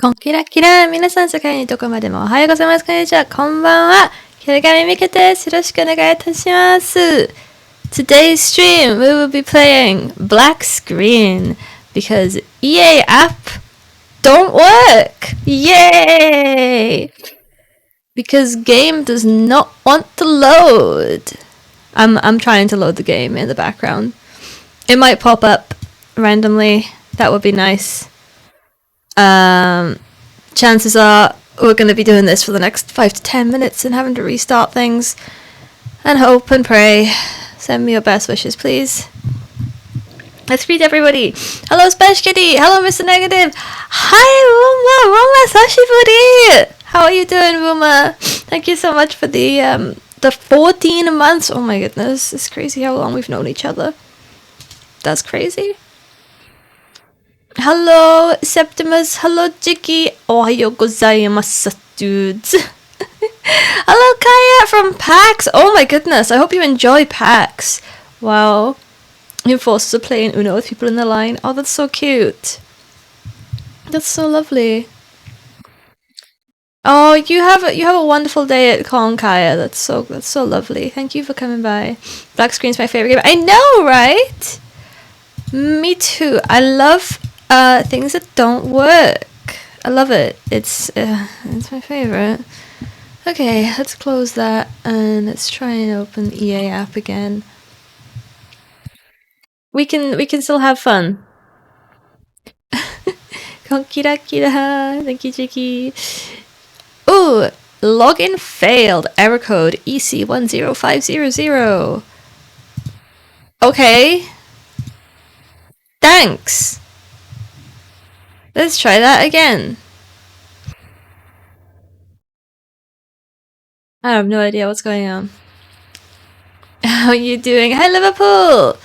コンキラキラ皆さん世界にどこまでもおはようございます。こんにちは。こんばんは。Kiragami Mika です。よろしくお願いいたします。Today's stream we will be playing Black Screen because EA app don't work. Yay! Because game does not want to load. I'm trying to load the game in the background. It might pop up randomly. That would be nice. Chances are we're going to be doing this for the next 5 to 10 minutes and having to restart things. And hope and pray. Send me your best wishes, please. Let's greet everybody. Hello, Spash Kitty. Hello, Mr. Negative. Hi, Ruma. Ruma Sashiburi. How are you doing, Ruma? Thank you so much for the 14 months. Oh my goodness. It's crazy how long we've known each other. That's crazy. Hello, Septimus. Hello, Jiki. Ohayo gozaimasu, dudes. Hello, Kaya from PAX. Oh my goodness. I hope you enjoy PAX. Wow. Your forces are playing Uno with people in the line. Oh, that's so cute. That's so lovely. Oh, you have a wonderful day at Con, Kaya. That's so lovely. Thank you for coming by. Black Screen's my favorite game. I know, right? Me too. I love things that don't work. I love it. It's my favorite. Okay, let's close that and let's try and open EA app again. We can still have fun. Kira kira. Thank you, Jiki. Ooh, login failed. Error code EC10500. Okay. Thanks. Let's try that again. I have no idea what's going on. How are you doing? Hi, Liverpool!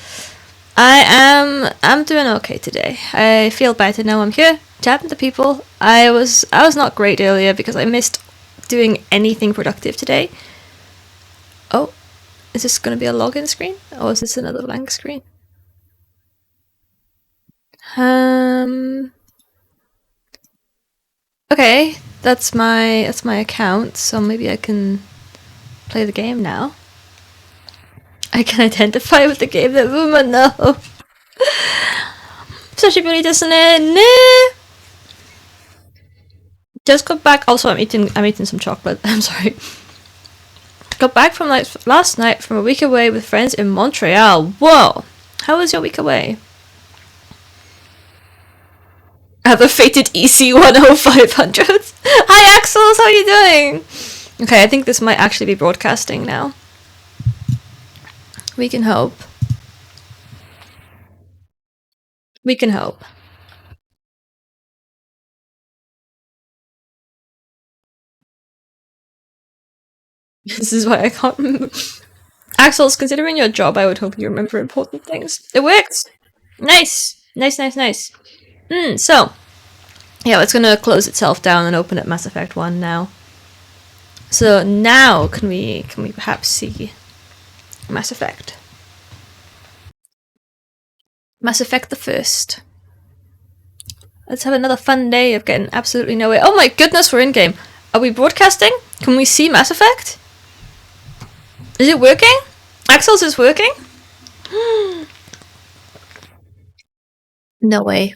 I'm doing okay today. I feel better now I'm here, chatting to people. I was not great earlier because I missed doing anything productive today. Oh, is this gonna be a login screen? Or is this another blank screen? Okay, that's my account, so maybe I can play the game now. I can identify with the game that Ruma no. Sashiburi desu ne. Just got back. Also, I'm eating some chocolate. I'm sorry. Got back from last night from a week away with friends in Montreal. Whoa! How was your week away? I have a fated EC10500. Hi, Axels. How are you doing? Okay, I think this might actually be broadcasting now. We can hope. We can hope. This is why I can't remember. Axels, considering your job, I would hope you remember important things. It works! Nice! Nice. So, yeah, it's gonna close itself down and open up Mass Effect 1 now. So now, can we perhaps see Mass Effect? Mass Effect the First. Let's have another fun day of getting absolutely nowhere. Oh my goodness, we're in game. Are we broadcasting? Can we see Mass Effect? Is it working? Axel's is working? No way.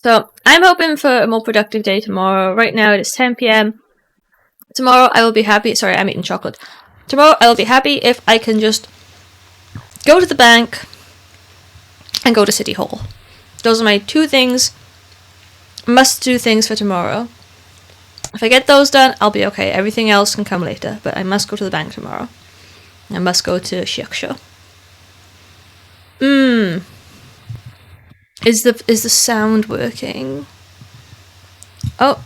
So, I'm hoping for a more productive day tomorrow. Right now it is 10 PM. Tomorrow I will be happy. Sorry, I'm eating chocolate. Tomorrow I will be happy if I can just go to the bank and go to City Hall. Those are my two things, must-do things for tomorrow. If I get those done, I'll be okay. Everything else can come later, but I must go to the bank tomorrow. I must go to Shiakusho. Is the sound working? Oh.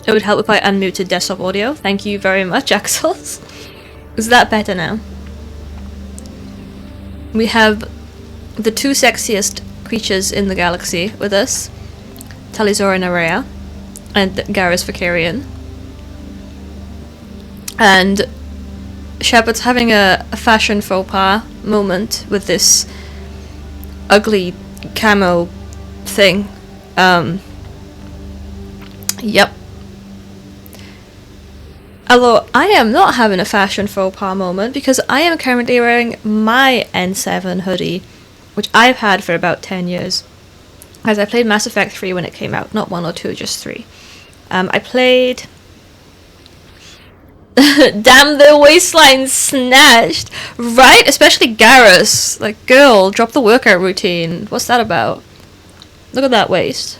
It would help if I unmuted desktop audio. Thank you very much, Axels. Is that better now? We have the two sexiest creatures in the galaxy with us. Talizora and Araya. And Garrus Vakarian. And Shepard's having a fashion faux pas moment with this ugly camo thing Yep. Although I am not having a fashion faux pas moment because I am currently wearing my N7 hoodie, which I've had for about 10 years. As I played Mass Effect 3 when it came out, not 1 or 2, just 3. I played... Damn, the waistline snatched! Right? Especially Garrus. Like, girl, drop the workout routine. What's that about? Look at that waist.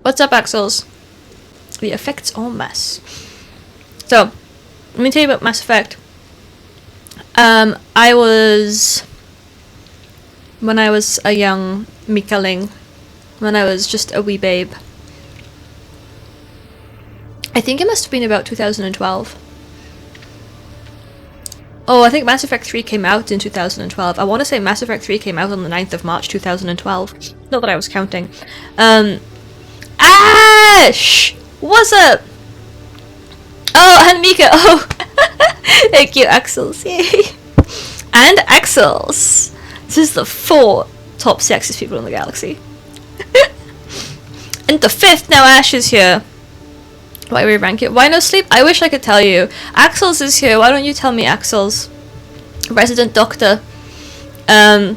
What's up, Axels? The effects en masse. So, let me tell you about Mass Effect. When I was a young Mikaling, when I was just a wee babe, I think it must have been about 2012. Oh, I think Mass Effect 3 came out in 2012. I want to say Mass Effect 3 came out on the 9th of March 2012. Not that I was counting. Ash! What's up? Oh, and Mika. Oh, thank you, Axels. Yay. And Axels. This is the 4 top sexiest people in the galaxy. And the 5th, now Ash is here. Why we rank it? Why no sleep? I wish I could tell you. Axels is here. Why don't you tell me, Axels? Resident doctor. I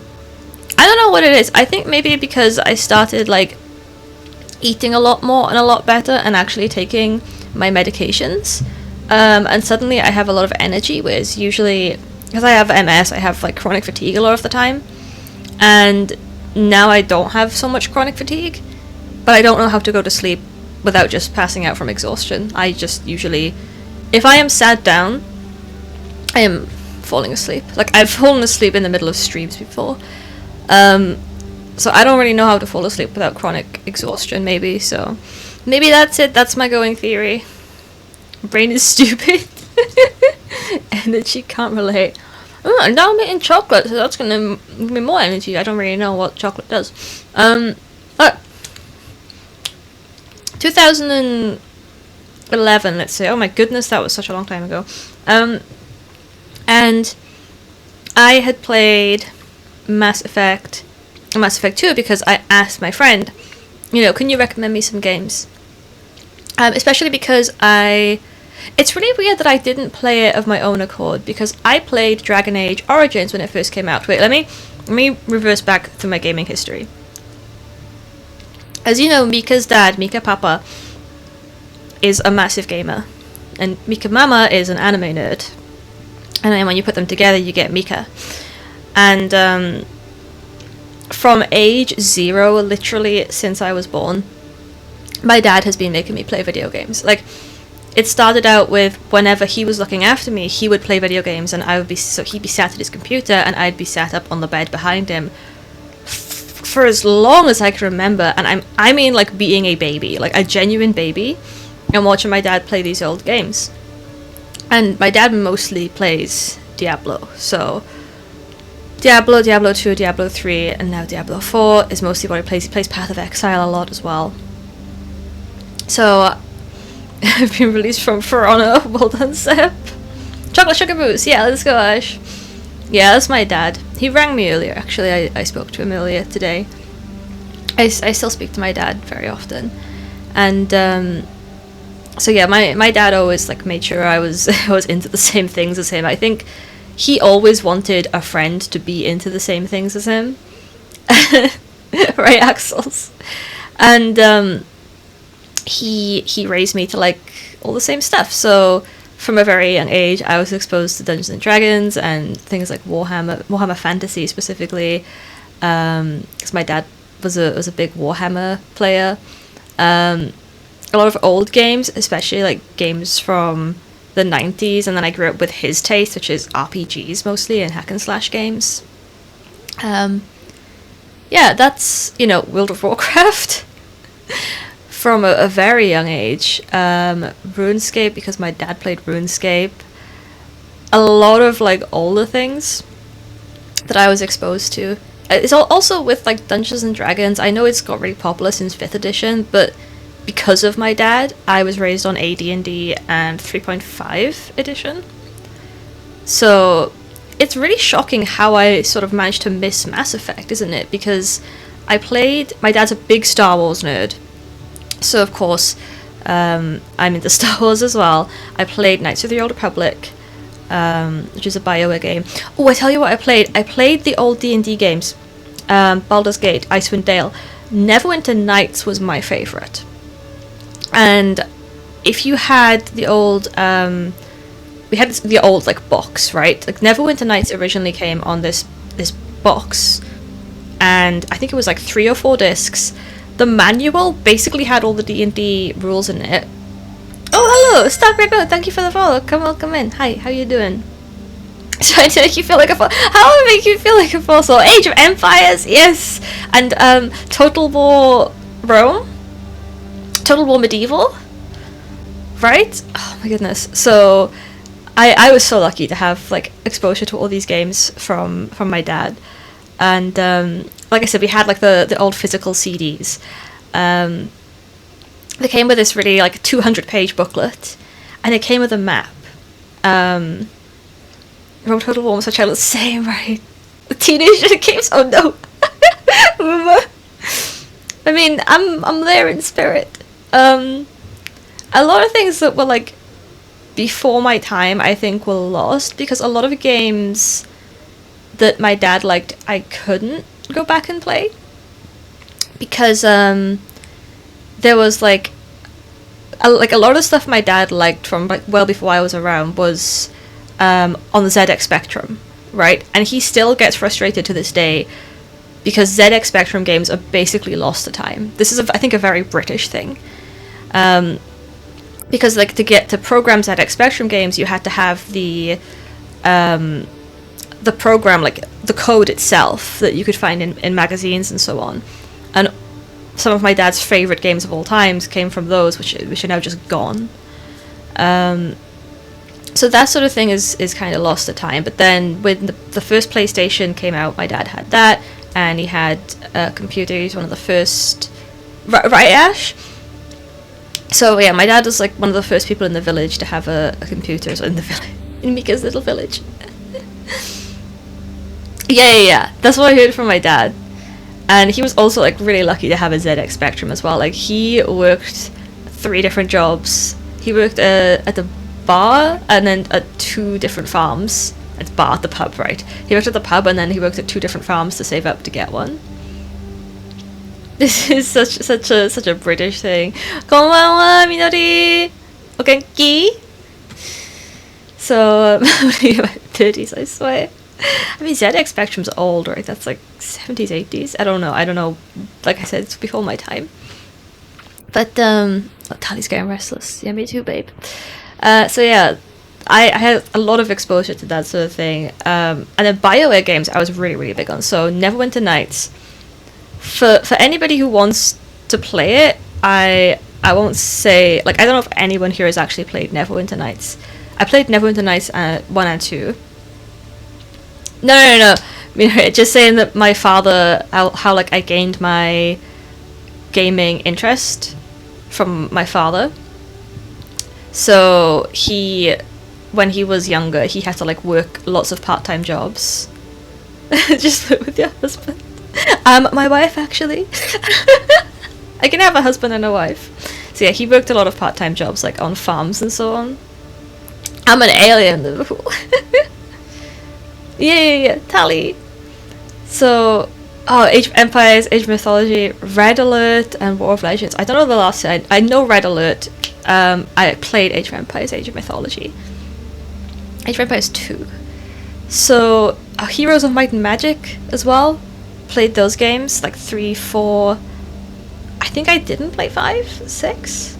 don't know what it is. I think maybe because I started like eating a lot more and a lot better and actually taking my medications, and suddenly I have a lot of energy, whereas usually because I have MS I have like chronic fatigue a lot of the time, and now I don't have so much chronic fatigue, but I don't know how to go to sleep without just passing out from exhaustion. I just usually, if I am sat down, I am falling asleep. Like, I've fallen asleep in the middle of streams before. So I don't really know how to fall asleep without chronic exhaustion, maybe, so maybe that's it. That's my going theory. Brain is stupid. Energy, can't relate. Oh, now I'm eating chocolate, so that's gonna give me more energy. I don't really know what chocolate does. But 2011, let's say. Oh my goodness, that was such a long time ago. And I had played Mass Effect 2 because I asked my friend, you know, can you recommend me some games? Especially because it's really weird that I didn't play it of my own accord, because I played Dragon Age Origins when it first came out. Wait, let me reverse back through my gaming history. As you know, Mika's dad, Mika Papa, is a massive gamer, and Mika Mama is an anime nerd. And then when you put them together, you get Mika. And from age 0, literally since I was born, my dad has been making me play video games. Like, it started out with whenever he was looking after me, he would play video games, and he'd be sat at his computer, and I'd be sat up on the bed behind him for as long as I can remember. And I mean like being a baby, like a genuine baby, and watching my dad play these old games. And my dad mostly plays Diablo, so Diablo, Diablo 2, Diablo 3, and now Diablo 4 is mostly what he plays. He plays Path of Exile a lot as well. So, I've been released from For Honor. Well done, Seb. Chocolate Sugar Boost. Yeah, let's go, Ash. Yeah, that's my dad. He rang me earlier, actually. I spoke to him earlier today. I still speak to my dad very often. And, so yeah, my dad always like made sure I was into the same things as him. I think he always wanted a friend to be into the same things as him. Right, Axels? And he raised me to like all the same stuff. So from a very young age, I was exposed to Dungeons and Dragons and things like Warhammer Fantasy specifically, because my dad was a big Warhammer player. A lot of old games, especially like games from the 90s, and then I grew up with his taste, which is RPGs mostly and hack and slash games. Yeah, that's, you know, World of Warcraft from a very young age. RuneScape, because my dad played RuneScape. A lot of like older things that I was exposed to. It's also with like Dungeons and Dragons. I know it's got really popular since 5th edition, but because of my dad, I was raised on AD&D and 3.5 edition. So it's really shocking how I sort of managed to miss Mass Effect, isn't it? Because My dad's a big Star Wars nerd, so of course I'm into Star Wars as well. I played Knights of the Old Republic, which is a BioWare game. Oh, I tell you what I played. I played the old D&D games, Baldur's Gate, Icewind Dale. Neverwinter Nights was my favourite. And if you had the old, we had the old like box, right? Like Neverwinter Nights originally came on this box, and I think it was like 3 or 4 discs. The manual basically had all the D&D rules in it. Oh, hello, Stop Rego, thank you for the follow. Welcome in. Hi, how you doing? Trying to make you feel like a fool. How will I make you feel like a fossil? Age of Empires, yes, and Total War Rome, Total War Medieval, right? Oh my goodness. So I was so lucky to have like exposure to all these games from my dad, and like I said, we had like the old physical CDs. They came with this really like 200-page booklet, and it came with a map. Rome Total War was such a same, right? The teenager games. Oh no. I mean, I'm there in spirit. A lot of things that were like before my time, I think, were lost because a lot of games that my dad liked, I couldn't go back and play because there was like a lot of stuff my dad liked from like well before I was around was on the ZX Spectrum, right? And he still gets frustrated to this day because ZX Spectrum games are basically lost to time. This is, I think, a very British thing. Because like to program ZX Spectrum games, you had to have the program, like the code itself that you could find in magazines and so on. And some of my dad's favorite games of all times came from those, which are now just gone. So that sort of thing is kind of lost to time. But then when the first PlayStation came out, my dad had that, and he had a computer. He's one of the first, right, Ash? So yeah, my dad was like one of the first people in the village to have a computer. So in the village, in Mika's little village. Yeah. That's what I heard from my dad. And he was also like really lucky to have a ZX Spectrum as well. Like he worked 3 different jobs. He worked at the bar and then at 2 different farms. It's bar at the pub, right? He worked at the pub and then he worked at 2 different farms to save up to get one. This is such a British thing. Konbanwa, Minori! Ogenki? So, about 30s, I swear. I mean, ZX Spectrum's old, right? That's like 70s, 80s. I don't know. Like I said, it's before my time. But, Tali's getting restless. Yeah, me too, babe. So yeah, I had a lot of exposure to that sort of thing. And then BioWare games I was really, really big on. So Neverwinter Nights. For anybody who wants to play it, I won't say, like, I don't know if anyone here has actually played Neverwinter Nights. I played Neverwinter Nights 1 and 2. No. I mean, just saying that my father, how like I gained my gaming interest from my father. So when he was younger, he had to like work lots of part-time jobs. Just live with your husband. My wife, actually. I can have a husband and a wife. So yeah, he worked a lot of part-time jobs, like on farms and so on. I'm an alien, Liverpool. Yeah, Tally. So, Age of Empires, Age of Mythology, Red Alert, and War of Legends. I don't know the last one. I know Red Alert. I played Age of Empires, Age of Mythology. Age of Empires 2. So, Heroes of Might and Magic as well. Played those games, like 3, 4. I think I didn't play 5, 6.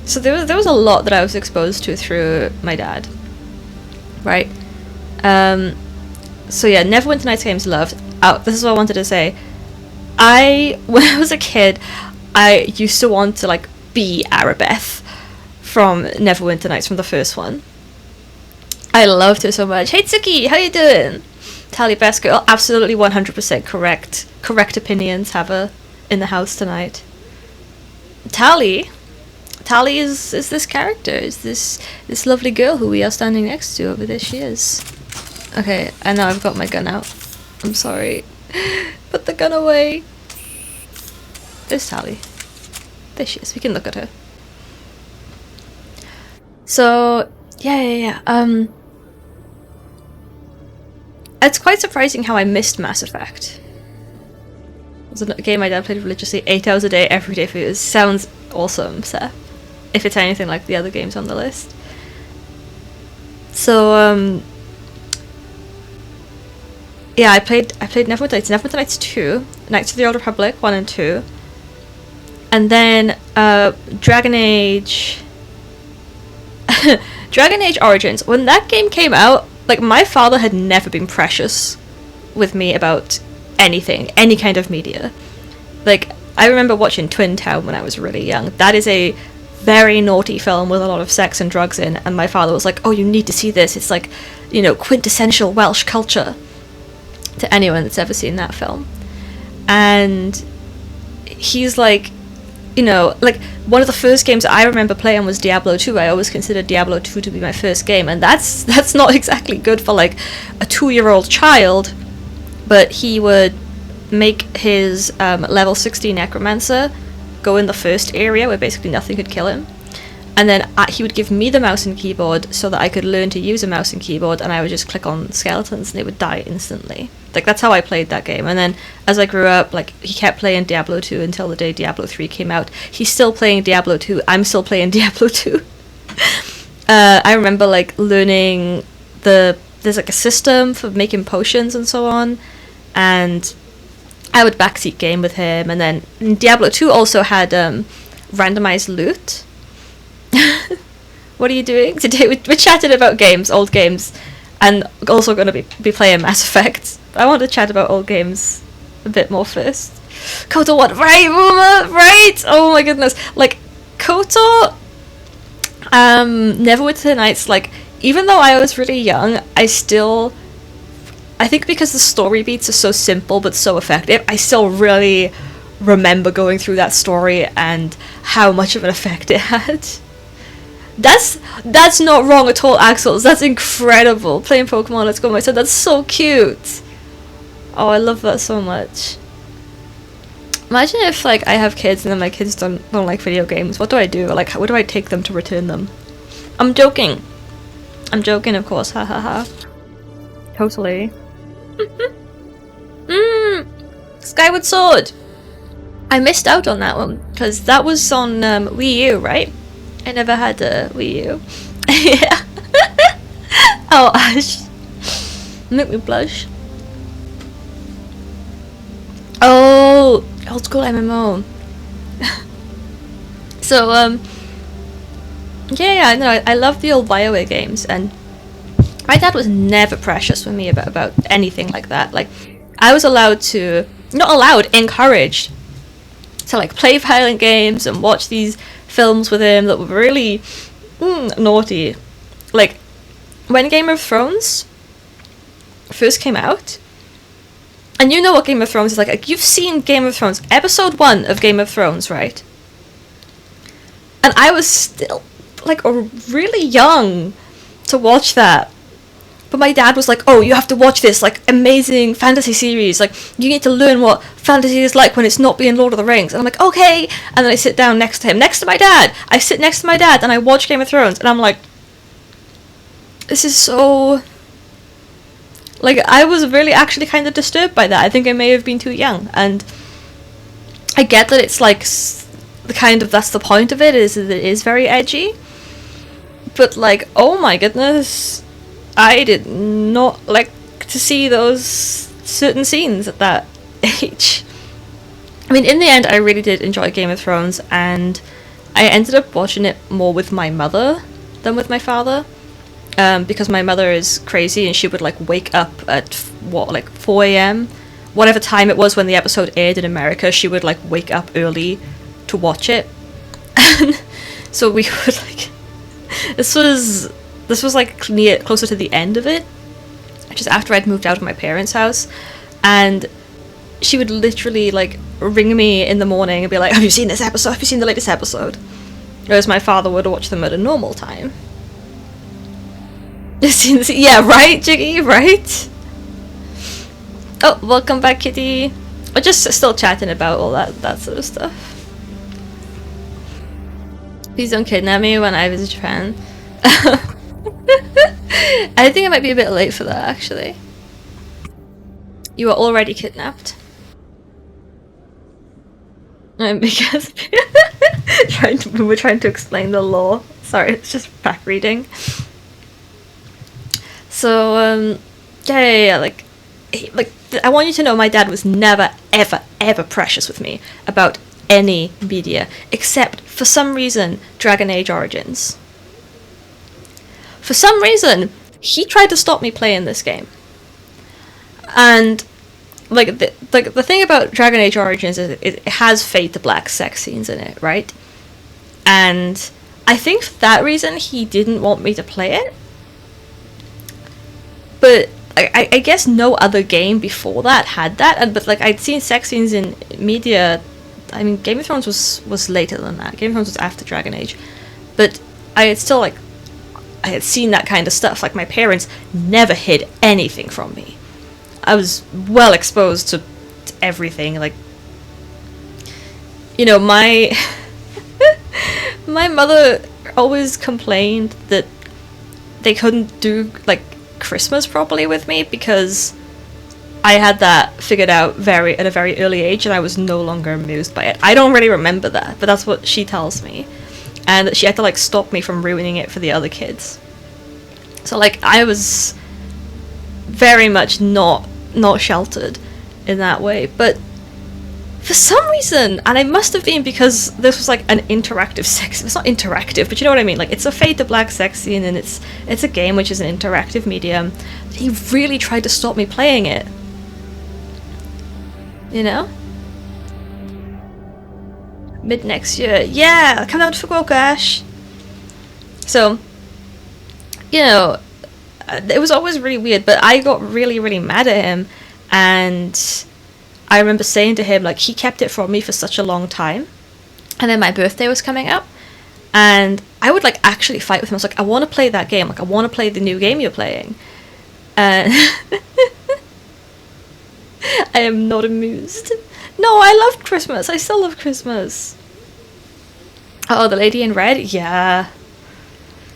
So there was a lot that I was exposed to through my dad. Right? So yeah, Neverwinter Nights games loved. This is what I wanted to say. When I was a kid, I used to want to like be Arabeth from Neverwinter Nights, from the first one. I loved her so much. Hey Tsuki, how you doing? Tally best girl, absolutely 100% correct opinions have her in the house tonight. Tally is this character, is this lovely girl who we are standing next to over there. She is. Okay, and now I've got my gun out. I'm sorry. Put the gun away. There's Sally. There she is. We can look at her. So yeah. It's quite surprising how I missed Mass Effect. It was a game my dad played religiously 8 hours a day, every day for years. Sounds awesome, Seth. If it's anything like the other games on the list. So yeah, I played Neverwinter Nights, Neverwinter Nights 2, Knights of the Old Republic 1 and 2, and then Dragon Age Dragon Age Origins. When that game came out, like, my father had never been precious with me about anything, any kind of media. Like, I remember watching Twin Town when I was really young. That is a very naughty film with a lot of sex and drugs in, and my father was like, oh, you need to see this, it's like, you know, quintessential Welsh culture, to anyone that's ever seen that film. And he's like, you know, like, one of the first games I remember playing was Diablo 2. I always considered Diablo 2 to be my first game, and that's not exactly good for, like, a 2-year-old child, but he would make his level 60 necromancer go in the first area where basically nothing could kill him, and then he would give me the mouse and keyboard so that I could learn to use a mouse and keyboard, and I would just click on skeletons and they would die instantly. Like, that's how I played that game. And then as I grew up, like, he kept playing Diablo 2 until the day Diablo 3 came out. He's still playing Diablo 2. I'm still playing Diablo 2. I remember, like, learning there's like a system for making potions and so on, and I would backseat game with him. And then Diablo 2 also had randomized loot. What are you doing? Today we're chatting about games, old games, and also going to be playing Mass Effect. I want to chat about old games a bit more first. KOTOR 1, right, Ruma, right? Oh my goodness. Like, KOTOR, Neverwinter Nights, like, even though I was really young, I think because the story beats are so simple but so effective, I still really remember going through that story and how much of an effect it had. That's not wrong at all, Axels. That's incredible. Playing Pokemon Let's Go my son. That's so cute. Oh, I love that so much. Imagine if, like, I have kids and then my kids don't like video games. What do I do? Like, where do I take them to return them? I'm joking. I'm joking, of course. Ha ha ha. Totally. Skyward Sword. I missed out on that one because that was on Wii U, right? I never had a Wii U. Yeah. Oh, Ash. Make me blush. Oh, old school MMO. So, yeah, no, I love the old BioWare games, and my dad was never precious with me about anything like that. Like, I was encouraged to, like, play violent games and watch these films with him that were really naughty. Like, when Game of Thrones first came out, and you know what Game of Thrones is like you've seen Game of Thrones, episode 1 of Game of Thrones, right? And I was still, like, really young to watch that. But my dad was like, oh, you have to watch this, like, amazing fantasy series. Like, you need to learn what fantasy is like when it's not being Lord of the Rings. And I'm like, okay. And then I sit down next to him, next to my dad. I sit next to my dad and I watch Game of Thrones. And I'm like, this is so... Like, I was really actually kind of disturbed by that. I think I may have been too young. And I get that it's, like, that's the point of it, is that it is very edgy. But, like, oh my goodness... I did not like to see those certain scenes at that age. I mean, in the end, I really did enjoy Game of Thrones, and I ended up watching it more with my mother than with my father, because my mother is crazy, and she would, like, wake up at, 4 a.m? Whatever time it was when the episode aired in America, she would, like, wake up early to watch it. And so we would, like... This was like closer to the end of it, just after I'd moved out of my parents' house, and she would literally, like, ring me in the morning and be like, have you seen this episode? Have you seen the latest episode? Whereas my father would watch them at a normal time. Yeah, right, Jiggy, right? Oh, welcome back, Kitty. We're just still chatting about all that sort of stuff. Please don't kidnap me when I visit Japan. I think I might be a bit late for that, actually. You are already kidnapped. Because we were trying to explain the law. Sorry, it's just back reading. So, yeah, like, I want you to know my dad was never, ever, ever precious with me about any media, except, for some reason, Dragon Age Origins. For some reason, he tried to stop me playing this game. And, like, the thing about Dragon Age Origins is it has Fade to Black sex scenes in it, right? And I think for that reason, he didn't want me to play it. But I guess no other game before that had that. But like I'd seen sex scenes in media. I mean, Game of Thrones was later than that. Game of Thrones was after Dragon Age. But I had still I had seen that kind of stuff. Like my parents never hid anything from me. I was well exposed to everything. Like, you know, my mother always complained that they couldn't do like Christmas properly with me because I had that figured out at a very early age and I was no longer amused by it. I don't really remember that, but that's what she tells me. And that she had to like stop me from ruining it for the other kids. So like I was very much not sheltered in that way, but for some reason, and it must have been because this was like an interactive sex. It's not interactive, but you know what I mean. Like it's a Fade to Black sex scene, and it's a game which is an interactive medium. He really tried to stop me playing it. You know, mid next year. Yeah, come down to Fukuoka, Ash. So, you know, it was always really weird, but I got really, really mad at him, and I remember saying to him, like, he kept it from me for such a long time, and then my birthday was coming up, and I would, like, actually fight with him. I was like, I want to play that game. Like, I want to play the new game you're playing. And I am not amused. No, I loved Christmas. I still love Christmas. Oh, the lady in red? Yeah.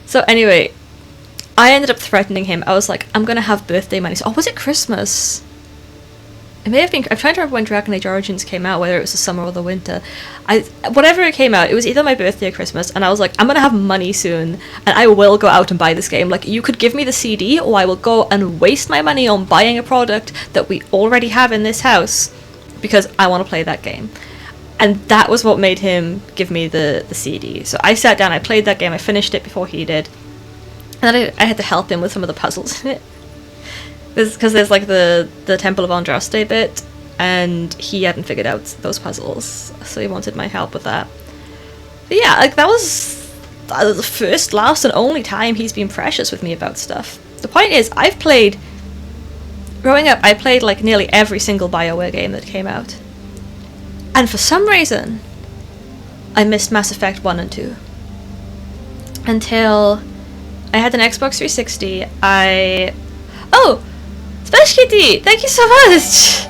So anyway, I ended up threatening him. I was like, I'm going to have birthday money. So, oh, was it Christmas? It may have been. I'm trying to remember when Dragon Age Origins came out, whether it was the summer or the winter. Whatever it came out, it was either my birthday or Christmas, and I was like, I'm gonna have money soon, and I will go out and buy this game. Like, you could give me the CD, or I will go and waste my money on buying a product that we already have in this house, because I want to play that game. And that was what made him give me the CD. So I sat down, I played that game, I finished it before he did, and then I had to help him with some of the puzzles in it. Because there's like the Temple of Andraste bit, and he hadn't figured out those puzzles, so he wanted my help with that. But yeah, like that was the first, last, and only time he's been precious with me about stuff. The point is, growing up, I played like nearly every single BioWare game that came out. And for some reason, I missed Mass Effect 1 and 2. Until I had an Xbox 360, Oh! Smash Kitty! Thank you so much!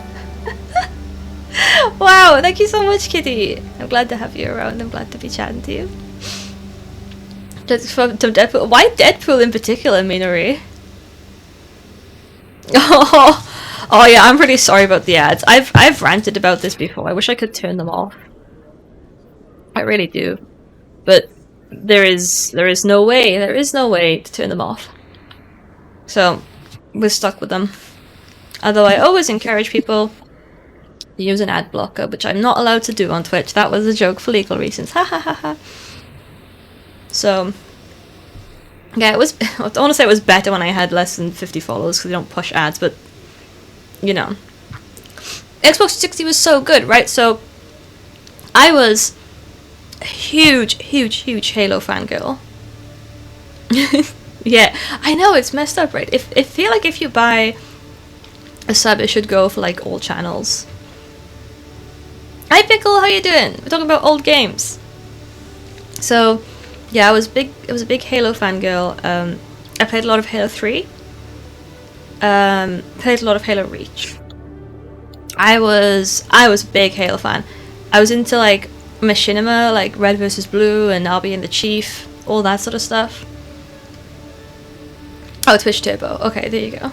Wow, thank you so much, Kitty! I'm glad to have you around. I'm glad to be chatting to you. From Deadpool. Why Deadpool in particular, Minori? Oh yeah, I'm pretty sorry about the ads. I've ranted about this before. I wish I could turn them off. I really do. But there is no way. There is no way to turn them off. So we're stuck with them. Although I always encourage people to use an ad blocker, which I'm not allowed to do on Twitch. That was a joke for legal reasons. Ha ha ha ha. So yeah, I want to say it was better when I had less than 50 followers because they don't push ads, but you know. Xbox 360 was so good, right? So I was a huge Halo fangirl. Yeah, I know, it's messed up, right? I feel like if you buy a sub, it should go for like all channels. Hi Pickle, how you doing? We're talking about old games. So yeah, I was a big Halo fangirl. I played a lot of Halo 3. Played a lot of Halo Reach. I was a big Halo fan. I was into like machinima, like Red vs. Blue and Albie and the Chief, all that sort of stuff. Oh, Twitch Turbo. Okay, there you go.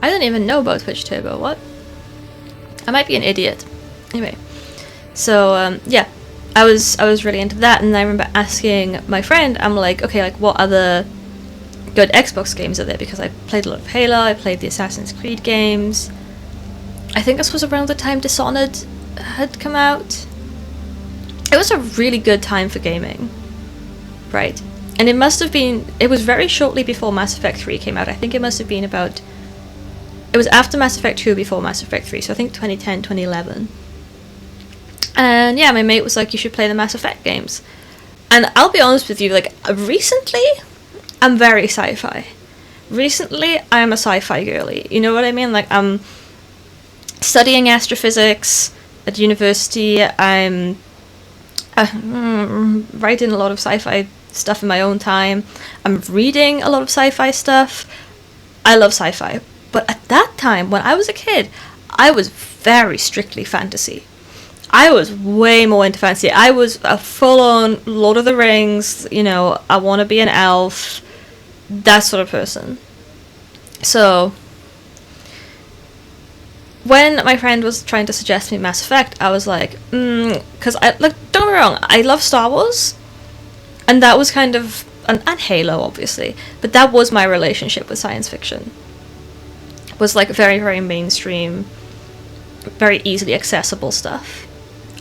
I didn't even know about Twitch Turbo. What? I might be an idiot. Anyway, so yeah, I was really into that, and I remember asking my friend, I'm like, okay, like what other good Xbox games are there? Because I played a lot of Halo, I played the Assassin's Creed games. I think this was around the time Dishonored had come out. It was a really good time for gaming, right? And it must have been, it was very shortly before Mass Effect 3 came out. I think it must have been about, it was after Mass Effect 2 before Mass Effect 3, so I think 2010, 2011. And yeah, my mate was like, you should play the Mass Effect games. And I'll be honest with you, like, recently, I'm very sci-fi. Recently, I'm a sci-fi girly. You know what I mean? Like, I'm studying astrophysics at university. I'm writing a lot of sci-fi stuff in my own time. I'm reading a lot of sci-fi stuff. I love sci-fi. But at that time, when I was a kid, I was very strictly fantasy. I was way more into fantasy. I was a full-on Lord of the Rings, you know, I want to be an elf, that sort of person. So, when my friend was trying to suggest me Mass Effect, I was like, because don't get me wrong, I love Star Wars, and that was kind of, and Halo, obviously, but that was my relationship with science fiction. It was like very, very mainstream, very easily accessible stuff.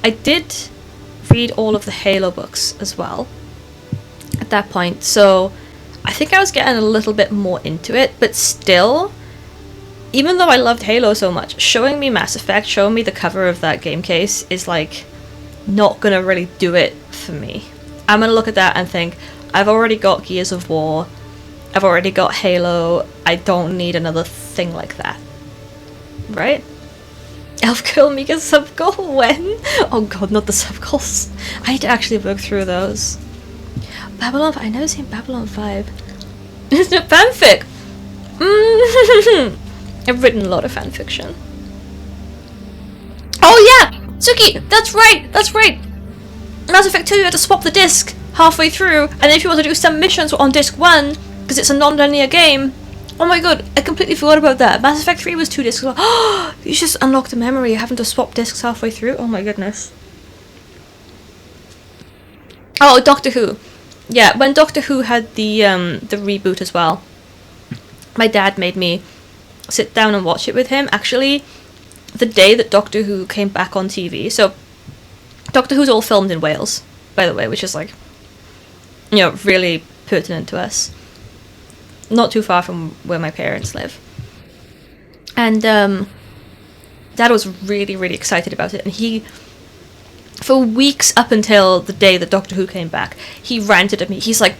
I did read all of the Halo books as well at that point, so I think I was getting a little bit more into it, but still, even though I loved Halo so much, showing me Mass Effect, showing me the cover of that game case is like not gonna really do it for me. I'm gonna look at that and think, I've already got Gears of War, I've already got Halo, I don't need another thing like that. Right? Elf Girl Mika sub goal when? Oh god, not the sub goals. I need to actually work through those. Babylon 5, I've never seen Babylon 5. It's a fanfic! I've written a lot of fanfiction. Oh yeah! Suki! That's right! That's right! Mass Effect 2, you had to swap the disc halfway through, and then if you want to do some missions on disc 1, because it's a non-linear game. Oh my god, I completely forgot about that. Mass Effect 3 was 2 discs. Oh, you just unlocked a memory having to swap discs halfway through? Oh my goodness. Oh, Doctor Who. Yeah, when Doctor Who had the reboot as well, my dad made me sit down and watch it with him. Actually, the day that Doctor Who came back on TV, so Doctor Who's all filmed in Wales, by the way, which is like, you know, really pertinent to us. Not too far from where my parents live. And Dad was really, really excited about it, and he, for weeks up until the day that Doctor Who came back, he ranted at me. He's like,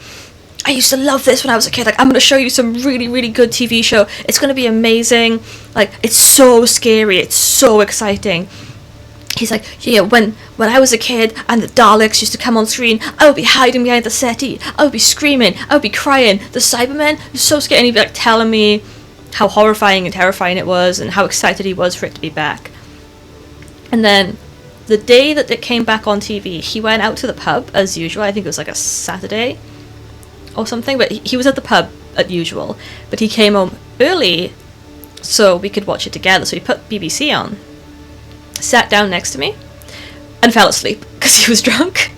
I used to love this when I was a kid. Like, I'm going to show you some really, really good TV show. It's going to be amazing. Like, it's so scary. It's so exciting. He's like, yeah, when I was a kid and the Daleks used to come on screen, I would be hiding behind the settee. I would be screaming. I would be crying. The Cybermen were so scared. And he'd be like telling me how horrifying and terrifying it was and how excited he was for it to be back. And then the day that it came back on TV, he went out to the pub as usual. I think it was like a Saturday or something, but he was at the pub as usual. But he came home early so we could watch it together. So he put BBC on, sat down next to me, and fell asleep because he was drunk.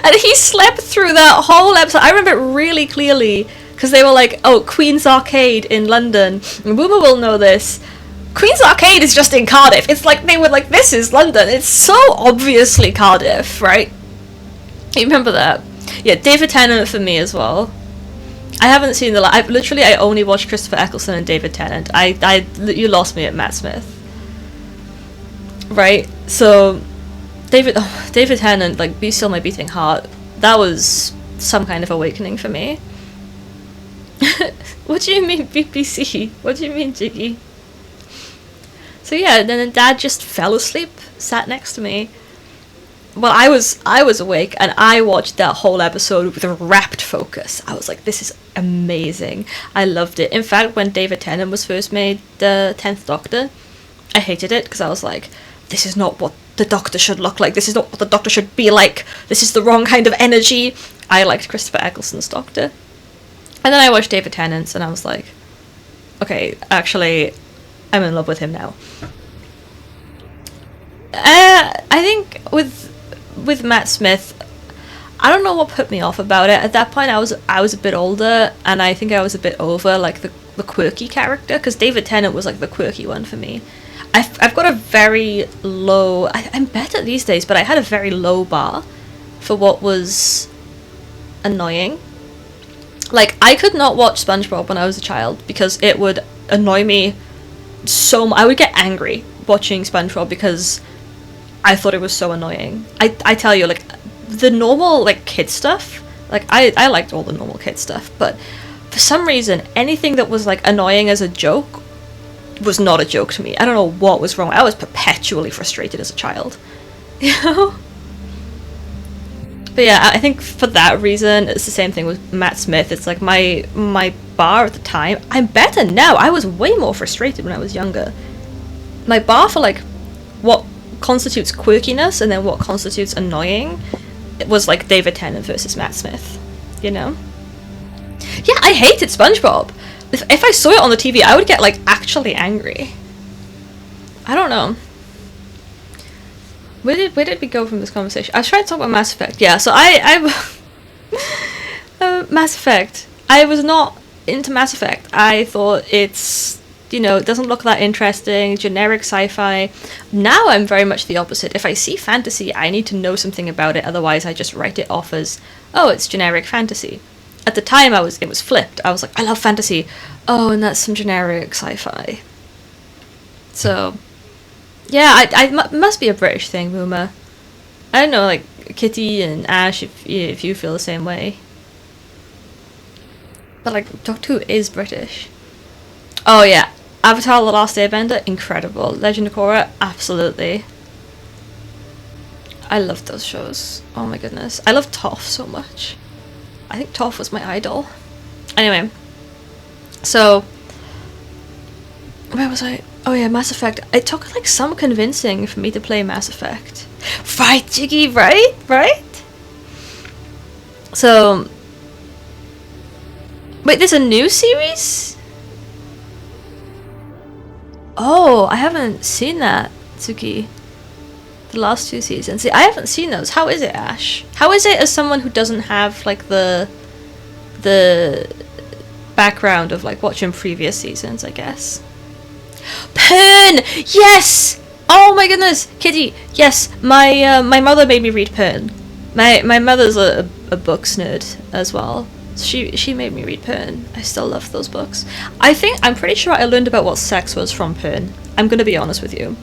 And he slept through that whole episode. I remember it really clearly because they were like, oh, Queen's Arcade in London. And Boomer will know this. Queen's Arcade is just in Cardiff. It's like they were like, this is London. It's so obviously Cardiff, right? You remember that? Yeah, David Tennant for me as well. I haven't seen I only watched Christopher Eccleston and David Tennant. You lost me at Matt Smith. Right? So, David Tennant, like, Be Still My Beating Heart, that was some kind of awakening for me. What do you mean, BBC? What do you mean, Jiggy? So yeah, then Dad just fell asleep, sat next to me, well, I was awake and I watched that whole episode with a rapt focus. I was like, this is amazing. I loved it. In fact, when David Tennant was first made the 10th Doctor, I hated it because I was like, this is not what the Doctor should look like. This is not what the Doctor should be like. This is the wrong kind of energy. I liked Christopher Eccleston's Doctor. And then I watched David Tennant's and I was like, okay, actually, I'm in love with him now. I think with Matt Smith, I don't know what put me off about it. At that point, I was a bit older, and I think I was a bit over like the quirky character, because David Tennant was like the quirky one for me. I've got a very low. I'm better these days, but I had a very low bar for what was annoying. Like, I could not watch SpongeBob when I was a child because it would annoy me so much. I would get angry watching SpongeBob because I thought it was so annoying. I tell you, like, the normal, like, kid stuff, like, I liked all the normal kid stuff, but for some reason, anything that was, like, annoying as a joke was not a joke to me. I don't know what was wrong. I was perpetually frustrated as a child. You know? But yeah, I think for that reason, it's the same thing with Matt Smith. It's like my bar at the time. I'm better now. I was way more frustrated when I was younger. My bar for, like, what constitutes quirkiness and then what constitutes annoying, it was like David Tennant versus Matt Smith, you know? Yeah, I hated SpongeBob. If I saw it on the TV, I would get, like, actually angry. I don't know. Where did we go from this conversation? I was trying to talk about Mass Effect. Yeah, so I Mass Effect. I was not into Mass Effect. I thought it's, you know, it doesn't look that interesting, generic sci-fi. Now I'm very much the opposite. If I see fantasy, I need to know something about it, otherwise I just write it off as, oh, it's generic fantasy. At the time, it was flipped. I was like, I love fantasy. Oh, and that's some generic sci-fi. So, yeah, I must be a British thing, Mooma. I don't know, like, Kitty and Ash, if you feel the same way. But, like, Doctor Who is British. Oh, yeah. Avatar: The Last Airbender, incredible. Legend of Korra, absolutely. I love those shows. Oh my goodness. I love Toph so much. I think Toph was my idol. Anyway. So, where was I? Oh yeah, Mass Effect. It took, like, some convincing for me to play Mass Effect. Right, Jiggy, right? Right? So, wait, there's a new series? Oh, I haven't seen that, Tsuki. The last 2 seasons. See, I haven't seen those. How is it, Ash? How is it as someone who doesn't have, like, the background of, like, watching previous seasons, I guess? Pern! Yes! Oh my goodness! Kitty, yes! My mother made me read Pern. My mother's a books nerd as well. She made me read Pern. I still love those books. I'm pretty sure I learned about what sex was from Pern. I'm gonna be honest with you.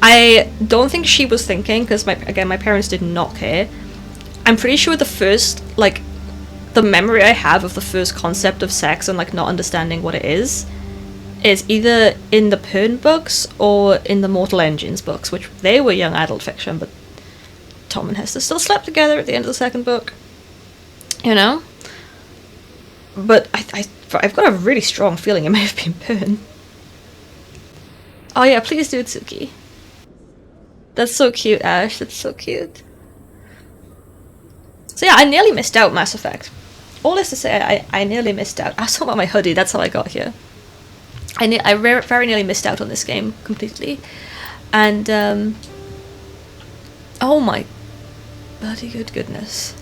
I don't think she was thinking, because my parents did not care. I'm pretty sure the first, like, the memory I have of the first concept of sex and, like, not understanding what it is either in the Pern books or in the Mortal Engines books, which they were young adult fiction, but Tom and Hester still slept together at the end of the second book. You know? But I've got a really strong feeling it may have been Pern. Oh yeah, please do, Tsuki. That's so cute, Ash. That's so cute. So yeah, I nearly missed out Mass Effect. All this to say, I nearly missed out. I was talking about my hoodie, that's how I got here. I very nearly missed out on this game completely. And, oh my bloody good goodness.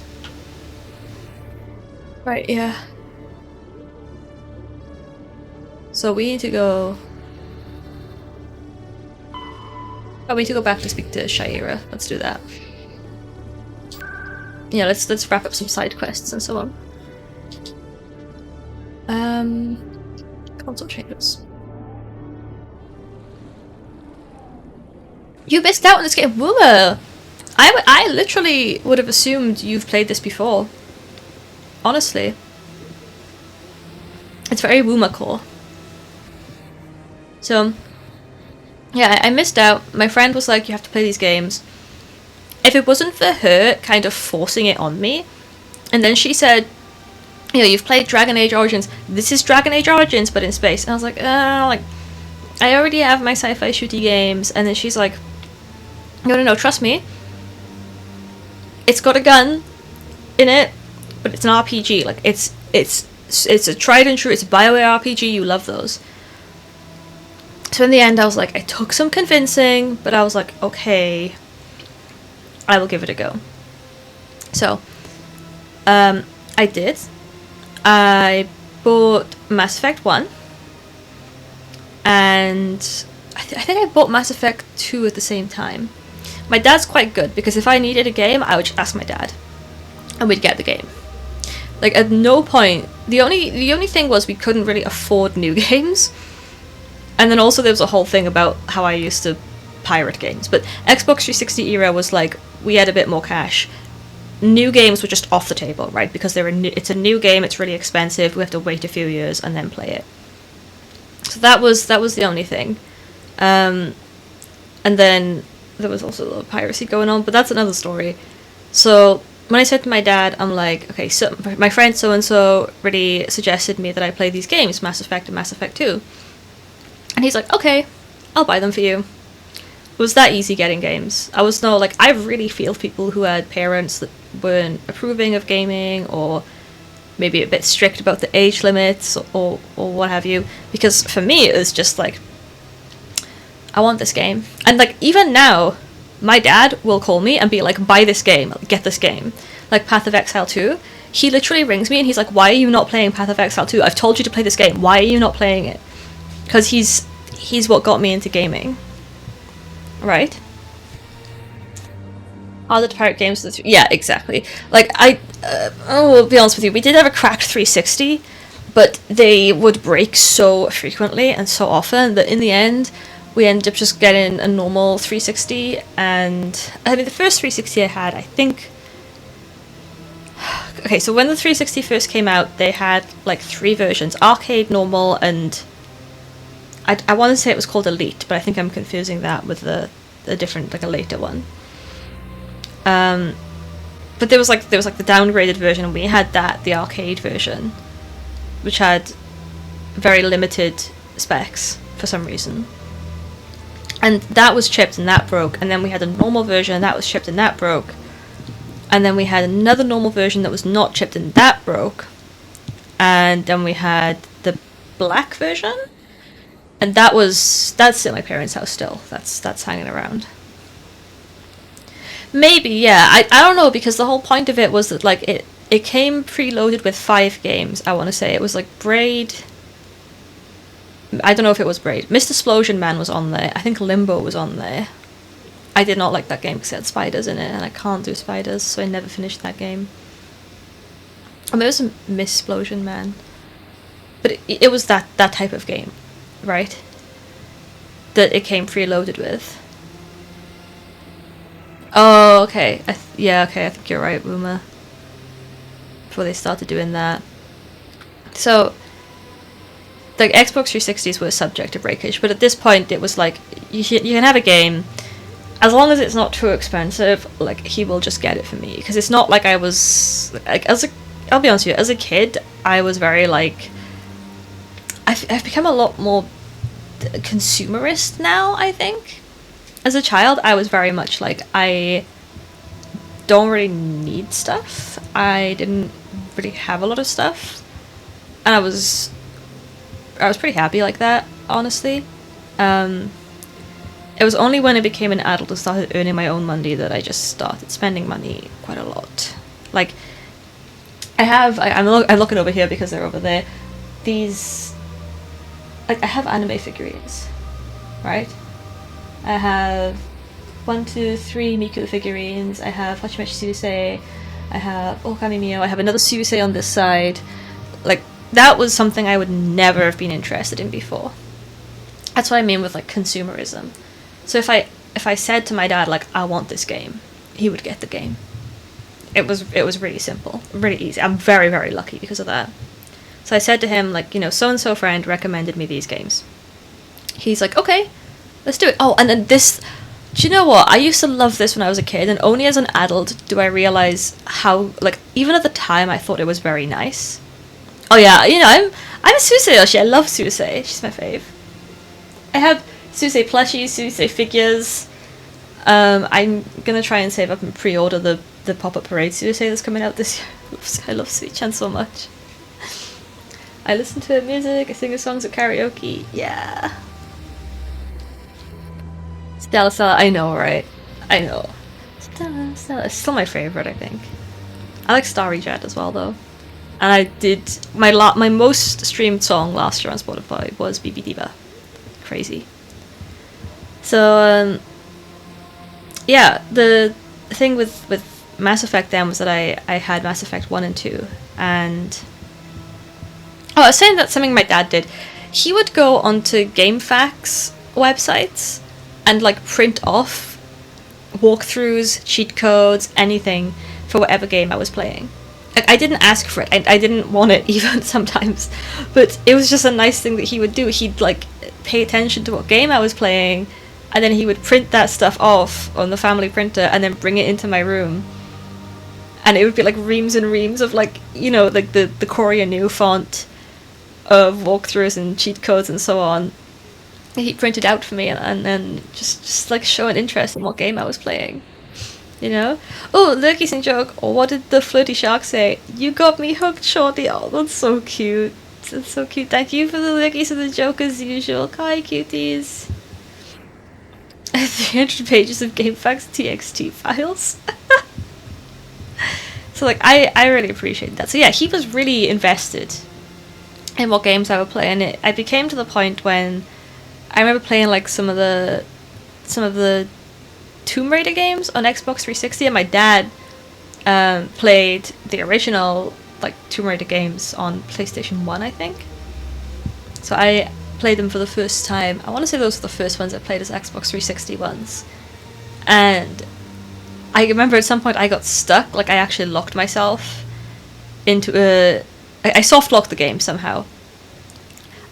Right, yeah. So we need to go... Oh, we need to go back to speak to Shaira. Let's do that. Yeah, let's wrap up some side quests and so on. Console changes. You missed out on this game, Woomer! I literally would have assumed you've played this before. Honestly. It's very Woomer core. So, yeah, I missed out. My friend was like, you have to play these games. if it wasn't for her kind of forcing it on me, and then she said, you know, you've played Dragon Age Origins. This is Dragon Age Origins, but in space. And I was like, I already have my sci-fi shooty games. And then she's like, no, trust me. It's got a gun in it, but it's an RPG. Like, it's a tried and true. It's a BioWare RPG. You love those. So in the end, I was like, I took some convincing, but I was like, okay, I will give it a go. So, I did. I bought Mass Effect 1, and I think I bought Mass Effect 2 at the same time. My dad's quite good, because if I needed a game, I would just ask my dad, and we'd get the game. Like, at no point, the only thing was we couldn't really afford new games, and then also there was a whole thing about how I used to pirate games, but Xbox 360 era was like, we had a bit more cash. New games were just off the table, right? Because it's a new game, it's really expensive, we have to wait a few years and then play it. So that was the only thing. And then there was also a little piracy going on, but that's another story. So when I said to my dad, I'm like, okay, so my friend so-and-so really suggested me that I play these games, Mass Effect and Mass Effect 2. And he's like, okay, I'll buy them for you. It was that easy getting games. I really feel people who had parents that weren't approving of gaming, or maybe a bit strict about the age limits, or what have you. Because for me, it was just like, I want this game. And like, even now, my dad will call me and be like, buy this game, get this game. Like Path of Exile 2, he literally rings me and he's like, why are you not playing Path of Exile 2? I've told you to play this game, why are you not playing it? Because he's what got me into gaming. Right? Harder to pirate games. Yeah, exactly. Like, I'll be honest with you, we did have a cracked 360, but they would break so frequently and so often that in the end, we ended up just getting a normal 360, and I mean, the first 360 I had, I think... Okay, so when the 360 first came out, they had, like, 3 versions. Arcade, normal, and... I want to say it was called Elite, but I think I'm confusing that with a different, like a later one. But there was like the downgraded version, and we had the arcade version, which had very limited specs for some reason. And that was chipped and that broke, and then we had a normal version that was chipped and that broke. And then we had another normal version that was not chipped and that broke. And then we had the black version. And that's at my parents' house still. That's hanging around. Maybe, yeah. I don't know, because the whole point of it was that like it came preloaded with 5 games, I want to say. It was like Braid. I don't know if it was Braid. Mr. Splosion Man was on there. I think Limbo was on there. I did not like that game because it had spiders in it, and I can't do spiders, so I never finished that game. I mean, it was a Miss Splosion Man. But it was that type of game. Right? That it came preloaded with. Oh, okay. Okay, I think you're right, Boomer. Before they started doing that. So, the Xbox 360s were subject to breakage, but at this point it was like, you can have a game, as long as it's not too expensive, like, he will just get it for me. Because it's not like I was, like, I'll be honest with you, as a kid, I was very, like, I've become a lot more consumerist now, I think. As a child, I was very much like, I don't really need stuff. I didn't really have a lot of stuff. And I was pretty happy like that, honestly. It was only when I became an adult and started earning my own money that I just started spending money quite a lot. Like, I'm looking over here because they're over there. These... Like, I have anime figurines, right? I have 1, 2, 3 Miku figurines, I have Hachimechi Suisei, I have Okami Mio, I have another Suisei on this side. Like, that was something I would never have been interested in before. That's what I mean with, like, consumerism. So if I said to my dad, like, I want this game, he would get the game. It was really simple, really easy. I'm very, very lucky because of that. So I said to him, like, you know, so-and-so friend recommended me these games. He's like, okay, let's do it. Oh, and then this... Do you know what? I used to love this when I was a kid, and only as an adult do I realize how, like, even at the time I thought it was very nice. Oh yeah, you know, I'm a Susei. I love Susei. She's my fave. I have Susei plushies, Susei figures. I'm gonna try and save up and pre-order the Pop-Up Parade Susei that's coming out this year. I love Sweet-chan so much. I listen to her music, I sing her songs at karaoke. Yeah. Stella, I know, right? I know. Stella, it's still my favorite, I think. I like Starry Jet as well, though. And I did my most streamed song last year on Spotify was BB Diva. Crazy. So yeah, the thing with Mass Effect then was that I had Mass Effect 1 and 2, and I was saying that something my dad did. He would go onto GameFAQs websites and like print off walkthroughs, cheat codes, anything for whatever game I was playing. Like, I didn't ask for it. I didn't want it even sometimes, but it was just a nice thing that he would do. He'd like pay attention to what game I was playing, and then he would print that stuff off on the family printer and then bring it into my room. And it would be like reams and reams of like, you know, like the Korean new font of walkthroughs and cheat codes and so on. He printed out for me and then just like show an interest in what game I was playing. You know? Oh, Lurky's in joke. Oh, what did the flirty shark say? You got me hooked, shorty. Oh, that's so cute. That's so cute. Thank you for the Lurkies and the joke as usual. Hi, cuties. 300 pages of GameFAQs TXT files. So, like, I really appreciate that. So, yeah, he was really invested in what games I would play. And I became to the point when I remember playing, like, some of the Tomb Raider games on Xbox 360, and my dad played the original like Tomb Raider games on PlayStation 1, I think. So I played them for the first time. I want to say those were the first ones I played as Xbox 360 ones. And I remember at some point I got stuck, like I actually locked myself into I soft locked the game somehow.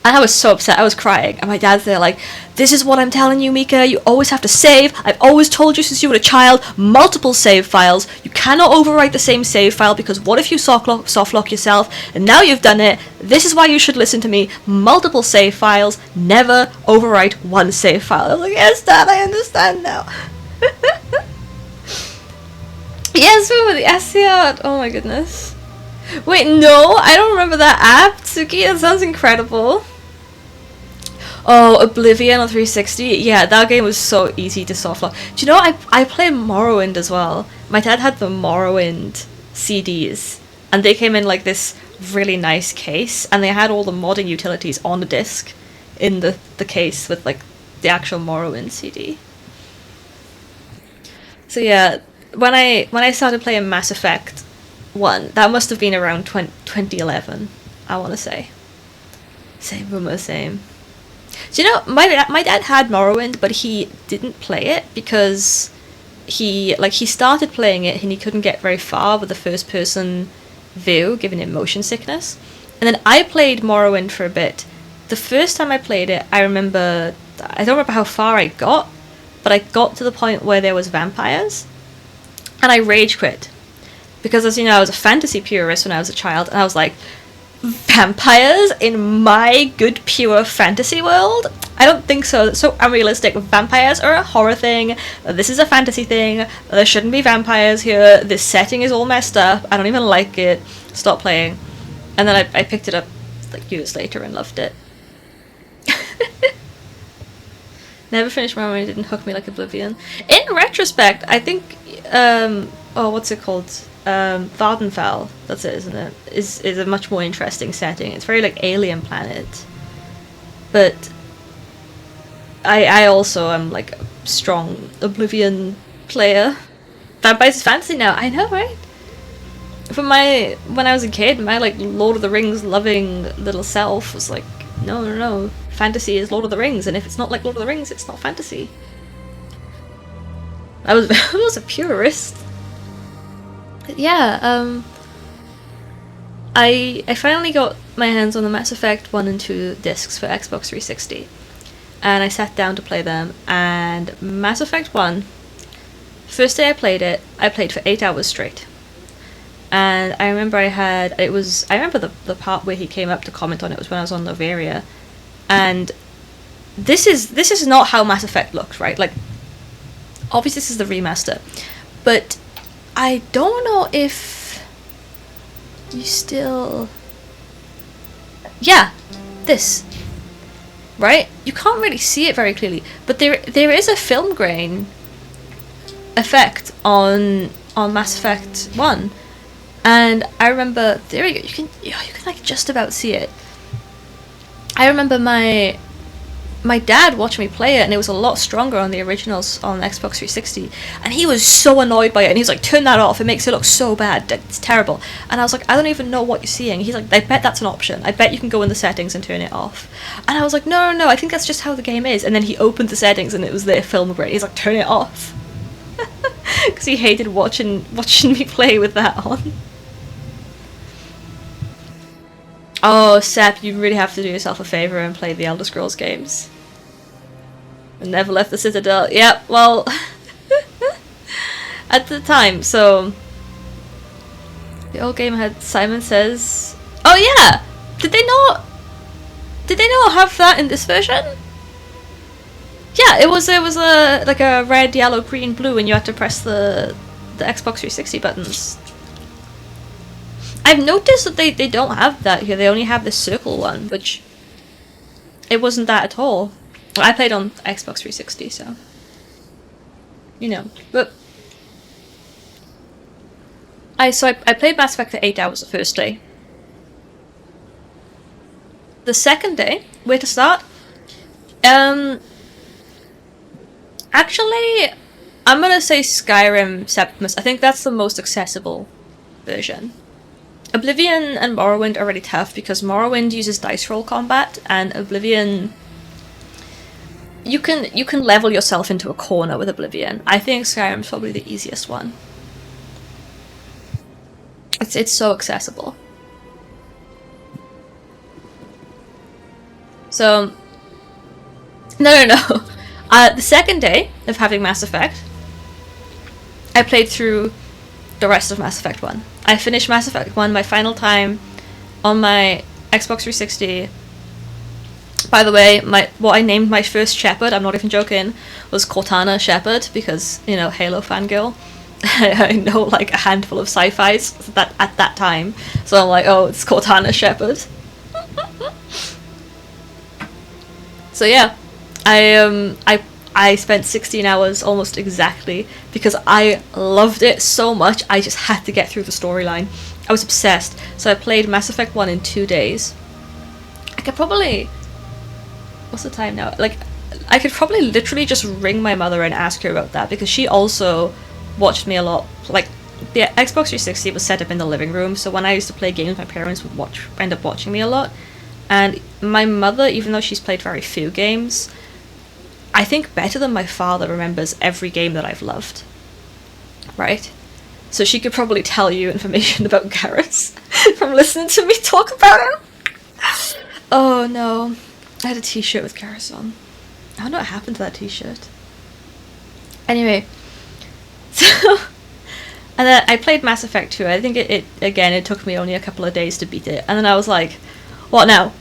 And I was so upset, I was crying, and my dad's there like, this is what I'm telling you, Mika, you always have to save. I've always told you since you were a child, multiple save files. You cannot overwrite the same save file, because what if you soft lock yourself, and now you've done it, this is why you should listen to me, multiple save files, never overwrite one save file. I was like, yes, Dad, I understand now. Yes, we were the SCR, oh my goodness. Wait, no, I don't remember that app, Tsuki, that sounds incredible. Oh, Oblivion on 360, yeah, that game was so easy to soft lock. Do you know, I played Morrowind as well. My dad had the Morrowind CDs, and they came in like this really nice case, and they had all the modding utilities on the disc in the case with like the actual Morrowind CD. So yeah, when I started playing Mass Effect 1, that must have been around 2011, I want to say. Same rumor, same. Do you know, my dad had Morrowind, but he didn't play it because he started playing it and he couldn't get very far with the first person view, giving him motion sickness. And then I played Morrowind for a bit. The first time I played it, I don't remember how far I got, but I got to the point where there was vampires, and I rage quit. Because, as you know, I was a fantasy purist when I was a child, and I was like, vampires in my good, pure fantasy world? I don't think so. That's so unrealistic. Vampires are a horror thing. This is a fantasy thing. There shouldn't be vampires here. This setting is all messed up. I don't even like it. Stop playing. And then I picked it up like years later and loved it. Never finished Morrowind, didn't hook me like Oblivion. In retrospect, I think, what's it called? Vardenfell, that's it, isn't it? Is a much more interesting setting. It's very like alien planet. But I also am like a strong Oblivion player. Vampires is fantasy now, I know, right? When I was a kid, my like Lord of the Rings loving little self was like, no. Fantasy is Lord of the Rings, and if it's not like Lord of the Rings, it's not fantasy. I was a purist. Yeah, I finally got my hands on the Mass Effect 1 and 2 discs for Xbox 360, and I sat down to play them, and and Mass Effect 1, first day I played it, I played for 8 hours straight. And I remember I remember the part where he came up to comment on it was when I was on Novaria. And this is not how Mass Effect looks, right? Like, obviously this is the remaster. But I don't know if you still... Yeah, this. Right? You can't really see it very clearly, but there is a film grain effect on Mass Effect 1. And I remember, there you go, you can like just about see it. I remember my dad watched me play it, and it was a lot stronger on the originals on Xbox 360, and he was so annoyed by it, and he was like, turn that off, it makes it look so bad, it's terrible. And I was like, I don't even know what you're seeing. He's like, I bet that's an option, I bet you can go in the settings and turn it off. And I was like, no, I think that's just how the game is. And then he opened the settings and it was there, film grade. He's like, turn it off. Because he hated watching me play with that on. Oh, Sep, you really have to do yourself a favour and play the Elder Scrolls games. And never left the Citadel. Yeah, well... at the time, so... The old game had Simon Says... Oh yeah! Did they not have that in this version? Yeah, it was like a red, yellow, green, blue, and you had to press the Xbox 360 buttons. I've noticed that they don't have that here. They only have this circle one, which it wasn't that at all. I played on Xbox 360, so you know. But I played Mass Effect for 8 hours the first day. The second day, where to start? Actually, I'm gonna say Skyrim Septimus. I think that's the most accessible version. Oblivion and Morrowind are really tough because Morrowind uses dice roll combat, and Oblivion, you can level yourself into a corner with Oblivion. I think Skyrim's probably the easiest one. It's so accessible. So no. The second day of having Mass Effect, I played through the rest of Mass Effect 1. I finished Mass Effect 1 my final time on my Xbox 360. By the way, what I named my first Shepard, I'm not even joking, was Cortana Shepard, because, you know, Halo fangirl. I know like a handful of sci-fis that at that time, so I'm like, oh, it's Cortana Shepard. So yeah, I spent 16 hours almost exactly because I loved it so much. I just had to get through the storyline. I was obsessed. So I played Mass Effect 1 in 2 days. I could probably... What's the time now? Like, I could probably literally just ring my mother and ask her about that, because she also watched me a lot. Like, the Xbox 360 was set up in the living room, so when I used to play games, my parents would end up watching me a lot. And my mother, even though she's played very few games, I think better than my father remembers every game that I've loved. Right? So she could probably tell you information about Garrus from listening to me talk about him. Oh no. I had a t-shirt with Garrus on. I don't know what happened to that t-shirt. Anyway. So... And then I played Mass Effect 2. I think it took me only a couple of days to beat it. And then I was like, what now?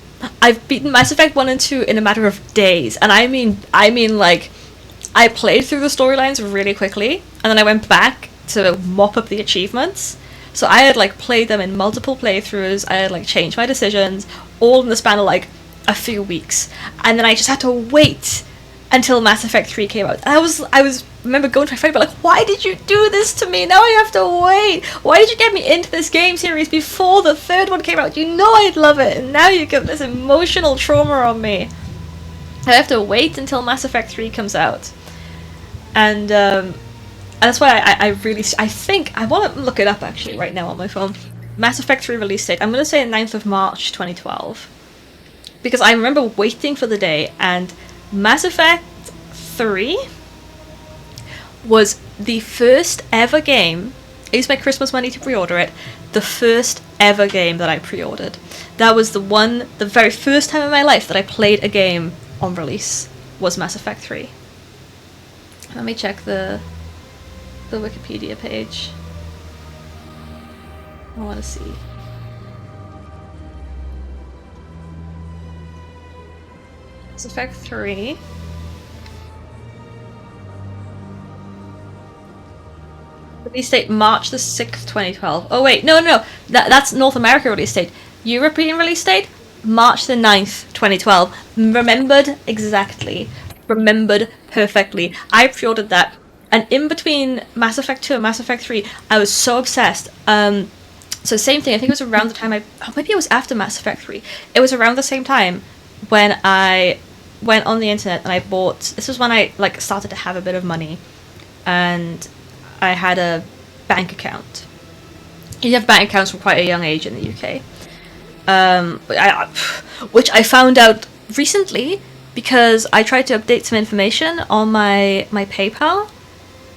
I've beaten Mass Effect 1 and 2 in a matter of days. And I mean like, I played through the storylines really quickly, and then I went back to mop up the achievements. So I had like played them in multiple playthroughs, I had like changed my decisions, all in the span of like a few weeks. And then I just had to wait until Mass Effect 3 came out. And I remember going to my friend, but like, why did you do this to me? Now I have to wait. Why did you get me into this game series before the third one came out? You know I'd love it, and now you get this emotional trauma on me. I have to wait until Mass Effect 3 comes out. And that's why I think, I want to look it up actually right now on my phone. Mass Effect 3 release date, I'm going to say 9th of March 2012. Because I remember waiting for the day, and Mass Effect 3 was the first ever game, I used my Christmas money to pre-order it, the first ever game that I pre-ordered. That was the very first time in my life that I played a game on release was Mass Effect 3. Let me check the Wikipedia page. I want to see. Mass Effect 3. Release date March the 6th, 2012. Oh wait, no. That's North America release date. European release date March the 9th, 2012. Remembered exactly. Remembered perfectly. I pre-ordered that. And in between Mass Effect 2 and Mass Effect 3, I was so obsessed. So same thing, I think it was around the time maybe it was after Mass Effect 3. It was around the same time when I went on the internet and I bought, this was when I like started to have a bit of money. And I had a bank account. You have bank accounts from quite a young age in the UK. Which I found out recently because I tried to update some information on my PayPal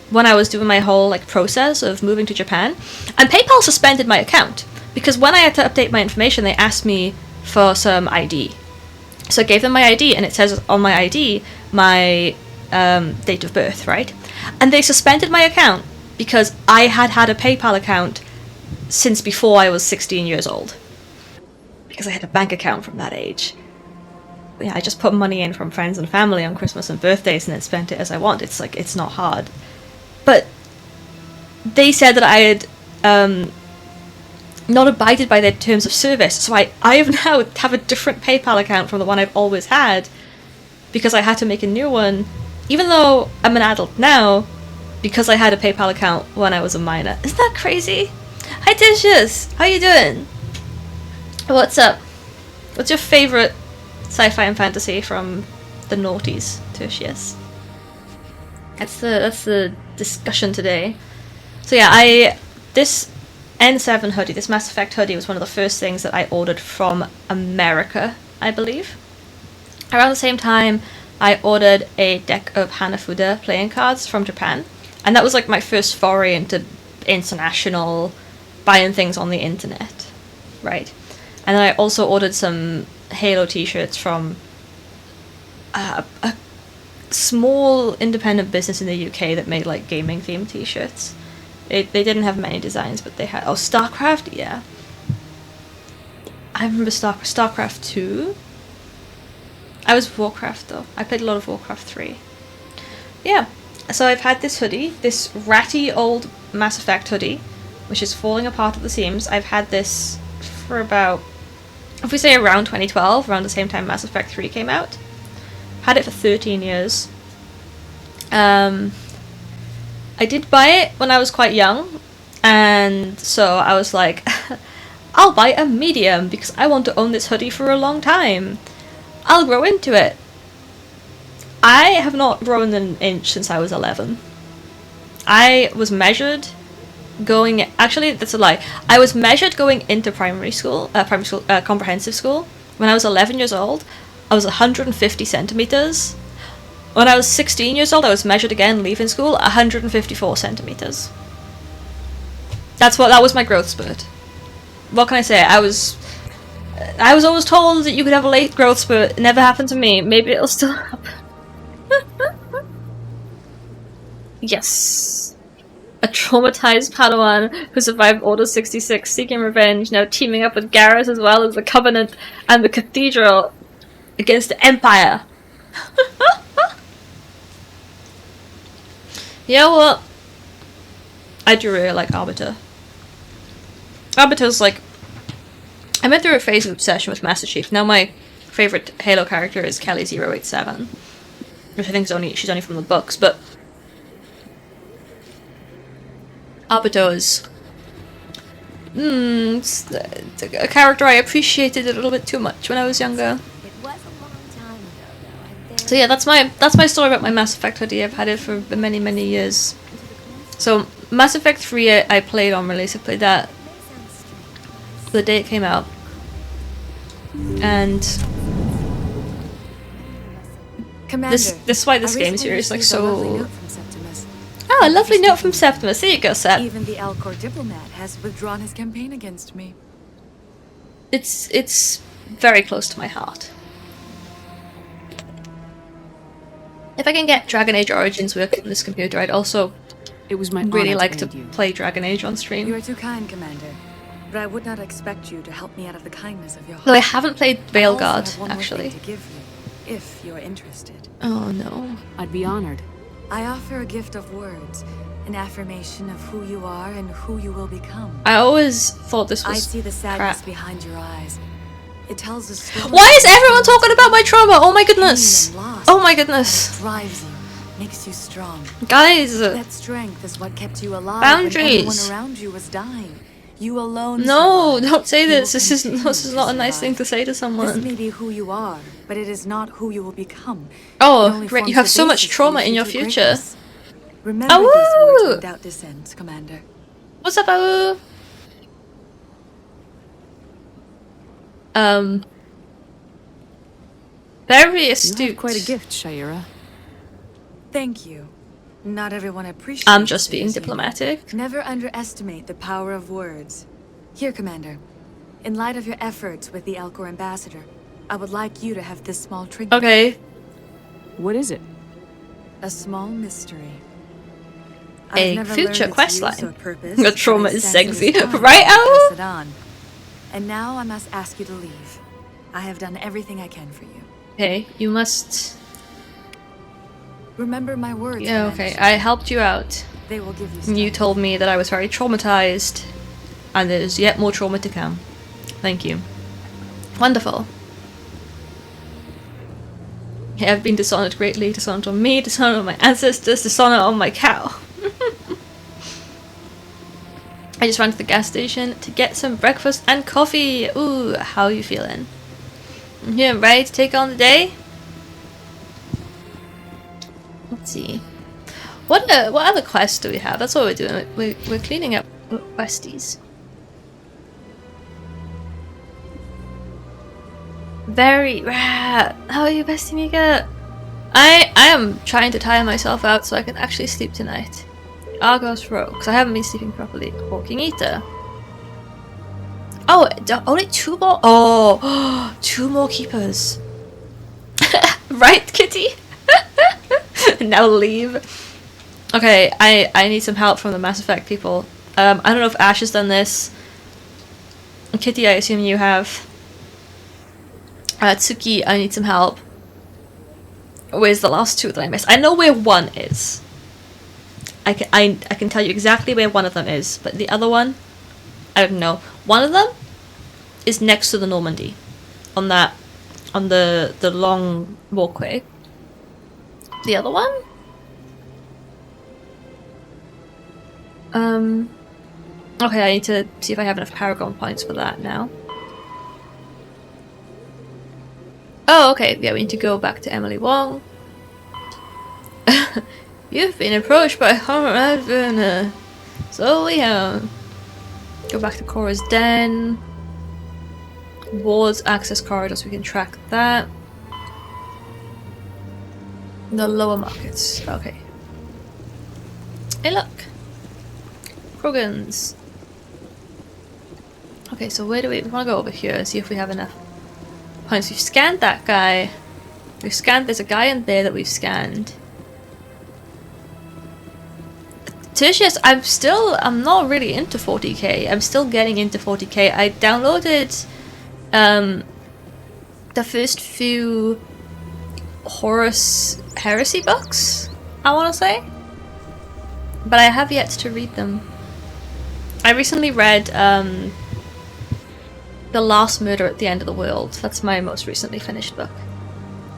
when I was doing my whole like process of moving to Japan, and PayPal suspended my account because when I had to update my information, they asked me for some ID. So I gave them my ID, and it says on my ID my date of birth, right? And they suspended my account because I had a PayPal account since before I was 16 years old. Because I had a bank account from that age. Yeah, I just put money in from friends and family on Christmas and birthdays and then spent it as I want. It's like, it's not hard. But they said that I had not abided by their terms of service, so I now have a different PayPal account from the one I've always had because I had to make a new one, even though I'm an adult now, because I had a PayPal account when I was a minor. Isn't that crazy? Hi Tertius, how you doing? What's up? What's your favourite sci-fi and fantasy from the noughties, Tertius? That's the discussion today. So yeah, this N7 hoodie, this Mass Effect hoodie, was one of the first things that I ordered from America, I believe. Around the same time, I ordered a deck of Hanafuda playing cards from Japan, and that was like my first foray into international buying things on the internet, right? And then I also ordered some Halo t-shirts from a small independent business in the UK that made like gaming themed t-shirts. They didn't have many designs, but they had... Oh, StarCraft? Yeah. I remember StarCraft 2. I was Warcraft though. I played a lot of Warcraft 3. Yeah. So I've had this hoodie, this ratty old Mass Effect hoodie, which is falling apart at the seams. I've had this for about, if we say around 2012, around the same time Mass Effect 3 came out. Had it for 13 years. I did buy it when I was quite young, and so I was like, I'll buy a medium because I want to own this hoodie for a long time. I'll grow into it. I have not grown an inch since I was 11. I was measured going... Actually, that's a lie. I was measured going into comprehensive school. When I was 11 years old, I was 150 centimeters. When I was 16 years old, I was measured again, leaving school, 154 centimeters. That was my growth spurt. What can I say? I was always told that you could have a late growth spurt. It never happened to me. Maybe it'll still happen. Yes. A traumatized Padawan who survived Order 66, seeking revenge, now teaming up with Garrus as well as the Covenant and the Cathedral against the Empire. You know what? I do really like Arbiter. Arbiter's like... I went through a phase of obsession with Master Chief. Now my favourite Halo character is Kelly 087. Which I think she's only from the books, but... Arbiter is... it's a character I appreciated a little bit too much when I was younger. So yeah, that's my story about my Mass Effect hoodie. I've had it for many, many years. So Mass Effect 3 I played on release. I played that the day it came out. And this is why this game series is like so... Oh, a lovely note from Septimus. There you go, Sep. Even the Alcor diplomat has withdrawn his campaign against me. It's very close to my heart. If I can get Dragon Age Origins working on this computer, I'd also It was my really honor like to aid you. play Dragon Age on You stream. are too kind, Commander. But I would not expect you to help me out of the kindness of your heart. Though I haven't played I also Veilguard, have one more actually. thing to give you, if you're interested. Oh no. I'd be honored. I offer a gift of words, an affirmation of who you are and who you will become. I always thought this I was see the sadness crap. behind your eyes. It tells a story. Why is everyone talking about my trauma? Oh my Pain goodness. and loss. Oh my goodness. It drives you, makes you strong. Guys. That strength is what kept you alive Boundaries. when everyone around you was dying. You alone No, survived. don't say You this. will This is continue not a nice survive. thing to say to This someone. may be who you are, but it is not who you will become. It Oh, only great. You forms have the so much basis for trauma in your future. greatness. Remember Oh, these woo! words without dissent, Commander. What's up, Awu? Very You astute. have quite a gift, Shaira. Thank you. Not everyone appreciates I'm just it, being as you know. diplomatic. Never underestimate the power of words. Here, Commander. In light of your efforts with the Elcor ambassador, I would like you to have this small trinket. Okay. What is it? A small mystery. A I've never future learned its quest use line. or purpose, The but trauma I is sense it sexy. time Right, to Owl? pass it on. And now I must ask you to leave. I have done everything I can for you. Okay, you must... Remember my words. Yeah, Commander okay. Shepard. I helped you out. They will give you You strength. told me that I was very traumatized. And there's yet more trauma to come. Thank you. Wonderful. Yeah, I've been dishonored greatly. Dishonored on me, dishonored on my ancestors, dishonored on my cow. I just ran to the gas station to get some breakfast and coffee. Ooh, how are you feeling? You ready to take on the day? Let's see. What other quests do we have? That's what we're doing. We're cleaning up questies. Very rare. How are you, Bestie Mika? I am trying to tire myself out so I can actually sleep tonight. Argos Row, because I haven't been sleeping properly. Hawking Eater. Oh, only 2 more? Oh, 2 more keepers. Right, kitty? Now leave. Okay, I need some help from the Mass Effect people. I don't know if Ash has done this. Kitty, I assume you have. Tsuki, I need some help. Where's the last 2 that I missed? I know where 1 is. I can tell you exactly where one of them is, but the other one, I don't know. One of them is next to the Normandy, on the long walkway. The other one, okay, I need to see if I have enough Paragon points for that now. Oh, okay, yeah, we need to go back to Emily Wong. You've been approached by Homer. So we have. Go back to Cora's den. Wards access corridors, we can track that. The lower markets, okay. Hey, look! Krogans. Okay, so where do we want to go over here and see if we have enough points? We've scanned that guy. We've scanned, there's a guy in there that we've scanned. Tertius, I'm not really into 40k. I'm still getting into 40k. I downloaded the first few Horus Heresy books, I want to say. But I have yet to read them. I recently read The Last Murder at the End of the World. That's my most recently finished book.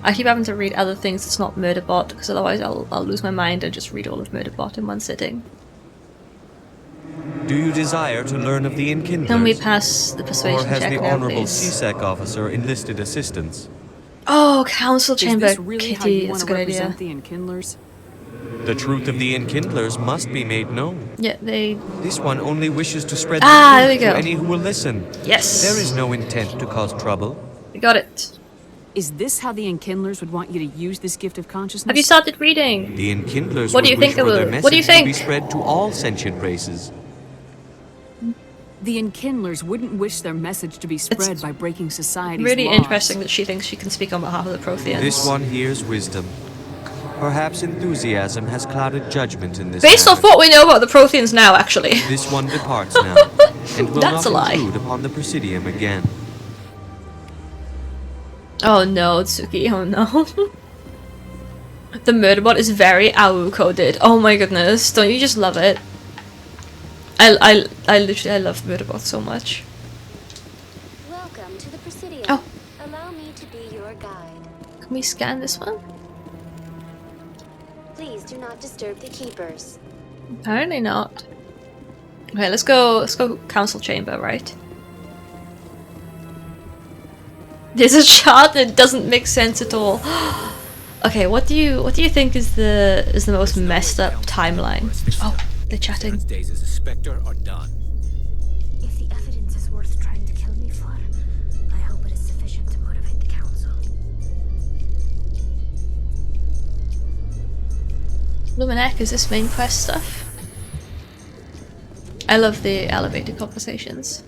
I keep having to read other things that's not Murderbot, because otherwise I'll lose my mind and just read all of Murderbot in one sitting. Do you desire to learn of the Enkindlers? Can we pass the persuasion Or has check the now, Honorable please? CSEC officer enlisted assistance? Oh, Council Chamber, Is this really how Kitty, you that's want a to good idea. represent the Enkindlers? The truth of the Enkindlers must be made known. Yeah, they... This one only wishes to spread Ah, the there we truth go. to any who will listen. Yes! There is no intent to cause trouble. We got it. Is this how the Enkindlers would want you to use this gift of consciousness? Have you started reading? The Enkindlers What do would you think wish for their of it? message What do you to be think? spread to all sentient races. The Enkindlers wouldn't wish their message to be spread by breaking society's Really laws. interesting that she thinks she can speak on behalf of the Protheans. This one hears wisdom. Perhaps enthusiasm has clouded judgment in this Based off matter. what we know about the Protheans now, actually. This one departs now, and will That's a not lie. intrude upon the Presidium again. Oh no, Tsuki, oh no. The murderbot is very AU coded. Oh my goodness, don't you just love it? I literally love murderbot so much. Welcome to the Presidium. Oh. Allow me to be your guide. Can we scan this one? Please do not disturb the keepers. Apparently not. Okay, let's go council chamber, right? There's a chart that doesn't make sense at all. Okay, what do you think is the most messed up timeline? Oh, they're chatting. Days as a spectre are done. If the evidence is worth trying to kill me for, I hope it is sufficient to motivate the council. Luminek, is this main quest stuff? I love the elevated conversations.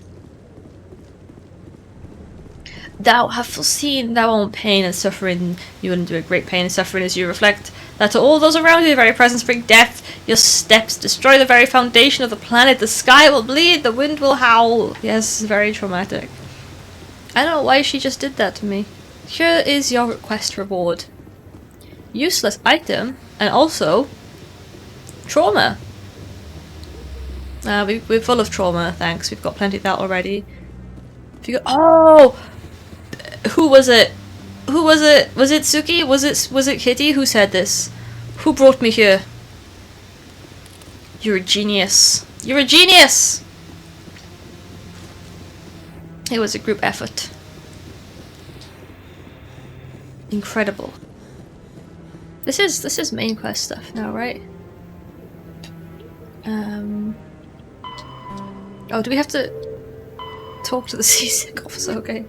Thou have foreseen thy own pain and suffering. You will endure great pain and suffering as you reflect that to all those around you the very presence bring death. Your steps destroy the very foundation of the planet. The sky will bleed, the wind will howl. Yes, very traumatic. I don't know why she just did that to me. Here is your request reward. Useless item, and also trauma. We're full of trauma, thanks. We've got plenty of that already. If you go, oh, who was it? Who was it? Was it Tsuki? Was it Kitty? Who said this? Who brought me here? You're a genius. You're a genius. It was a group effort. Incredible. This is main quest stuff now, right? Oh, do we have to talk to the seasick officer? Okay.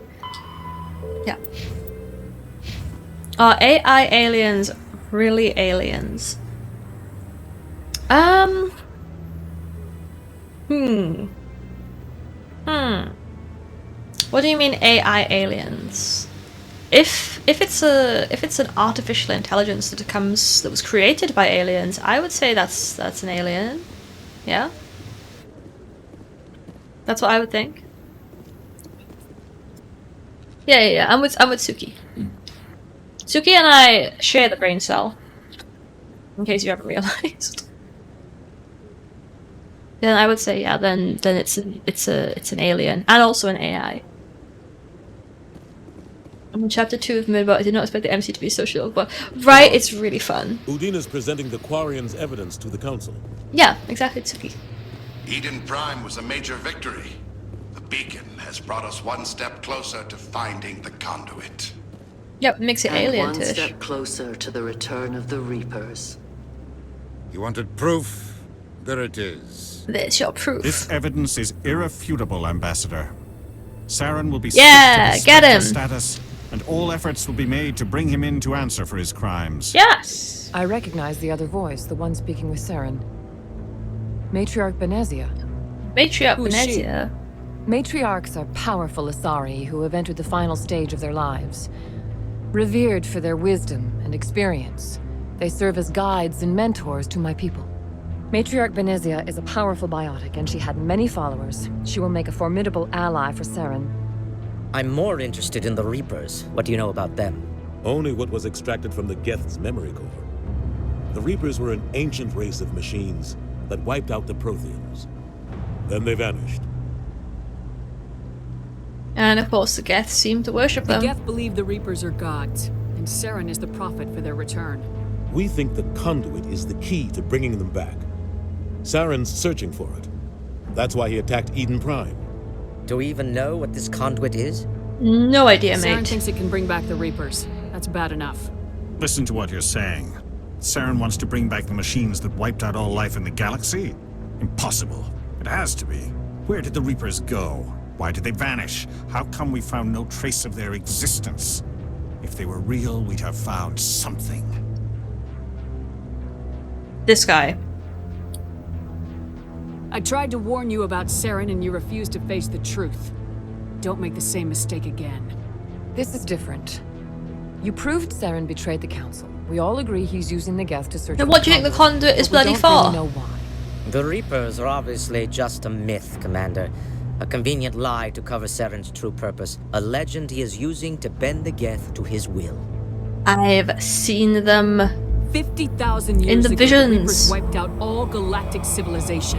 Yeah. Are AI aliens really aliens? What do you mean AI aliens? If it's an artificial intelligence that was created by aliens, I would say that's an alien. Yeah? That's what I would think. Yeah. I'm with Suki. Suki and I share the brain cell. In case you haven't realized. Then I would say yeah. Then it's an alien and also an AI. I'm in chapter 2 of Midbot. I did not expect the MC to be so chill, but right, it's really fun. Udina's presenting the Quarians' evidence to the council. Yeah, exactly, Suki. Eden Prime was a major victory. The beacon has brought us one step closer to finding the conduit. Yep, makes it And alien-ish. one step closer to the return of the Reapers. You wanted proof? There it is. There's your proof. This evidence is irrefutable, Ambassador. Saren will be Yeah, stripped of his get him. Spectre status, and all efforts will be made to bring him in to answer for his crimes. Yes! I recognize the other voice, the one speaking with Saren. Matriarch Benezia. Matriarch Who is she? Benezia. Matriarchs are powerful Asari who have entered the final stage of their lives. Revered for their wisdom and experience, they serve as guides and mentors to my people. Matriarch Benezia is a powerful biotic, and she had many followers. She will make a formidable ally for Saren. I'm more interested in the Reapers. What do you know about them? Only what was extracted from the Geth's memory core. The Reapers were an ancient race of machines that wiped out the Protheans. Then they vanished. And of course the Geth seem to worship The them. Geth believe the Reapers are gods, and Saren is the prophet for their return. We think the conduit is the key to bringing them back. Saren's searching for it. That's why he attacked Eden Prime. Do we even know what this conduit is? No idea, Saren mate. thinks it can bring back the Reapers. That's bad enough. Listen to what you're saying. Saren wants to bring back the machines that wiped out all life in the galaxy? Impossible. It has to be. Where did the Reapers go? Why did they vanish? How come we found no trace of their existence? If they were real, we'd have found something. This guy. I tried to warn you about Saren and you refused to face the truth. Don't make the same mistake again. This is different. You proved Saren betrayed the Council. We all agree he's using the Geth to search Now for what do you think the conduit is but bloody we don't for? really know why. The Reapers are obviously just a myth, Commander. A convenient lie to cover Saren's true purpose. A legend he is using to bend the Geth to his will. I've seen them 50,000 years in the ago, visions. the Reapers wiped out all galactic civilization.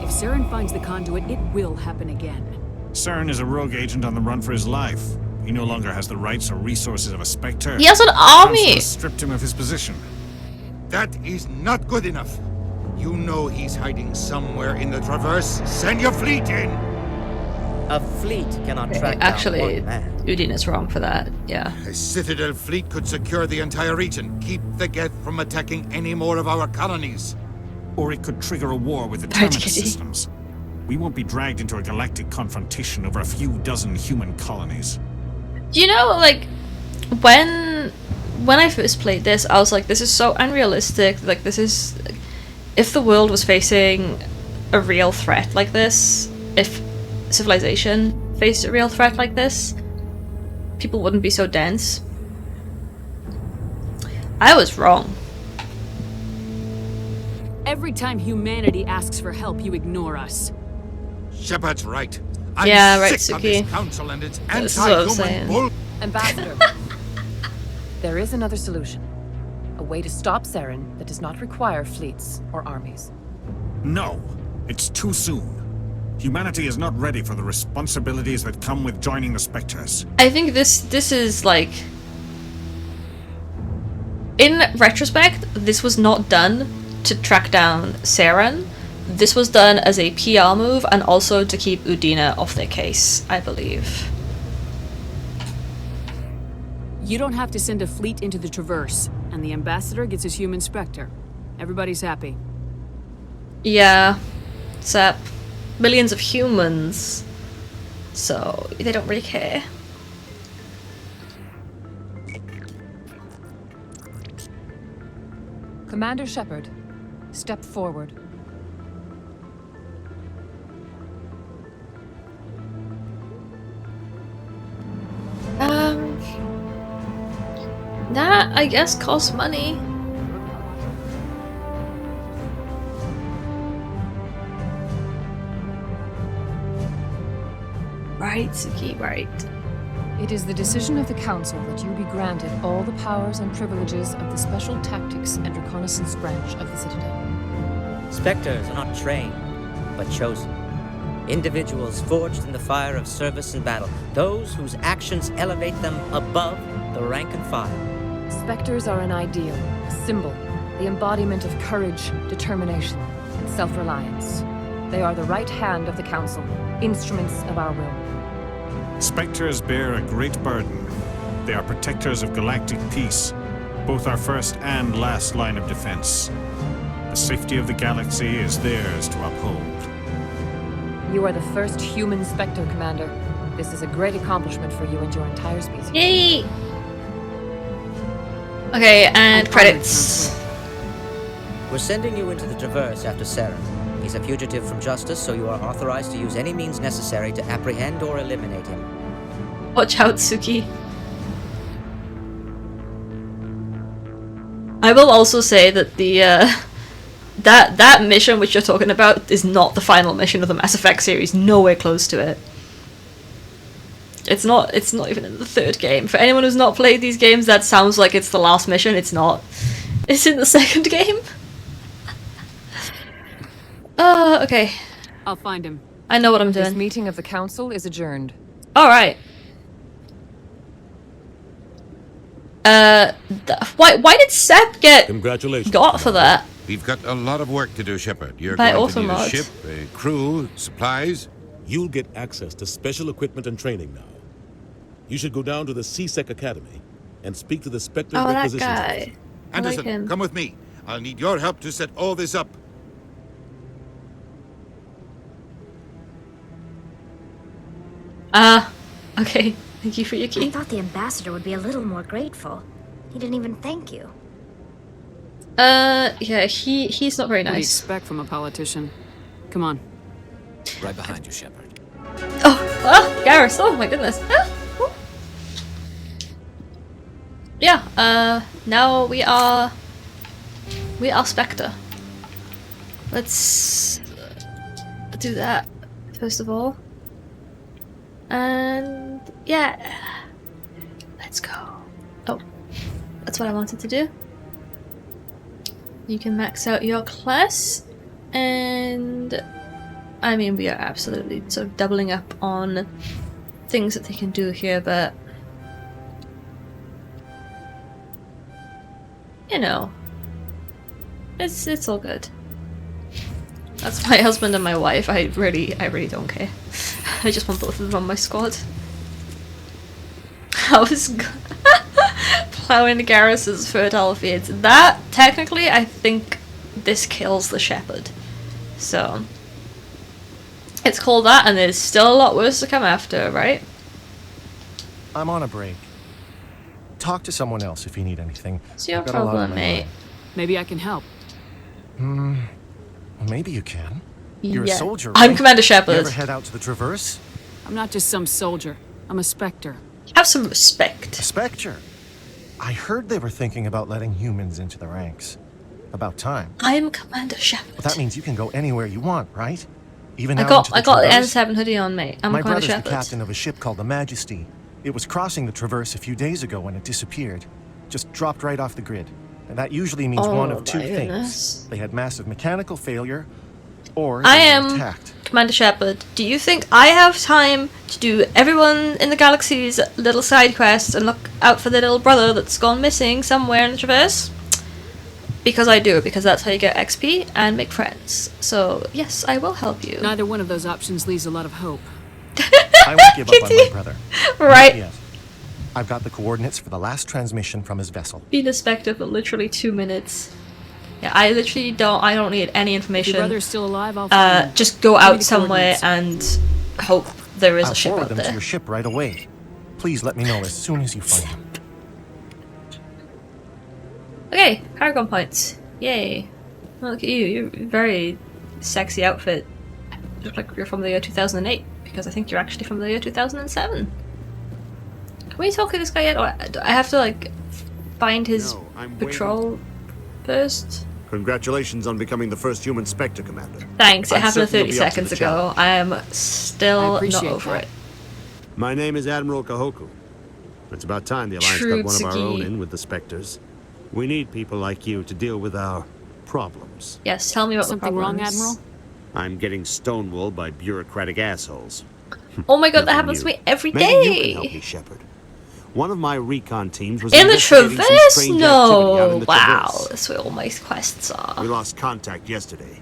If Saren finds the conduit, it will happen again. Saren is a rogue agent on the run for his life. He no longer has the rights or resources of a Spectre. He has an The army! Council has stripped him of his position. That is not good enough. You know he's hiding somewhere in the Traverse. Send your fleet in! A fleet cannot track Actually, down one man. Udin is wrong for that, yeah. A Citadel fleet could secure the entire region, keep the Geth from attacking any more of our colonies. Or it could trigger a war with the Right, terminus Kitty. systems. We won't be dragged into a galactic confrontation over a few dozen human colonies. Do you know, like, when I first played this, I was like, this is so unrealistic. Like, this is... If the world was facing a real threat like this, if civilization faced a real threat like this, people wouldn't be so dense. I was wrong. Every time humanity asks for help, you ignore us. Shepard's right. Yeah, I'm right, sick of Suki. this council and its This is what I'm saying. anti-human bull. Ambassador, there is another solution. A way to stop Saren that does not require fleets or armies. No, it's too soon. Humanity is not ready for the responsibilities that come with joining the Spectres. I think this is like... In retrospect, this was not done to track down Saren. This was done as a PR move and also to keep Udina off their case, I believe. You don't have to send a fleet into the Traverse, and the Ambassador gets his human Spectre. Everybody's happy. Yeah, except millions of humans, so they don't really care. Commander Shepard, step forward. That, I guess, costs money. Right, Suki, right. It is the decision of the Council that you be granted all the powers and privileges of the Special Tactics and Reconnaissance branch of the Citadel. Spectres are not trained, but chosen. Individuals forged in the fire of service and battle. Those whose actions elevate them above the rank and file. Spectres are an ideal, a symbol, the embodiment of courage, determination, and self-reliance. They are the right hand of the Council, instruments of our will. Spectres bear a great burden. They are protectors of galactic peace, both our first and last line of defense. The safety of the galaxy is theirs to uphold. You are the first human Spectre, Commander. This is a great accomplishment for you and your entire species. Yay! Okay, and credits. We're sending you into the Traverse after Saren. He's a fugitive from justice, so you are authorized to use any means necessary to apprehend or eliminate him. Watch out, Suki. I will also say that the that mission which you're talking about is not the final mission of the Mass Effect series. Nowhere close to it. It's not even in the third game. For anyone who's not played these games, that sounds like it's the last mission. It's not. It's in the second game. Okay. I'll find him. I know what I'm doing. This meeting of the Council is adjourned. Alright. Why did Seb get got for that? We've got a lot of work to do, Shepard. You're By going to need a Automods. ship, a crew, supplies. You'll get access to special equipment and training now. You should go down to the C-Sec Academy and speak to the Spectre Oh, that Requisitions guy. Officer. I like Anderson, him. come with me. I'll need your help to set all this up. Okay. Thank you for your I key. thought the ambassador would be a little more grateful. He didn't even thank you. Yeah, he's not very What do you nice. expect from a politician? Come on. Right behind you, Shepard. Garrus, oh my goodness. yeah, now we are Spectre. Let's do that first of all. And yeah, let's go. Oh, that's what I wanted to do. You can max out your class, and I mean, we are absolutely sort of doubling up on things that they can do here, but you know, it's all good. That's my husband and my wife. I really don't care. I just want both of them on my squad. I was plowing Garrus's fertile fields. That, technically, I think this kills the Shepard. So, it's called that, and there's still a lot worse to come after, right? I'm on a break. Talk to someone else if you need anything. It's your problem, mate. Maybe I can help. Maybe you can. You're a soldier, I'm right? Commander Shepard. You ever head out to the Traverse? I'm not just some soldier. I'm a Spectre. Have some respect. A Spectre? I heard they were thinking about letting humans into the ranks. About time. I'm Commander Shepard. Well, that means you can go anywhere you want, right? Even I out got into the the Traverse? N7 hoodie on, mate. I'm My Commander brother's the Shepard. captain of a ship called the Majesty. It was crossing the Traverse a few days ago when it disappeared. Just dropped right off the grid. And that usually means one of two things. They had massive mechanical failure, or I they were am attacked. Commander Shepard. Do you think I have time to do everyone in the galaxy's little side quests and look out for the little brother that's gone missing somewhere in the Traverse? Because I do, because that's how you get XP and make friends. So, yes, I will help you. Neither one of those options leaves a lot of hope. I won't give up on my brother. Right. Not yet. I've got the coordinates for the last transmission from his vessel. Be the Spectre for literally 2 minutes. Yeah, I literally don't need any information. If your brother's still alive, I'll find him. Just go out somewhere and hope there is I'll a ship forward out them there. to your ship right away. Please let me know as soon as you find them. Okay, Paragon points. Yay. Well, look at you, you're a very sexy outfit. You look like you're from the year 2008, because I think you're actually from the year 2007. Can we talk to this guy yet? Or do I have to, like, find his patrol first? Congratulations on becoming the first human Spectre, Commander. Thanks, it I'm happened certain 30 you'll be up to seconds the ago. challenge. I am still not appreciate over that. it. My name is Admiral Kahoku. It's about time the Alliance got one of our own in with the Spectres. We need people like you to deal with our problems. Yes, tell me about Something the wrong, problems. Admiral? I'm getting stonewalled by bureaucratic assholes. Oh my god, that Nothing happens to new. me every Maybe day! you can help me, Shepard. One of my recon teams was In the investigating some Traverse? strange activity out in No! the Wow, Traverse. that's where all my quests are. We lost contact yesterday.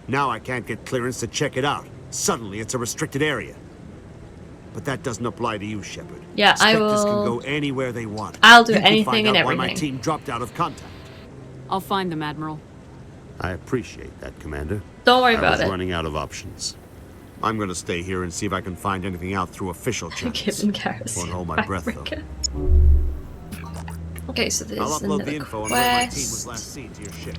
Now I can't get clearance to check it out. Suddenly it's a restricted area. But that doesn't apply to you, Shepard. Yeah, I Spectres will- can go anywhere they want. I'll do You can anything find and out why my everything. team dropped out of contact. I'll find them, Admiral. I appreciate that, Commander. Don't worry I about was it. running out of options. I'm gonna stay here and see if I can find anything out through official channels. Given Garrus. Won't hold my breath, though. Okay, so there's I'll upload another the info on where my team was quest. last seen to your ship.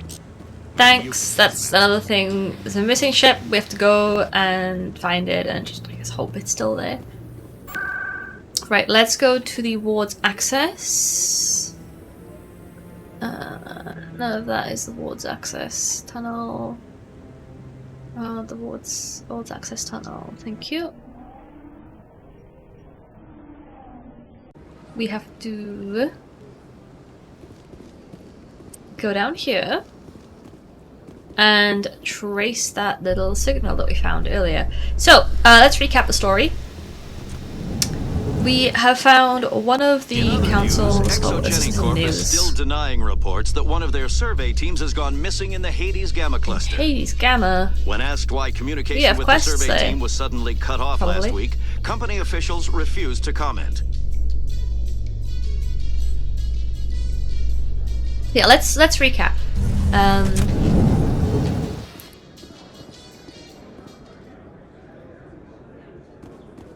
Thanks, that's another thing. There's a missing ship, we have to go and find it and just, I guess, hope it's still there. Right, let's go to the ward's access. None of that is the ward's access tunnel. The ward's access tunnel, thank you. We have to go down here and trace that little signal that we found earlier. So, let's recap the story. We have found one of the council's... Oh, this is the Corp is news. still denying reports that one of their survey teams has gone missing in the Hades Gamma cluster. Hades Gamma. When asked why We communication have with the quests survey there. team was suddenly cut off Probably. last week, company officials refused to comment. Yeah, let's recap.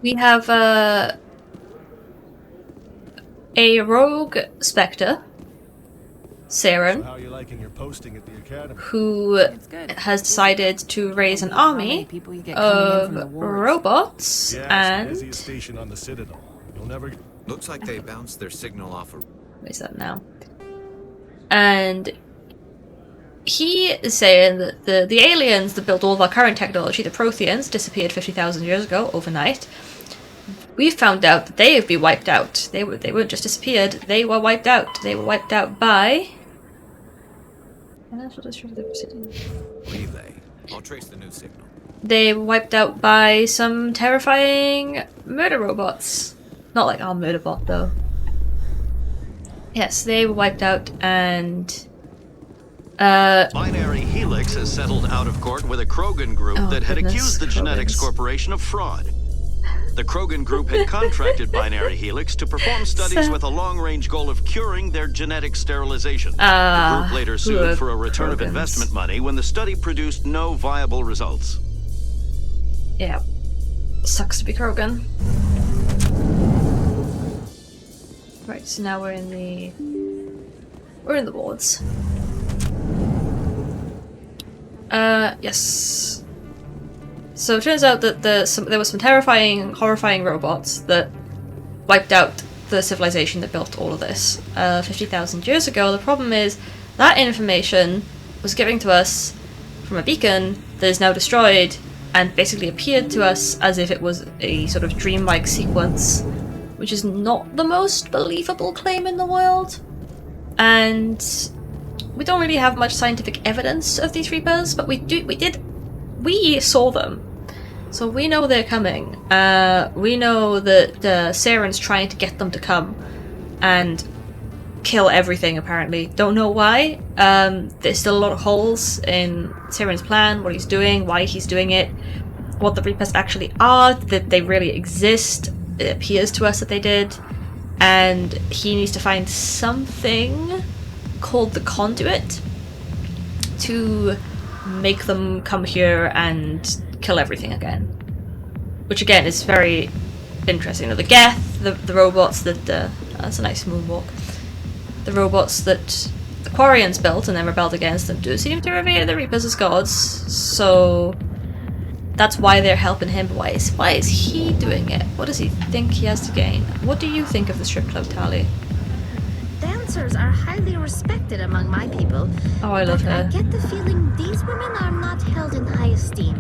We have a rogue Spectre, Saren, How you liking your posting at the academy? who has decided to raise an army of robots Yeah, it's the and busiest station on the Citadel. You'll never. Looks like they bounced their signal off a What is that now? And he is saying that the aliens that built all of our current technology, the Protheans, disappeared 50,000 years ago, overnight. We found out that they have been wiped out. They weren't just disappeared, they were wiped out. They were wiped out by... Relay. I'll trace the new signal. They were wiped out by some terrifying murder robots. Not like our murder bot, though. Yes, they were wiped out, and... Binary Helix has settled out of court with a Krogan group that had accused the Genetics Corporation of fraud. The Krogan group had contracted Binary Helix to perform studies with a long-range goal of curing their genetic sterilization. The group later sued for a return of investment money when the study produced no viable results. Yeah. Sucks to be Krogan. Right, so now we're in the wards. Yes. So it turns out that there were some terrifying, horrifying robots that wiped out the civilization that built all of this 50,000 years ago. The problem is that information was given to us from a beacon that is now destroyed and basically appeared to us as if it was a sort of dreamlike sequence, which is not the most believable claim in the world. And we don't really have much scientific evidence of these Reapers, but we saw them. So we know they're coming. We know that Saren's trying to get them to come and kill everything, apparently. Don't know why. There's still a lot of holes in Saren's plan, what he's doing, why he's doing it, what the Reapers actually are, that they really exist. It appears to us that they did. And he needs to find something called the conduit to make them come here and kill everything again. Which again is very interesting. The Geth, the robots that that's a nice moonwalk. The robots that the Quarians built and then rebelled against them do seem to revere the Reapers as gods, so that's why they're helping him. But why is he doing it? What does he think he has to gain? What do you think of the strip club, Tali? Dancers are highly respected among my people. Oh, I love her. I get the feeling these women are not held in high esteem.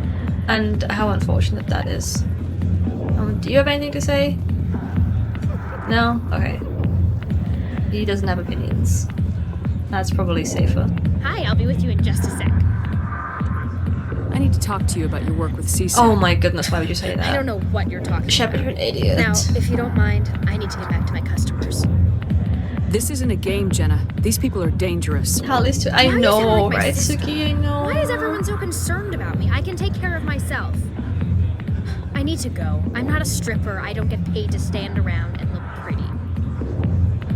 And how unfortunate that is. Do you have anything to say? No? Okay. He doesn't have opinions. That's probably safer. Hi, I'll be with you in just a sec. I need to talk to you about your work with CSAC. Oh my goodness, why would you say that? I don't know what you're talking Shepard, about. you're an idiot. Now, if you don't mind, I need to get back to my customers. This isn't a game, Jenna. These people are dangerous. Tali's too. I know, right, Suki? I know. Why is everyone so concerned about me? I can take care of myself. I need to go. I'm not a stripper. I don't get paid to stand around and look pretty.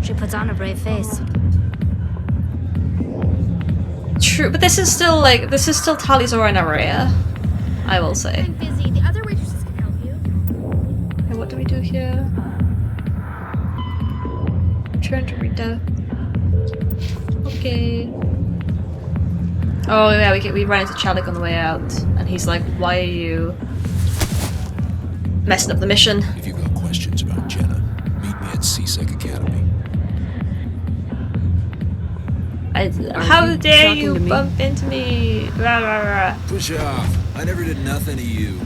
She puts on a brave face. True, but this is still Tali's or an area, I will say. I'm busy. The other waitresses can help you. Okay, what do we do here? Return to Rita. Okay. Oh yeah, we run into Chalik on the way out, and he's like, "Why are you messing up the mission?" If you've got questions about Jenna, meet me at CSEC Academy. How dare you bump into me? Rah, rah, rah. Push off. I never did nothing to you.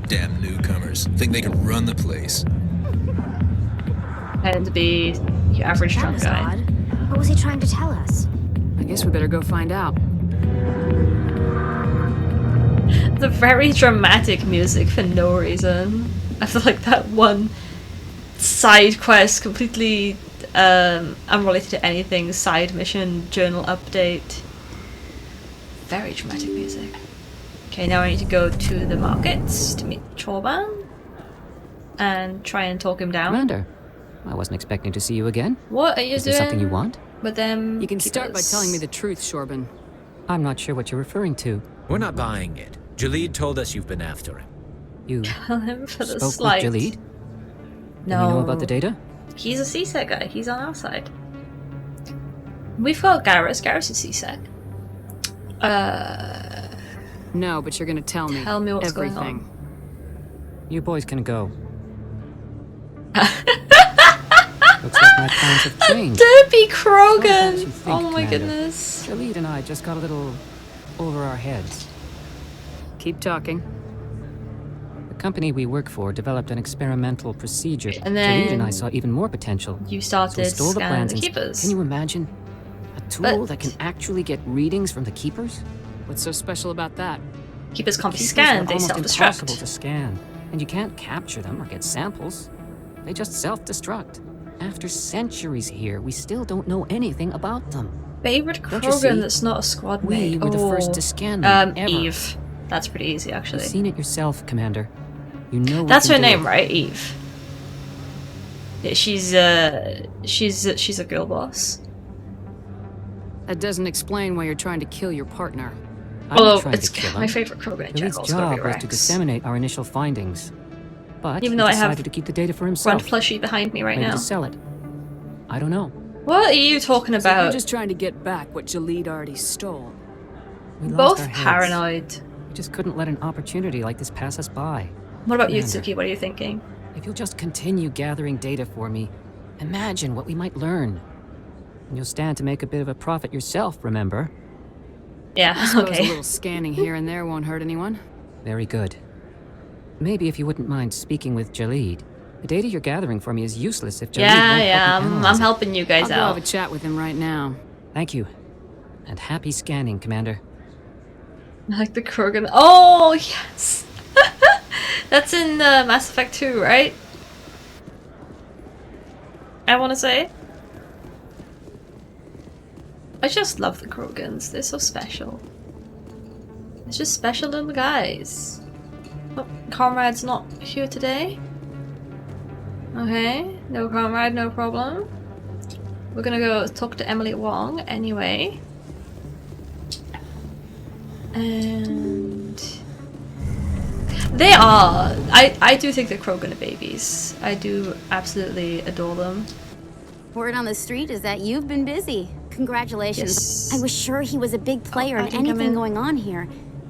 Damn newcomers. Think they can run the place. And to be your average drunk guy. Odd. What was he trying to tell us? I guess we better go find out. The very dramatic music for no reason. I feel like that one side quest, completely unrelated to anything, side mission, journal update. Very dramatic music. Okay, now I need to go to the markets to meet Chorban and try and talk him down. Commander, I wasn't expecting to see you again. What are you doing? Is there something you want? But then you can start by telling me the truth, Shorban. I'm not sure what you're referring to. We're not buying it. Jalid told us you've been after him. You tell him for the spoke slight. with Jalid? No. Do you know about the data? He's a CSEC guy. He's on our side. We've got Garrus. Garrus is CSEC. No, but you're gonna tell me. Tell me what's everything. going on. You boys can go. Looks like my plans have changed. Derby Krogan! Oh my goodness. Jalid and I just got a little over our heads. Keep talking. The company we work for developed an experimental procedure. And then Jalid and I saw even more potential. You So we started stole the scanning plans the and keepers. Can you imagine? A tool that can actually get readings from the keepers? What's so special about that? Keepers can't be Keepers scanned, are they almost self-destruct. impossible to scan, and you can't capture them or get samples. They just self-destruct. After centuries here, we still don't know anything about them. Favorite Don't you Krogan see? that's not a squad We mate. were the first to scan them ever. Eve. That's pretty easy, actually. You've seen it yourself, Commander. You know we That's can her do name, it. right? Eve. Yeah, she's a girl boss. That doesn't explain why you're trying to kill your partner. I'm Although not trying it's to kill my him. favorite Krogan in Jalid's general. It's gotta be job was to Rex. disseminate our initial findings. But Even he though I have decided to keep the data for One himself. plushie behind me right Maybe now. to sell it. I don't know. What are you talking So about? you're just trying to get back what Jalid already stole. We lost Both our heads. paranoid. We just couldn't let an opportunity like this pass us by. What about you, Commander, Tsuki? What are you thinking? If you'll just continue gathering data for me, imagine what we might learn. And you'll stand to make a bit of a profit yourself, remember? Yeah, I suppose okay. a little scanning here and there won't hurt anyone. Very good. Maybe if you wouldn't mind speaking with Jalid. The data you're gathering for me is useless if Jalid won't help me I'm analyze it. helping you guys I'll go have out. a chat with him right now. Thank you. And happy scanning, Commander. I like the Krogan. Oh, yes! That's in Mass Effect 2, right? I want to say. I just love the Krogans. They're so special. It's just special little guys. Oh, Comrade's not here today. Okay, no Comrade, no problem. We're gonna go talk to Emily Wong anyway. And they are. I do think the Krogan are babies. I do absolutely adore them. Word on the street is that you've been busy. Congratulations. Yes. I was sure he was a big player in I can come anything in. going on here.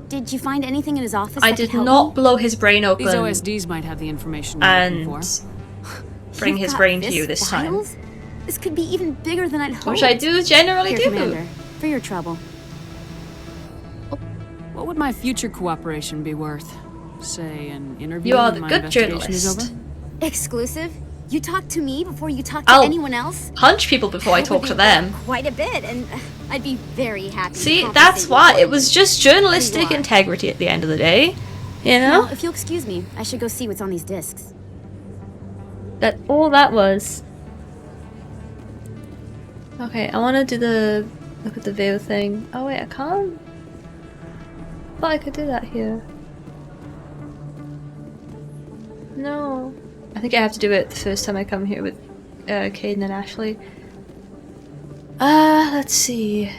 Did you find anything in his office I that did could help not me? blow his brain open These OSDs might have the information you're looking and for. bring You've his got brain to you this time. files? This could be even bigger than I'd hoped. Which I do generally Here, do. Commander, for your trouble. What would my future cooperation be worth? Say, an interview You are when the my good investigation is journalist. over? Exclusive? You talk to me before you talk to I'll anyone else? punch people before I That talk would to be them. Quite a bit, and I'd be very happy. to See, compensate that's you why. for It was just journalistic You are. integrity at the end of the day. You know? Now, if you'll excuse me, I should go see what's on these discs. That all that was. Okay, I want to do the look at the veil thing. Oh wait, I can't. I thought I could do that here. No, I think I have to do it the first time I come here with Caden and Ashley. Let's see.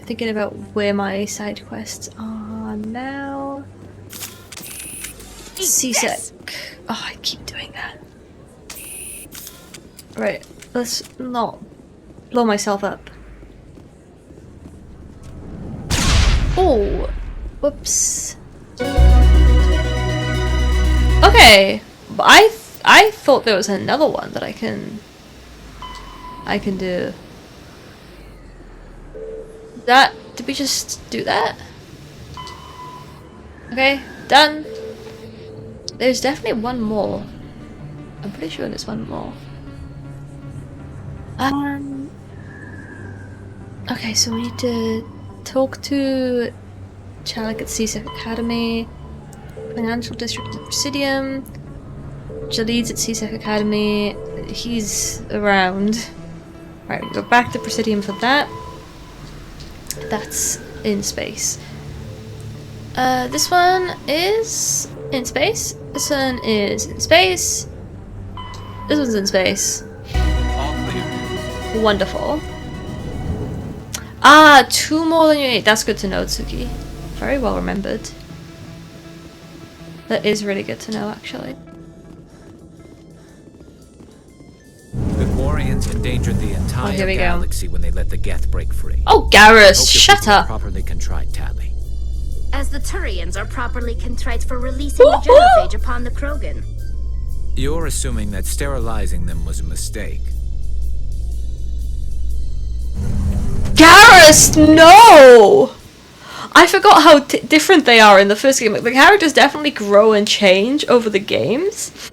Thinking about where my side quests are now. CSEC. Oh, I keep doing that. Right, let's not blow myself up. Oh, whoops. Okay, but I thought there was another one that I can do. That, did we just do that? Okay, done. There's definitely one more. I'm pretty sure there's one more. Okay, so we need to talk to Chalik at CSEC Academy, Financial District at Presidium, Jalid's at CSEC Academy. He's around. Right, we go back to Presidium for that. That's in space. This one is in space. This one is in space. This one's in space. All clear. Wonderful. Ah, 2 more than you need. That's good to know, Tsuki. Very well remembered. That is really good to know, actually. The Quarians endangered the entire here we go. galaxy when they let the Geth break free. Oh, Hope Garrus, that shut this is a up! properly contrite tally. As the Turians are properly contrite for releasing the genophage upon the Krogan. You're assuming that sterilizing them was a mistake. Garrus, no! I forgot how different they are in the first game. The characters definitely grow and change over the games.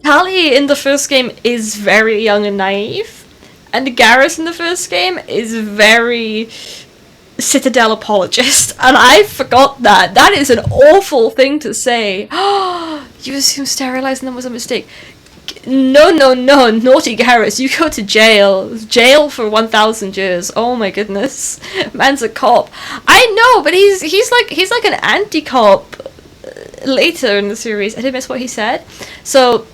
Tali in the first game is very young and naive, and Garrus in the first game is very Citadel apologist, and I forgot that. That is an awful thing to say. You assume sterilizing them was a mistake. No, naughty Garrus, you go to jail. Jail for 1,000 years. Oh my goodness. Man's a cop. I know, but he's like an anti-cop later in the series. I did miss what he said. So,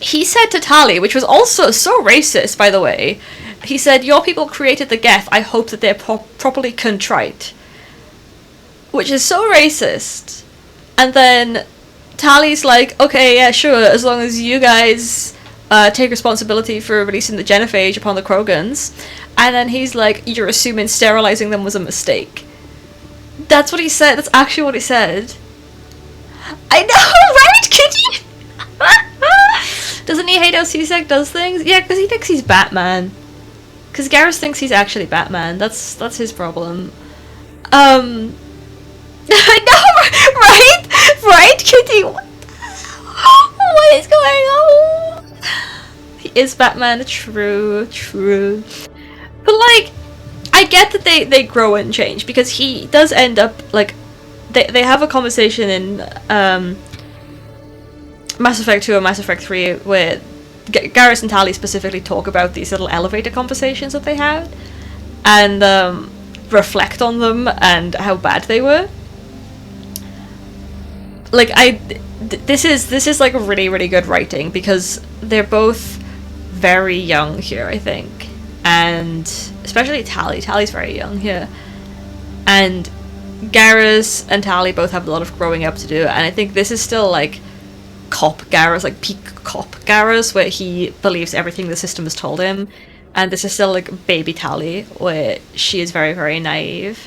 he said to Tali, which was also so racist, by the way, he said, your people created the Geth, I hope that they're properly contrite. Which is so racist. And then Tali's like, okay, yeah, sure, as long as you guys take responsibility for releasing the genophage upon the Krogans. And then he's like, you're assuming sterilizing them was a mistake. That's what he said. That's actually what he said. I know, right, Kitty? Doesn't he hate how C-Sec does things? Yeah, because he thinks he's Batman. Because Garrus thinks he's actually Batman. That's his problem. I know, right? Right, Kitty? What is going on? He is Batman. True. But, like, I get that they grow and change, because he does end up, like, they have a conversation in Mass Effect 2 or Mass Effect 3 where Garrus and Tali specifically talk about these little elevator conversations that they had and reflect on them and how bad they were. Like, this is like really good writing, because they're both very young here, I think, and especially Tali's very young here, and Garrus and Tali both have a lot of growing up to do, and I think this is still like cop Garrus, like peak cop Garrus, where he believes everything the system has told him, and this is still like baby Tali, where she is very naive.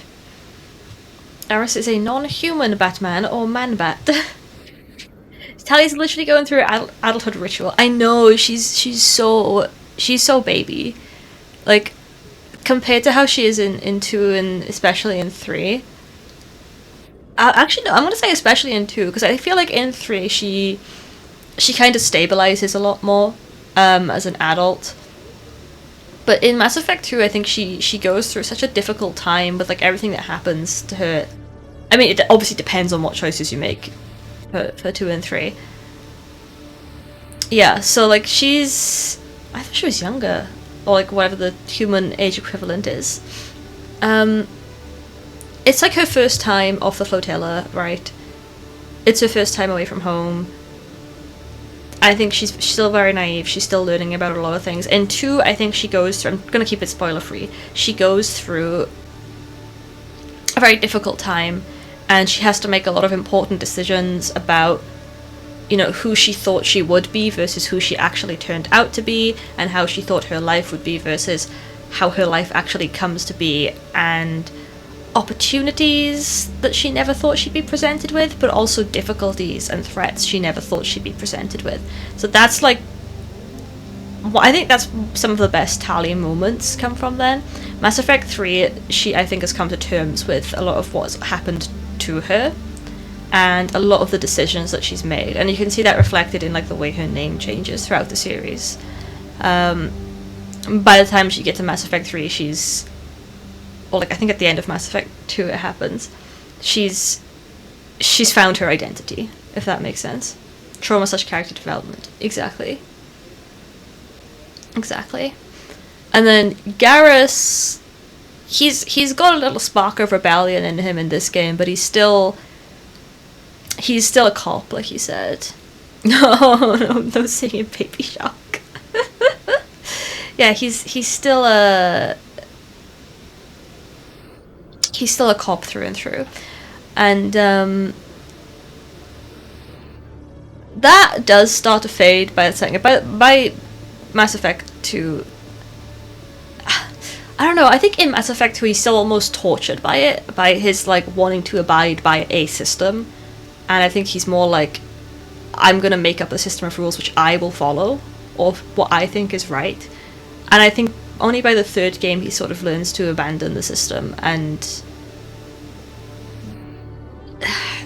Garrus is a non-human Batman, or man-bat. Tali's literally going through an adulthood ritual. I know, she's so baby, like compared to how she is in 2 and especially in 3. Actually, no, I'm gonna say especially in 2, because I feel like in 3 she kind of stabilizes a lot more as an adult. But in Mass Effect 2, I think she goes through such a difficult time with like everything that happens to her. I mean, it obviously depends on what choices you make for 2 and 3. Yeah, so like I thought she was younger, or like whatever the human age equivalent is. It's like her first time off the flotilla, right? It's her first time away from home. I think she's still very naive. She's still learning about a lot of things. And 2, I think she goes through, I'm going to keep it spoiler free, she goes through a very difficult time, and she has to make a lot of important decisions about, you know, who she thought she would be versus who she actually turned out to be, and how she thought her life would be versus how her life actually comes to be, and opportunities that she never thought she'd be presented with, but also difficulties and threats she never thought she'd be presented with. So that's like, I think that's some of the best Tali moments come from then. Mass Effect 3, she I think has come to terms with a lot of what's happened to her and a lot of the decisions that she's made, and you can see that reflected in like the way her name changes throughout the series. By the time she gets to Mass Effect 3, she's, or like I think at the end of Mass Effect 2 it happens, she's found her identity, if that makes sense. Trauma/character development. Exactly. And then Garrus, he's got a little spark of rebellion in him in this game, but he's still a cop, like you said. No singing Baby Shark. Yeah, he's still a cop through and through, and that does start to fade by the second. By Mass Effect 2, I don't know, I think in Mass Effect 2 he's still almost tortured by it, by his like wanting to abide by a system, and I think he's more like I'm going to make up a system of rules which I will follow, or what I think is right. And I think only by the third game he sort of learns to abandon the system, and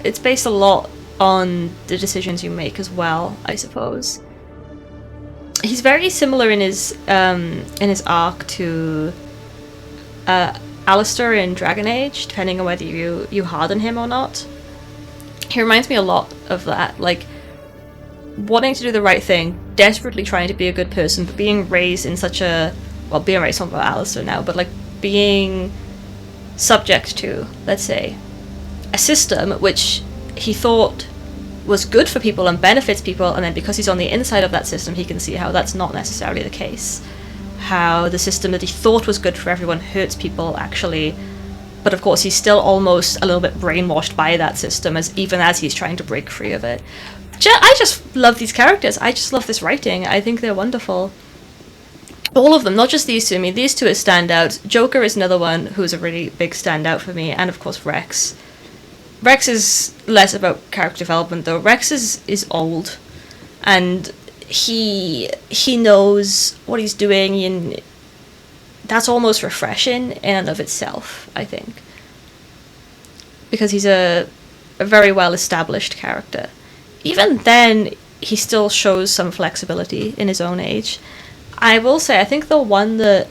it's based a lot on the decisions you make as well, I suppose. He's very similar in his arc to Alistair in Dragon Age, depending on whether you harden him or not. He reminds me a lot of that, like wanting to do the right thing, desperately trying to be a good person, but being raised in such a, well, being raised on Alistair now, but like being subject to, let's say, a system which he thought was good for people and benefits people, and then because he's on the inside of that system, he can see how that's not necessarily the case. How the system that he thought was good for everyone hurts people, actually. But of course, he's still almost a little bit brainwashed by that system, even as he's trying to break free of it. I just love these characters. I just love this writing. I think they're wonderful. All of them, not just these two. I mean, these two are standouts. Joker is another one who's a really big standout for me, and of course Rex. Rex is less about character development, though. Rex is old, and he knows what he's doing, and that's almost refreshing in and of itself, I think, because he's a very well established character. Even then, he still shows some flexibility in his own age. I will say, I think the one that,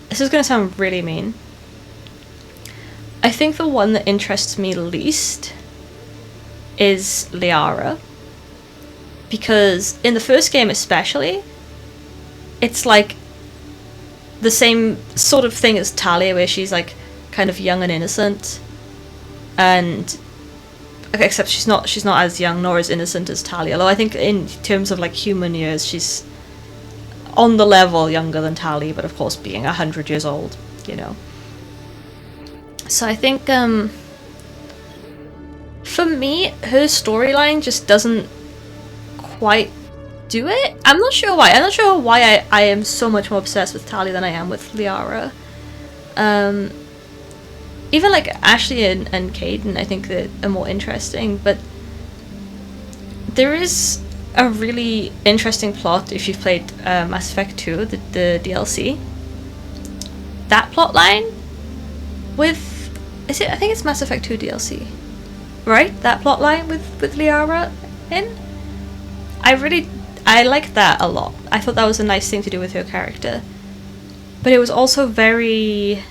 this is going to sound really mean, I think the one that interests me least is Liara. Because in the first game especially, it's like the same sort of thing as Talia, where she's like kind of young and innocent, and except she's not as young nor as innocent as Talia. Although I think in terms of like human years, she's on the level younger than Talia, but of course being 100 years old, you know. So I think for me, her storyline just doesn't quite do it. I'm not sure why. I'm not sure why I am so much more obsessed with Talia than I am with Liara. Even like Ashley and Caden, I think that are more interesting, but there is a really interesting plot if you've played Mass Effect 2, the DLC. That plot line with, I think it's Mass Effect 2 DLC, right? That plot line with Liara in? I liked that a lot. I thought that was a nice thing to do with her character. But it was also very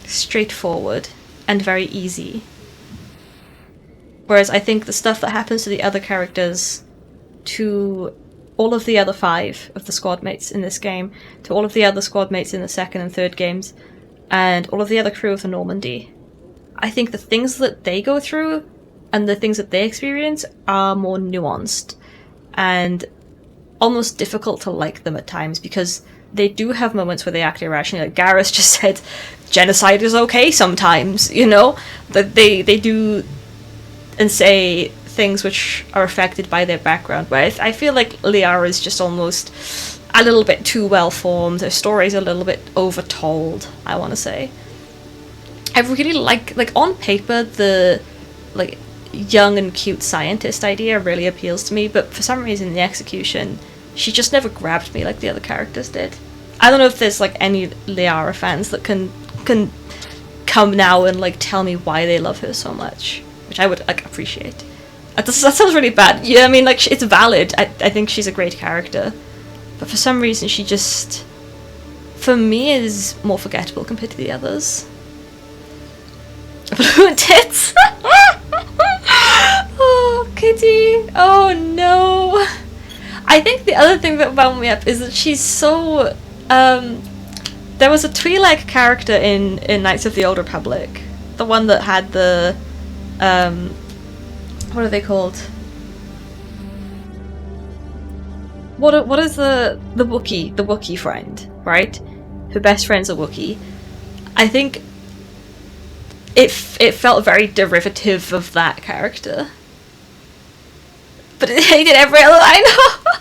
straightforward and very easy. Whereas I think the stuff that happens to the other characters, to all of the other 5 of the squad mates in this game, to all of the other squad mates in the second and third games, and all of the other crew of the Normandy, I think the things that they go through and the things that they experience are more nuanced and almost difficult to like them at times, because they do have moments where they act irrationally. Like Garrus just said, genocide is okay sometimes, you know? That they do and say things which are affected by their background. But I feel like Liara is just almost a little bit too well formed. Her story's a little bit overtold, I want to say. I really like on paper, the like young and cute scientist idea really appeals to me, but for some reason the execution, she just never grabbed me like the other characters did. I don't know if there's like any Liara fans that can come now and like tell me why they love her so much, which I would like appreciate. That sounds really bad. Yeah, I mean, like, it's valid. I think she's a great character, but for some reason she just, for me, is more forgettable compared to the others. Blue tits. Oh, Kitty. Oh no. I think the other thing that wound me up is that she's so. There was a Twi'lek character in Knights of the Old Republic, the one that had the what are they called? What is the Wookiee? The Wookiee friend, right? Her best friend's a Wookiee. I think it felt very derivative of that character. But it hated every other. I know.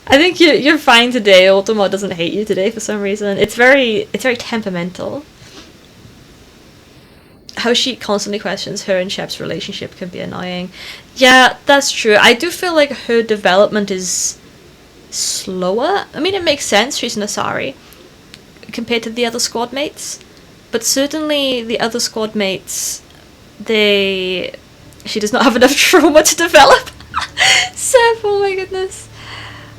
I think you're fine today. Ultimo doesn't hate you today for some reason. It's very temperamental. how she constantly questions her and Shep's relationship can be annoying. Yeah, that's true. I do feel like her development is slower. I mean, it makes sense. She's an Asari compared to the other squad mates, but certainly the other squad mates, she does not have enough trauma to develop. Seth, oh my goodness.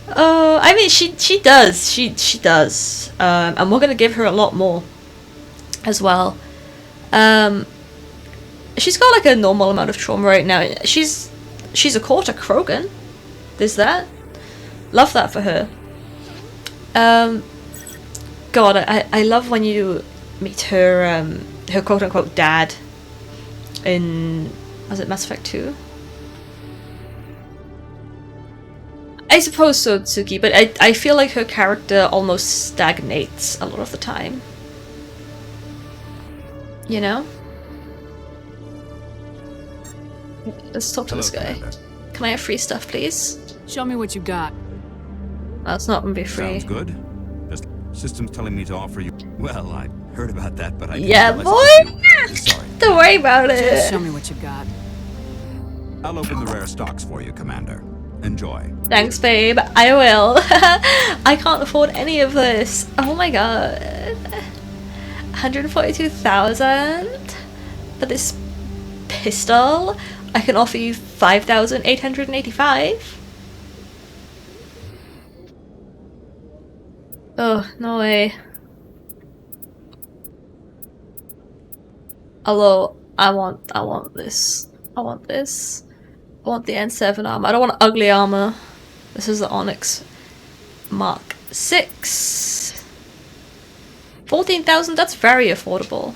I mean, she does. She does. And we're gonna give her a lot more as well. She's got like a normal amount of trauma right now. She's a quarter Krogan. There's that. Love that for her. God, I love when you meet her her quote unquote dad in, was it Mass Effect 2? I suppose so, Tsuki, but I feel like her character almost stagnates a lot of the time. You know? Let's talk to this guy. Commander. Can I have free stuff, please? Show me what you got. That's not gonna be free. Sounds good. Just system's telling me to offer you. Well, I heard about that, but I didn't yeah, boy. Sorry. Don't worry about it. Just show me what you got. I'll open the rare stocks for you, Commander. Enjoy. Thanks, babe. I will. I can't afford any of this. Oh my god. 142,000 for this pistol. I can offer you 5,885. Oh, no way. Although, I want this. I want this. I want the N7 armor. I don't want ugly armor. This is the Onyx Mark 6. 14,000, that's very affordable.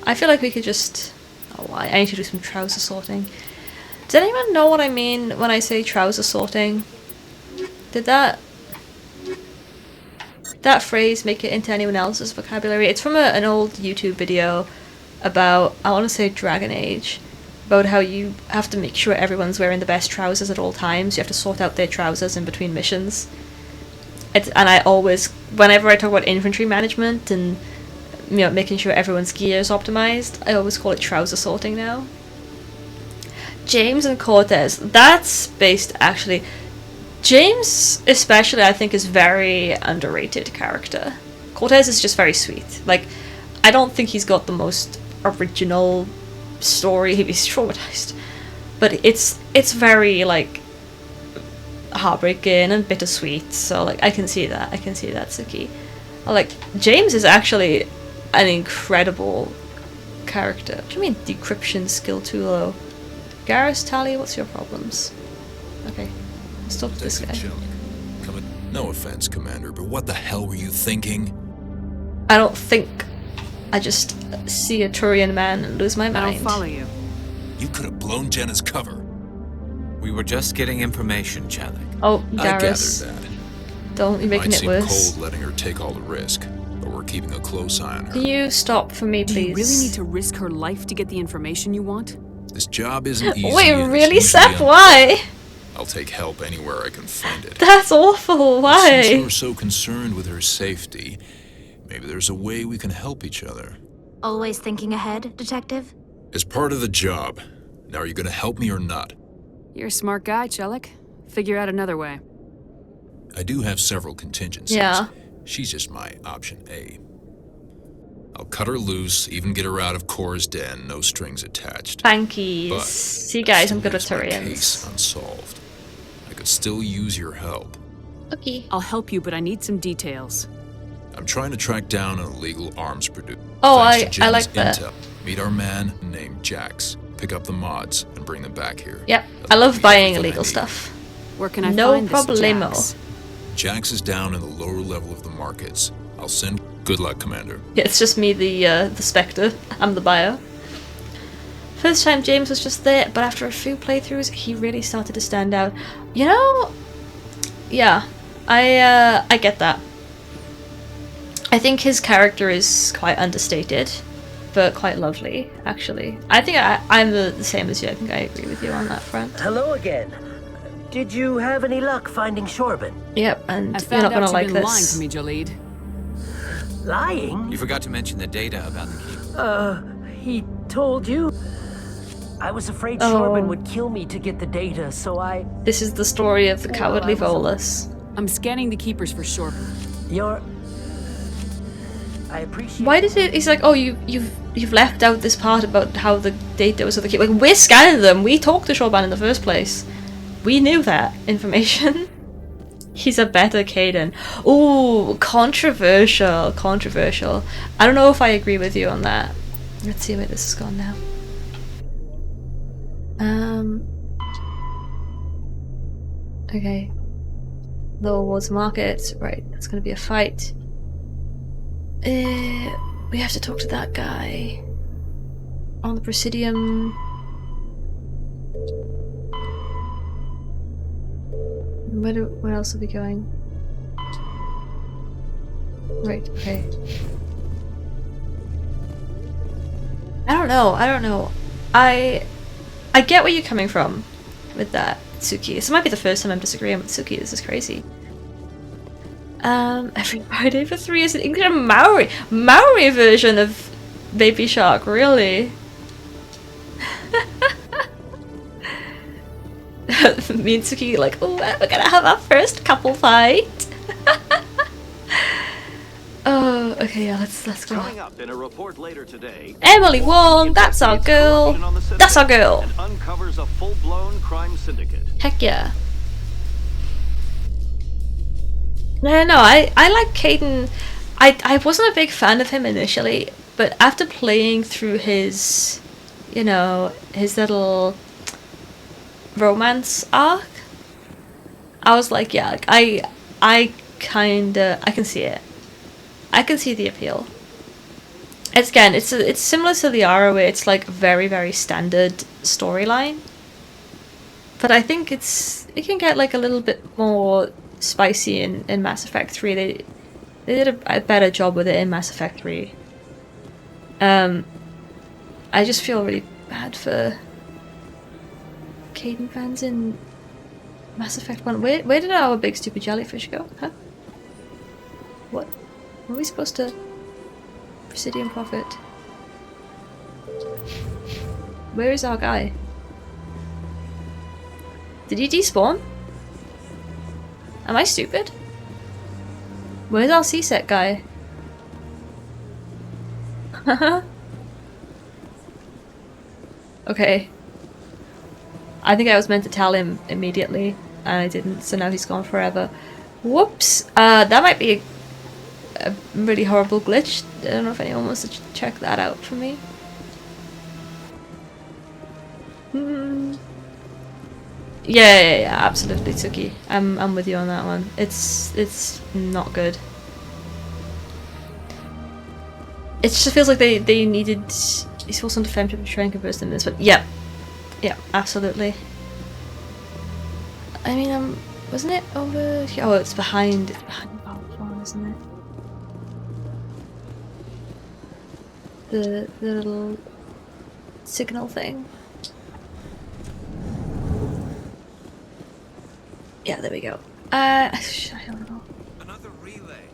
I feel like we could just... Oh, I need to do some trouser sorting. Does anyone know what I mean when I say trouser sorting? Did that phrase make it into anyone else's vocabulary? It's from an old YouTube video about, I want to say Dragon Age, about how you have to make sure everyone's wearing the best trousers at all times. You have to sort out their trousers in between missions. And I always, whenever I talk about infantry management and, you know, making sure everyone's gear is optimized, I always call it trouser sorting now. James and Cortez, that's based actually... James, especially, I think, is very underrated character. Cortez is just very sweet. Like, I don't think he's got the most original story. He's traumatized, but it's very like heartbreaking and bittersweet. So like, I can see that. I can see that, Suki. Like, James is actually an incredible character. What do you mean decryption skill too low? Garrus, Tally, what's your problems? Okay. Let's talk to this guy. No offense, Commander, but what the hell were you thinking? I don't think. I just see a Turian man and lose my mind. I don't follow you. You could have blown Jenna's cover. We were just getting information, Chalik. Oh, I Garrus. gathered that. Don't, you're making it worse. Might seem cold letting her take all the risk, but we're keeping a close eye on her. Can you stop for me, please? Do you really need to risk her life to get the information you want? This job isn't easy. Wait, really, Seth? Why? I'll take help anywhere I can find it. That's awful. Why? Since you're so concerned with her safety, maybe there's a way we can help each other. Always thinking ahead, Detective? As part of the job. Now, are you gonna help me or not? You're a smart guy, Chalik. Figure out another way. I do have several contingencies. Yeah. She's just my option A. I'll cut her loose, even get her out of Kor's den, no strings attached. Thankies. But see, guys, I'm good at my Turians. Case unsolved. I could still use your help. Okay. I'll help you, but I need some details. I'm trying to track down an illegal arms producer. Oh, Thanks to I Jen's like that. Intel. Meet our man named Jax. Pick up the mods and bring them back here. Yep, I love buying illegal stuff. Where can I no find this problemo. Jax? Jax is down in the lower level of the markets. I'll send. Good luck, Commander. Yeah, it's just me, the Spectre. I'm the buyer. First time James was just there, but after a few playthroughs, he really started to stand out. You know, yeah, I get that. I think his character is quite understated, but quite lovely, actually. I think I'm the same as you. I think I agree with you on that front. Hello again. Did you have any luck finding Shorban? Yep, and I you're not found gonna out like you've been this. lying to me, Jaleed. Lying? You forgot to mention the data about the keep. He told you? I was afraid Shorban would kill me to get the data, so I... This is the story of the cowardly Volus. I'm scanning the keepers for Shorban. I appreciate... Why did it... He's like, oh, you've left out this part about how the data was of the keepers. Like, we're scanning them. We talked to Shorban in the first place. We knew that information. He's a better Caden. Ooh, controversial. Controversial. I don't know if I agree with you on that. Let's see where this has gone now. Okay. Lower Wards Market. Right, that's gonna be a fight. We have to talk to that guy. On the Presidium. Where else are we going? Right, okay. I don't know. I get where you're coming from with that, Tsuki. This might be the first time I'm disagreeing with Tsuki. This is crazy. Every Friday for 3 is an English Maori version of Baby Shark, really? Me and Tsuki like, oh, we're gonna have our first couple fight. Oh, okay, yeah, let's go. Coming up in a report later today, Emily Wong, that's our girl. That's our girl. and uncovers a full-blown crime syndicate. Heck yeah. No, I like Caden. I wasn't a big fan of him initially, but after playing through his, you know, his little romance arc, I was like, yeah, like, I can see it. I can see the appeal. It's similar to the Ara, where it's like very, very standard storyline, but I think it can get like a little bit more spicy in Mass Effect 3. They did a better job with it in Mass Effect 3. I just feel really bad for Caden fans in Mass Effect 1. Where did our big stupid jellyfish go? Huh? What? Were we supposed to... Presidium Prophet? Where is our guy? Did he despawn? Am I stupid? Where's our C-set guy? Okay. I think I was meant to tell him immediately, and I didn't, so now he's gone forever. Whoops! That might be a really horrible glitch. I don't know if anyone wants to check that out for me. Yeah, absolutely, Tsuki. I'm with you on that one. It's not good. It just feels like they needed. He's also on defense to try and converse them in this, but yeah, absolutely. I mean, wasn't it over here? Oh, it's behind. It's behind the platform, isn't it? The little signal thing. Yeah, there we go. I don't know. Another relay.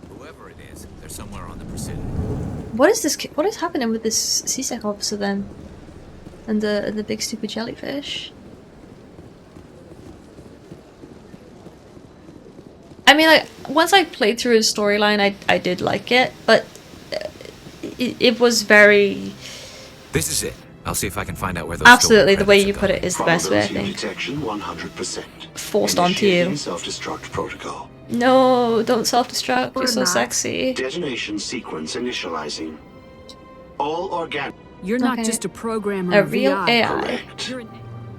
Whoever it is, they're somewhere on the Presidium. What is this? What is happening with this CSEC officer then? And the big stupid jellyfish? I mean, like, once I played through his storyline, I did like it, but it was very... This is it. I'll see if I can find out where those... Absolutely, the way you put it is the best way, I think. Detection 100%. Forced onto you. Self-destruct protocol. No, don't self-destruct. You're so sexy. Detonation sequence initializing. All organic. You're not just a programmer. A real AI. Correct.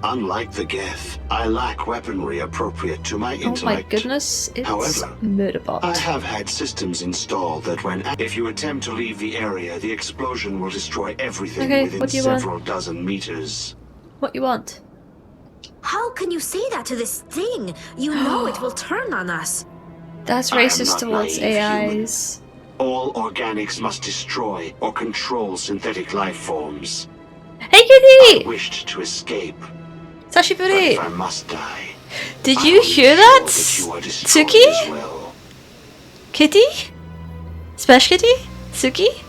Unlike the Geth, I lack weaponry appropriate to my intellect. Oh my goodness, it's However, Murderbot. I have had systems installed that when if you attempt to leave the area, the explosion will destroy everything within several dozen meters. What you want? How can you say that to this thing? You know it will turn on us. That's racist towards AIs. All organics must destroy or control synthetic life forms. Hey, Kitty! I wished to escape. Sashiburi! If I must die. Did you hear that? Tsuki? Well. Kitty? Smash Kitty? Tsuki?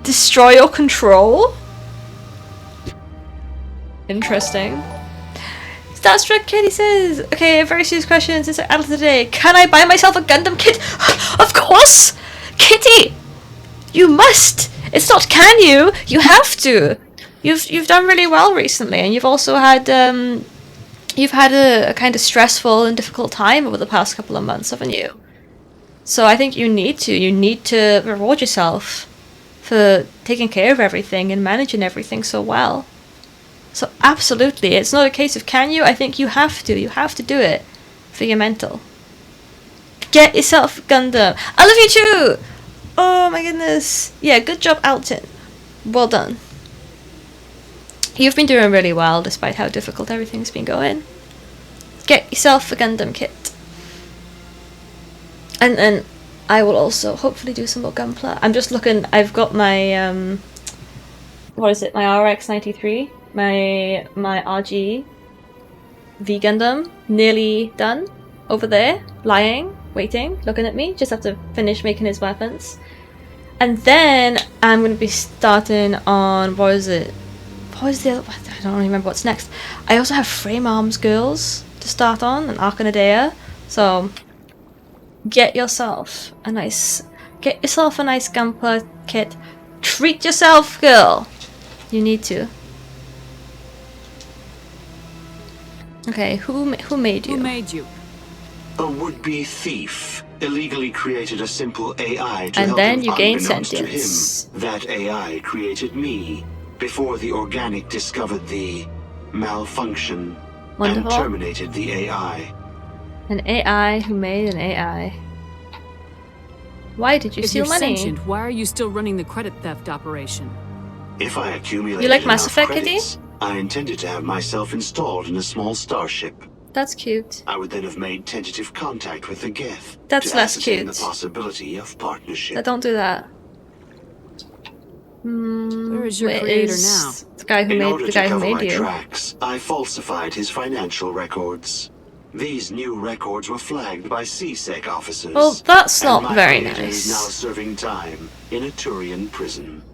Destroy or control? Interesting. Starstruck Kitty says, okay, a very serious question since I added today. Can I buy myself a Gundam kit? Of course! Kitty! You must! It's not can you, you have to! You've done really well recently, and you've also had a kind of stressful and difficult time over the past couple of months, haven't you? So I think you need to reward yourself for taking care of everything and managing everything so well. So absolutely, it's not a case of can you, I think you have to do it for your mental. Get yourself Gundam. I love you too! Oh my goodness. Yeah, good job, Alton. Well done. You've been doing really well despite how difficult everything's been going. Get yourself a Gundam kit. And I will also hopefully do some more Gunpla. I'm just looking, I've got my what is it, my RX-93, my RG V Gundam, nearly done, over there, lying, waiting, looking at me, just have to finish making his weapons. And then I'm going to be starting on, what is the other, I don't remember what's next. I also have Frame Arms Girls to start on, and Arcanadea, so get yourself a nice Gunpla kit. Treat yourself, girl! You need to. Okay, who made you? Who made you? A would-be thief illegally created a simple AI to and help then him. You gain Unbeknownst sentience. To him, that AI created me before the organic discovered the malfunction. Wonderful. And terminated the AI. An AI who made an AI. Why did you steal money? If you're sentient, why are you still running the credit theft operation? If I accumulate You like Mass enough Effect, credits, Kitty? I intended to have myself installed in a small starship. That's cute. I would then have made tentative contact with the Geth. That's to less ascertain cute. The possibility of partnership. So don't do that. Where is your creator now? The guy who made you. Tracks, I falsified his financial records. These new records were flagged by CSEC officers. Well, that's not my very creator nice. Is now serving time in a Turian prison.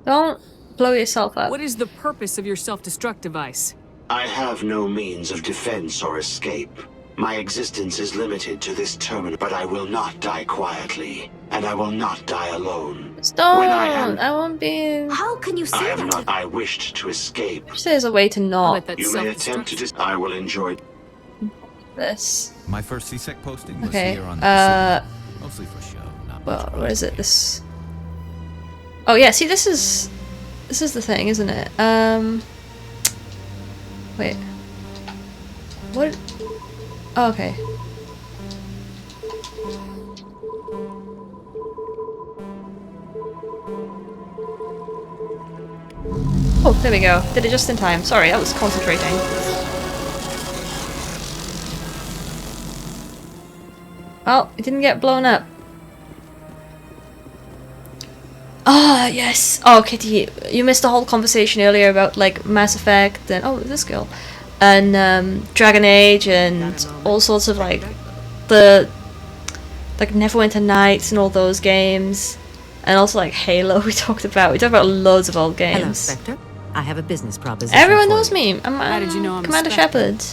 Don't blow yourself up. What is the purpose of your self-destruct device? I have no means of defense or escape. My existence is limited to this terminal, but I will not die quietly, and I will not die alone. Stop! When I won't be. How can you say I have that? not. I wished to escape. There's a way to not. You may attempt to. I will enjoy this. My first CSEC posting was Okay. here on the mostly for show. Not Well, what is it? This. Oh yeah. See, this is the thing, isn't it? Wait. What? Oh, okay. Oh, there we go. Did it just in time. Sorry, I was concentrating. Well, it didn't get blown up. Ah, yes. Oh, Kitty, you missed the whole conversation earlier about like Mass Effect and this girl, and Dragon Age and all sorts of like the Neverwinter Nights and all those games, and also like Halo. We talked about loads of old games. Hello, Spectre. I have a business proposition. Everyone for knows you. me. How did you know I'm a Commander Spectre? Shepard.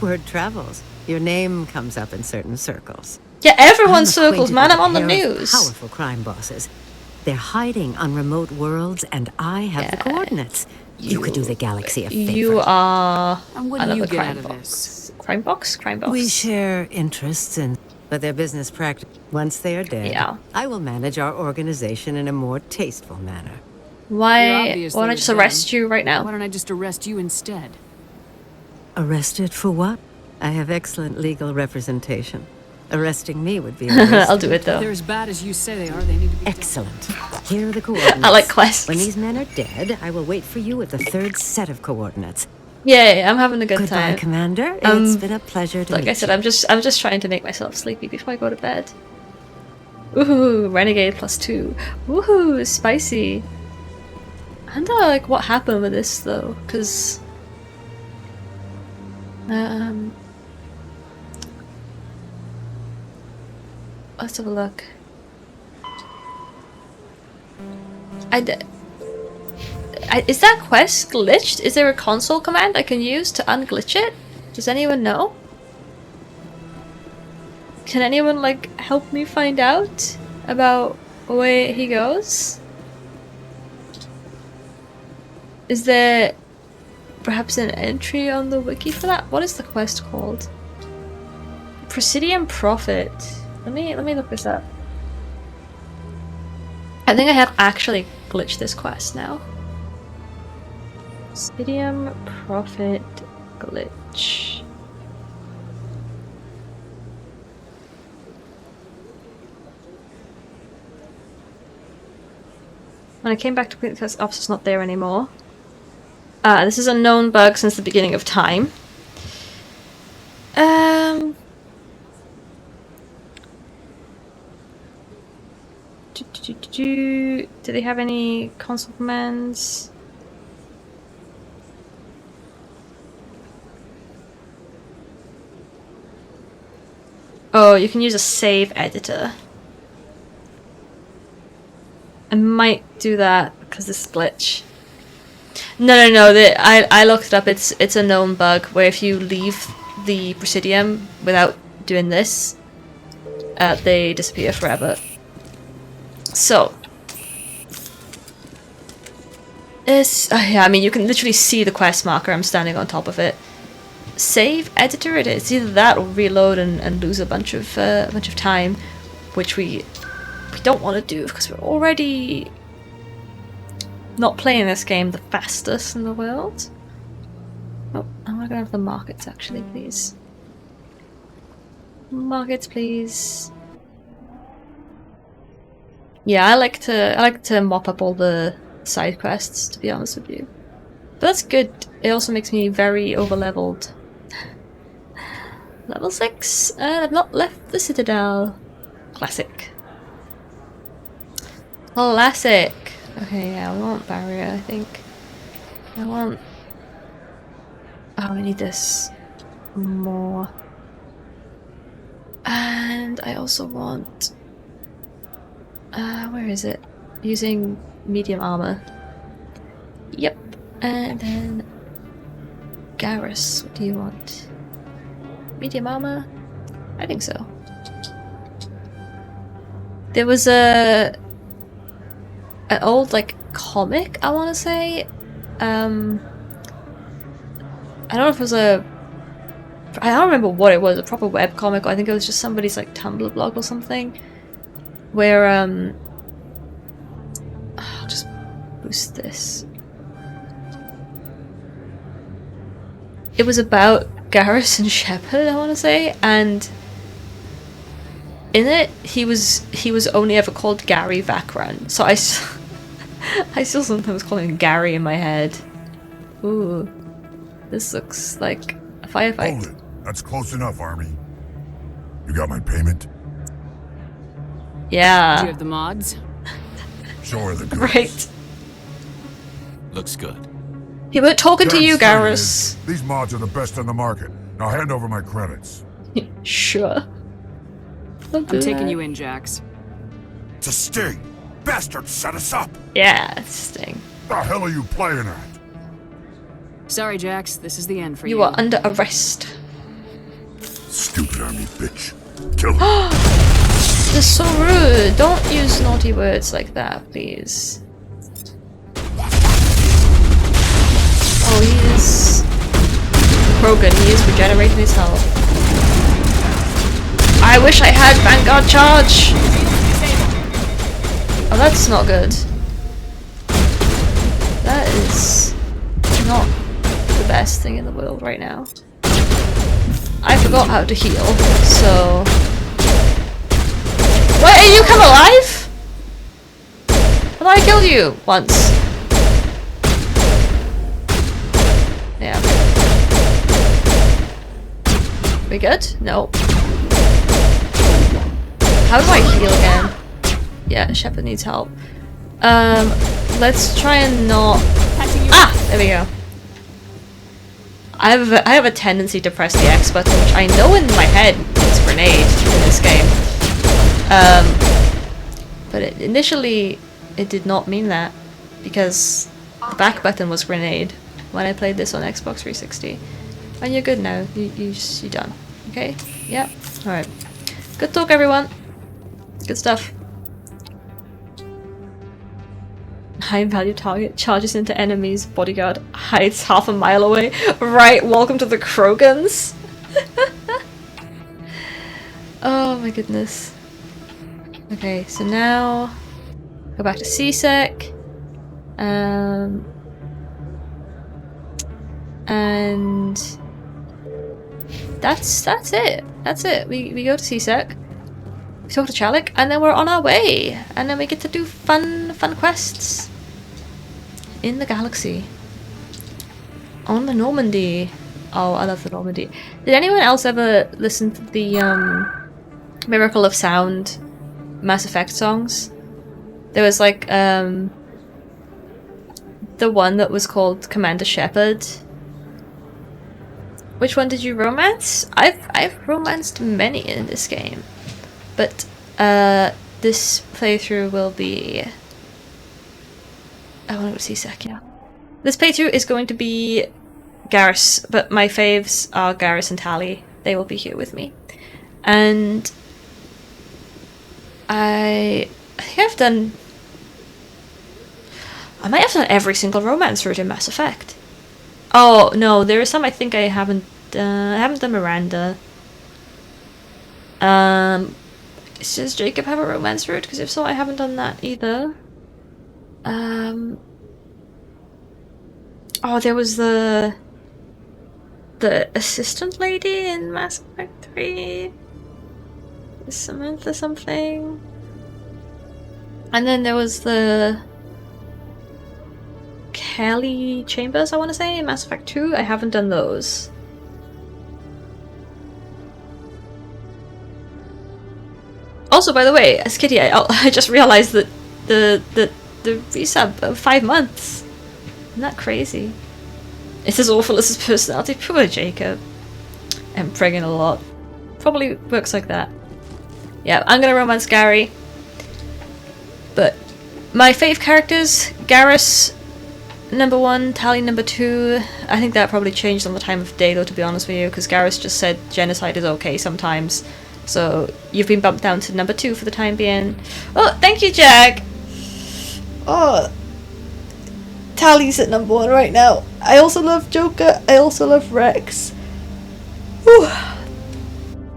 Word travels. Your name comes up in certain circles. Yeah, everyone's I'm circles, acquainted man. with I'm on the a pair of news. Powerful crime bosses. They're hiding on remote worlds, and I have the coordinates. You could do the galaxy a favor. You are And what do you another get crime out of box. this? Crime box? Crime box. We share interests in, but their business practice. Once they are dead, Yeah. I will manage our organization in a more tasteful manner. Why don't I just arrest you right now? Why don't I just arrest you instead? Arrested for what? I have excellent legal representation. Arresting me would be a waste. I'll do it though. If they're as bad as you say they are, they need to be Excellent. Here are the coordinates. I like quests. When these men are dead, I will wait for you with the third set of coordinates. Yay, I'm having a good Goodbye, time. Commander. It's been a pleasure to Like meet I said, you. I'm just trying to make myself sleepy before I go to bed. Ooh, Renegade +2. Woohoo, spicy. I wonder like what happened with this though, because let's have a look. Is that quest glitched? Is there a console command I can use to unglitch it? Does anyone know? Can anyone like help me find out about where he goes? Is there perhaps an entry on the wiki for that? What is the quest called? Presidium Prophet. Let me look this up. I think I have actually glitched this quest now. Presidium Prophet glitch. When I came back to the officer's not there anymore. This is a known bug since the beginning of time. Do they have any console commands? Oh, you can use a save editor. I might do that because this glitch. No. I looked it up. It's a known bug where if you leave the Presidium without doing this, they disappear forever. So, yeah, I mean, you can literally see the quest marker. I'm standing on top of it. Save editor it is. Either that or reload and lose a bunch of time, which we don't want to do because we're already not playing this game the fastest in the world. Oh, I want to go have the markets actually, please. Markets, please. Yeah, I like to mop up all the side quests, to be honest with you. But that's good. It also makes me very over-leveled. Level 6, and I've not left the Citadel. Classic. Classic. Okay, yeah, we want barrier, I think. I want... Oh, I need this more. And I also want... where is it? Using medium armor. Yep. And then... Garrus, what do you want? Medium armor? I think so. There was an old like comic, I want to say. I don't know if it was I don't remember what it was, a proper webcomic, or I think it was just somebody's like Tumblr blog or something, where I'll just boost this. It was about Garrus and Shepard, I want to say, and in it he was only ever called Gary Vakran, so I still sometimes call him Gary in my head. Ooh, this looks like a firefight. Hold it. That's close enough, Army. You got my payment? Yeah. Do you have the mods? Show her the goods. Right. Looks good. He weren't talking to you, Damn straight it Garrus. is. These mods are the best on the market. Now hand over my credits. Sure. I'm taking you in, Jax. It's a sting. Bastard set us up. Yeah, it's a sting. The hell are you playing at? Sorry, Jax. This is the end for you. You are under arrest. Stupid Army bitch. Kill her. This is so rude. Don't use naughty words like that, please. Oh, he is... Krogan, he is regenerating his health. I wish I had Vanguard charge! Oh, that's not good. That is not the best thing in the world right now. I forgot how to heal, so... Wait, are you come alive? I thought I killed you once. Yeah. We good? No. How do I heal again? Yeah, Shepard needs help. Let's try and not... Ah! There we go. I have a tendency to press the X button, which I know in my head means grenade in this game. But initially, it did not mean that. because the back button was grenade when I played this on Xbox 360. And you're good now. You're done. Okay? Yep. Alright. Good talk, everyone. Good stuff. High value target charges into enemies. Bodyguard hides half a mile away. Right, welcome to the Krogans. Oh my goodness. Okay, so now go back to CSEC. And that's it. That's it. We go to CSEC. We talk to Chalik, and then we're on our way. And then we get to do fun quests in the galaxy. On the Normandy. Oh, I love the Normandy. Did anyone else ever listen to the Miracle of Sound Mass Effect songs? There was like the one that was called Commander Shepard. Which one did you romance? I've romanced many in this game. But this playthrough will be... I want to go see Sek, yeah. This playthrough is going to be Garrus, but my faves are Garrus and Tali. They will be here with me. And I think I've done... I might have done every single romance route in Mass Effect. Oh, no, there are some I think I haven't done Miranda. Does Jacob have a romance route? Because if so, I haven't done that either. Oh, there was the assistant lady in Mass Effect 3. Samantha something. And then there was the Kelly Chambers, I want to say, in Mass Effect 2. I haven't done those. Also, by the way, as Kitty, I just realized that the resub of 5 months. Isn't that crazy? It's as awful as his personality. Poor Jacob. I'm pregging a lot. Probably works like that. Yeah, I'm gonna romance Gary. But my fave characters, Garrus, #1, Tali #2. I think that probably changed on the time of day though, to be honest with you, because Garrus just said genocide is okay sometimes. So you've been bumped down to #2 for the time being. Oh, thank you, Jack! Oh, Tali's at #1 right now. I also love Joker. I also love Rex. Whew.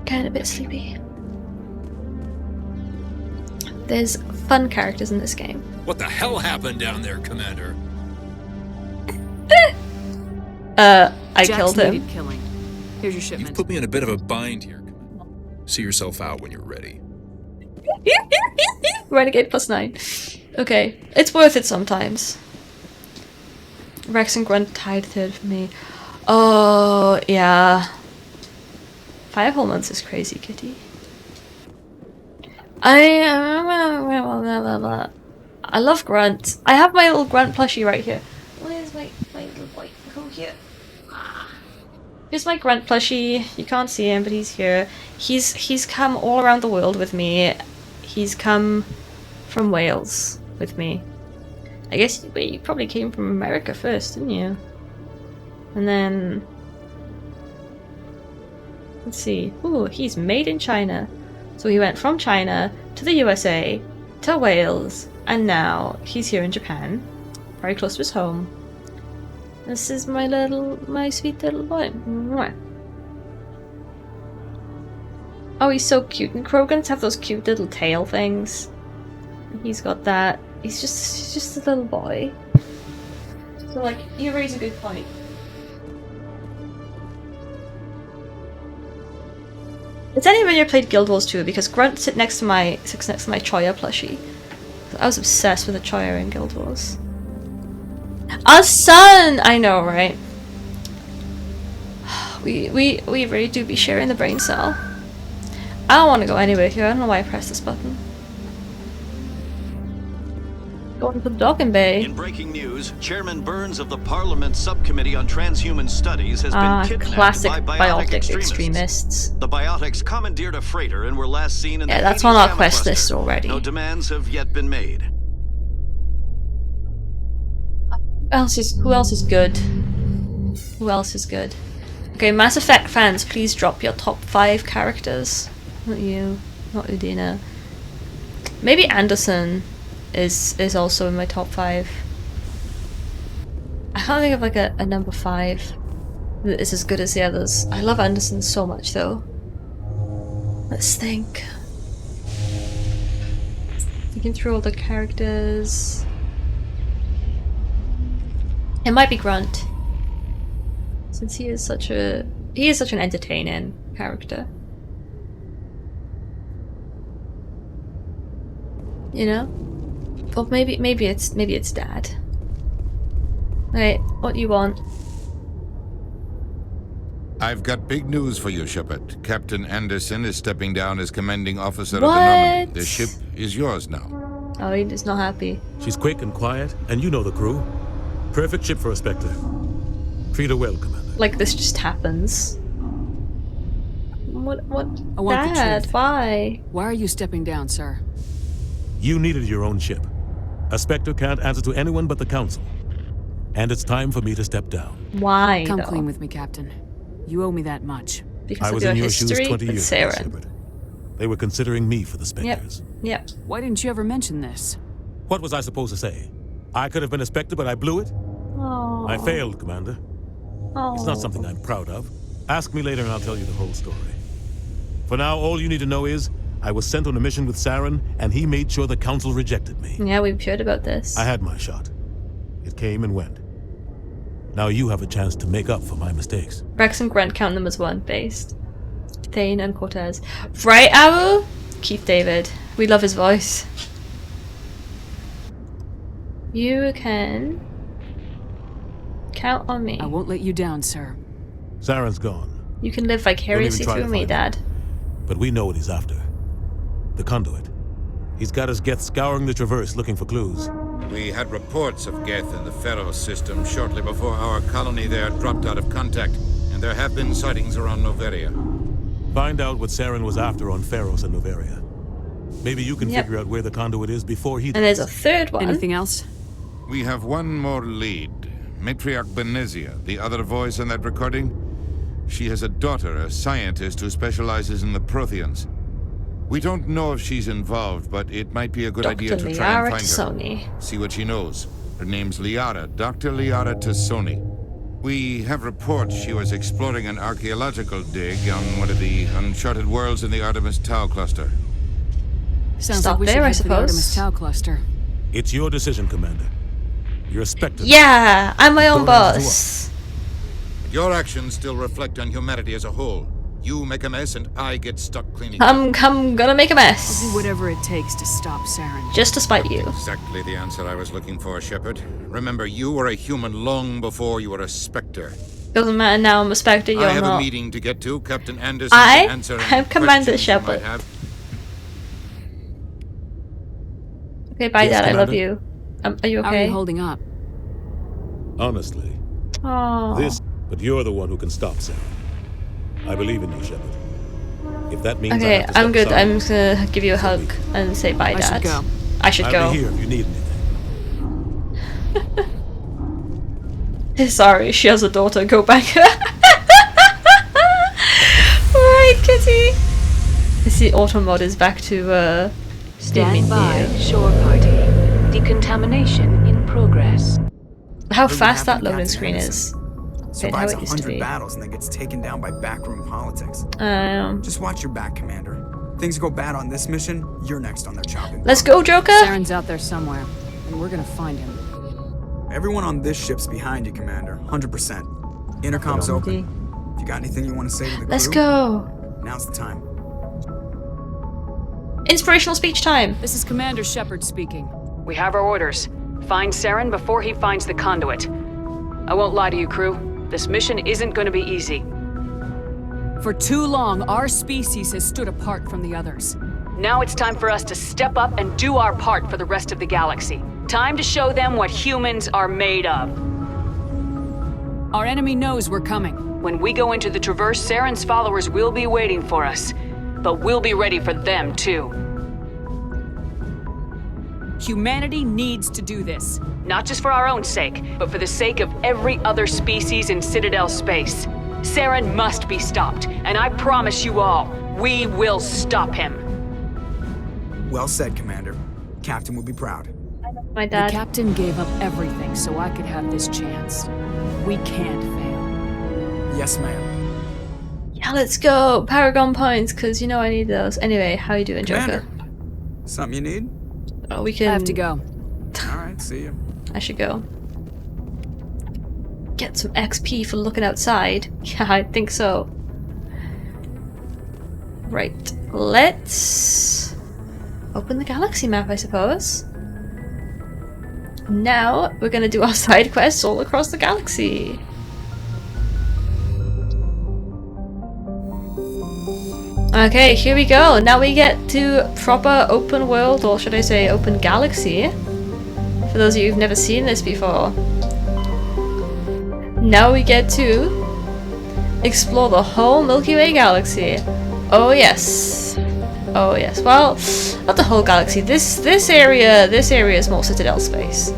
Kinda a bit sleepy. There's fun characters in this game. What the hell happened down there, Commander? I Jack's killed him. needed killing. Here's your shipment. You've put me in a bit of a bind here, Commander. See yourself out when you're ready. Renegade +9. Okay, it's worth it sometimes. Rex and Grunt tied third for me. Oh, yeah. 5 whole months is crazy, Kitty. I love Grunt. I have my little Grunt plushie right here. Where's my little boy? Go here. Here's my Grunt plushie. You can't see him, but he's here. He's come all around the world with me. He's come from Wales with me. I guess you probably came from America first, didn't you? And then... let's see. Ooh, he's made in China. So he went from China to the USA, to Wales, and now he's here in Japan. Very close to his home. This is my sweet little boy. Mwah. Oh, he's so cute. And Krogans have those cute little tail things. He's got that. He's just a little boy. So, like, you raise a good point. Has anyone here played Guild Wars 2? Because Grunt sits next to my Choya plushie. I was obsessed with the Choya in Guild Wars. A son! I know, right? We really do be sharing the brain cell. I don't want to go anywhere here. I don't know why I pressed this button. Going to the docking bay. In breaking news, Chairman Burns of the Parliament Subcommittee on Transhuman Studies has been kidnapped classic by biotic extremists. The biotics commandeered a freighter and were last seen in the that's Hades on our Gamma quest cluster. list already. No demands have yet been made. Who else is good? Who else is good? Okay, Mass Effect fans, please drop your top 5 characters. Not you, not Udina. Maybe Anderson is also in my top 5. I can't think of like a number 5 that is as good as the others. I love Anderson so much though. Let's think. Thinking through all the characters. It might be Grunt. Since he is such an entertaining character. You know? Or maybe it's Dad. Right, what you want? I've got big news for you, Shepard. Captain Anderson is stepping down as commanding officer What? of the Normandy. The ship is yours now. Oh, he's not happy. She's quick and quiet, and you know the crew. Perfect ship for a Spectre. Treat her well, Commander. Like this just happens. What? I want the Dad, truth. why? Why are you stepping down, sir? You needed your own ship. A Spectre can't answer to anyone but the Council. And it's time for me to step down. Why, Come though? clean with me, Captain. You owe me that much. Because I of was your in your shoes history 20 with years ago, Saren. Shepard. They were considering me for the Spectres. Yep. Why didn't you ever mention this? What was I supposed to say? I could have been a Spectre, but I blew it? Oh. I failed, Commander. It's not something I'm proud of. Ask me later and I'll tell you the whole story. For now, all you need to know is I was sent on a mission with Saren, and he made sure the Council rejected me. Yeah, we've heard about this. I had my shot. It came and went. Now you have a chance to make up for my mistakes. Rex and Grant count them as one, based. Thane and Cortez. Right, Arrow? Keith David. We love his voice. You can count on me. I won't let you down, sir. Saren's gone. You can live vicariously try to through me, find Dad. But we know what he's after. The conduit. He's got his Geth scouring the Traverse looking for clues. We had reports of Geth in the Pharaoh system shortly before our colony there dropped out of contact, and there have been sightings around Noveria. Find out what Saren was after on Pharos and Noveria. Maybe you can figure out where the conduit is before he does. And there's a third one. Anything else? We have one more lead. Matriarch Benezia, the other voice in that recording. She has a daughter, a scientist who specializes in the Protheans. We don't know if she's involved, but it might be a good idea to try and find her. Tassoni. See what she knows. Her name's Liara, Dr. Liara Tassoni. We have reports she was exploring an archaeological dig on one of the uncharted worlds in the Artemis Tau cluster. Sounds Stop like we there, should I head for the Artemis suppose. Tau cluster. It's your decision, Commander. You're a Spectre. Yeah, I'm my own Don't answer to boss. Your actions still reflect on humanity as a whole. You make a mess and I get stuck cleaning. I'm gonna make a I'll mess. do whatever it takes to stop Saren. Just to spite you. Exactly the answer I was looking for, Shepard. Remember, you were a human long before you were a Spectre. Doesn't matter now, I'm a Spectre, you're I have not. a meeting to get to. Captain Anderson I to answer am any Commander questions you might Shepard. have. Okay, bye, Yes, Dad, I love Commander? you. Are you How are okay? you holding up? Honestly. Oh. But you're the one who can stop Saren. I believe in you, Shepard. If that means I Okay, have to I'm step good. aside, I'm just gonna give you a hug and say bye, I Dad. should go. I should I'll go. be here if you need anything. Sorry, she has a daughter. Go back. Right, Kitty. I see auto mod is back to Stand by, shore party. Decontamination in progress. How fast that loading screen is. Survives how it used to 100 be. battles and then gets taken down by backroom politics. Just watch your back, Commander. Things go bad on this mission, you're next on their chopping Let's go, Joker! Saren's out there somewhere, and we're gonna find him. Everyone on this ship's behind you, Commander. 100%. Intercom's open. If you got anything you want to say to the crew, Let's go. now's the time. Inspirational speech time. This is Commander Shepard speaking. We have our orders. Find Saren before he finds the conduit. I won't lie to you, crew. This mission isn't going to be easy. For too long, our species has stood apart from the others. Now it's time for us to step up and do our part for the rest of the galaxy. Time to show them what humans are made of. Our enemy knows we're coming. When we go into the Traverse, Saren's followers will be waiting for us. But we'll be ready for them, too. Humanity needs to do this. Not just for our own sake, but for the sake of every other species in Citadel space. Saren must be stopped, and I promise you all, we will stop him. Well said, Commander. Captain will be proud. My dad. The captain gave up everything so I could have this chance. We can't fail. Yes, ma'am. Yeah, let's go. Paragon points, because you know I need those. Anyway, how you doing, Joker? Commander, something you need? Oh, we can... I have to go. Alright, see you. I should go. Get some XP for looking outside. Yeah, I think so. Right. Let's open the galaxy map, I suppose. Now, we're gonna do our side quests all across the galaxy. Okay, here we go. Now we get to proper open world, or should I say open galaxy. For those of you who've never seen this before. Now we get to explore the whole Milky Way galaxy. Oh yes. Oh yes. Well, not the whole galaxy. This area is more Citadel space.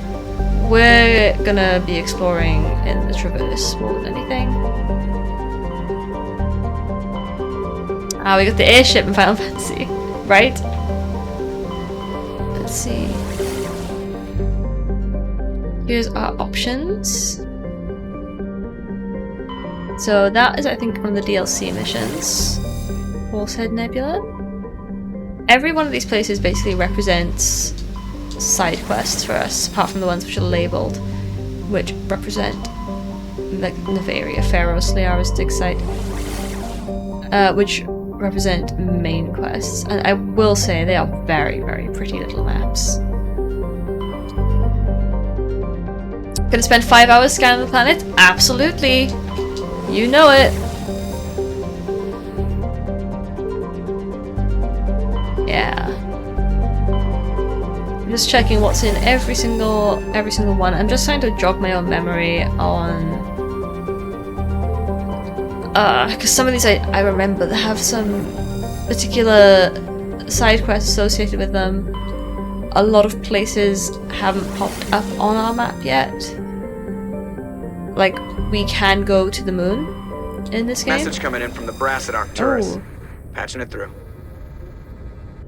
We're gonna be exploring in the Traverse more than anything. Ah, we got the airship in Final Fantasy, right? Let's see. Here's our options. So that is, I think, one of the DLC missions. Horsehead Nebula. Every one of these places basically represents side quests for us, apart from the ones which are labelled, which represent like Nevaria, Pharaoh's Slayara's dig site, which represent main quests. And I will say they are very, very pretty little maps. Gonna spend 5 hours scanning the planet? Absolutely! You know it! Yeah. I'm just checking what's in every single one. I'm just trying to jog my own memory on... because some of these I remember that have some particular side quests associated with them. A lot of places haven't popped up on our map yet. Like, we can go to the moon in this game. Message coming in from the brass at Arcturus. Patching it through.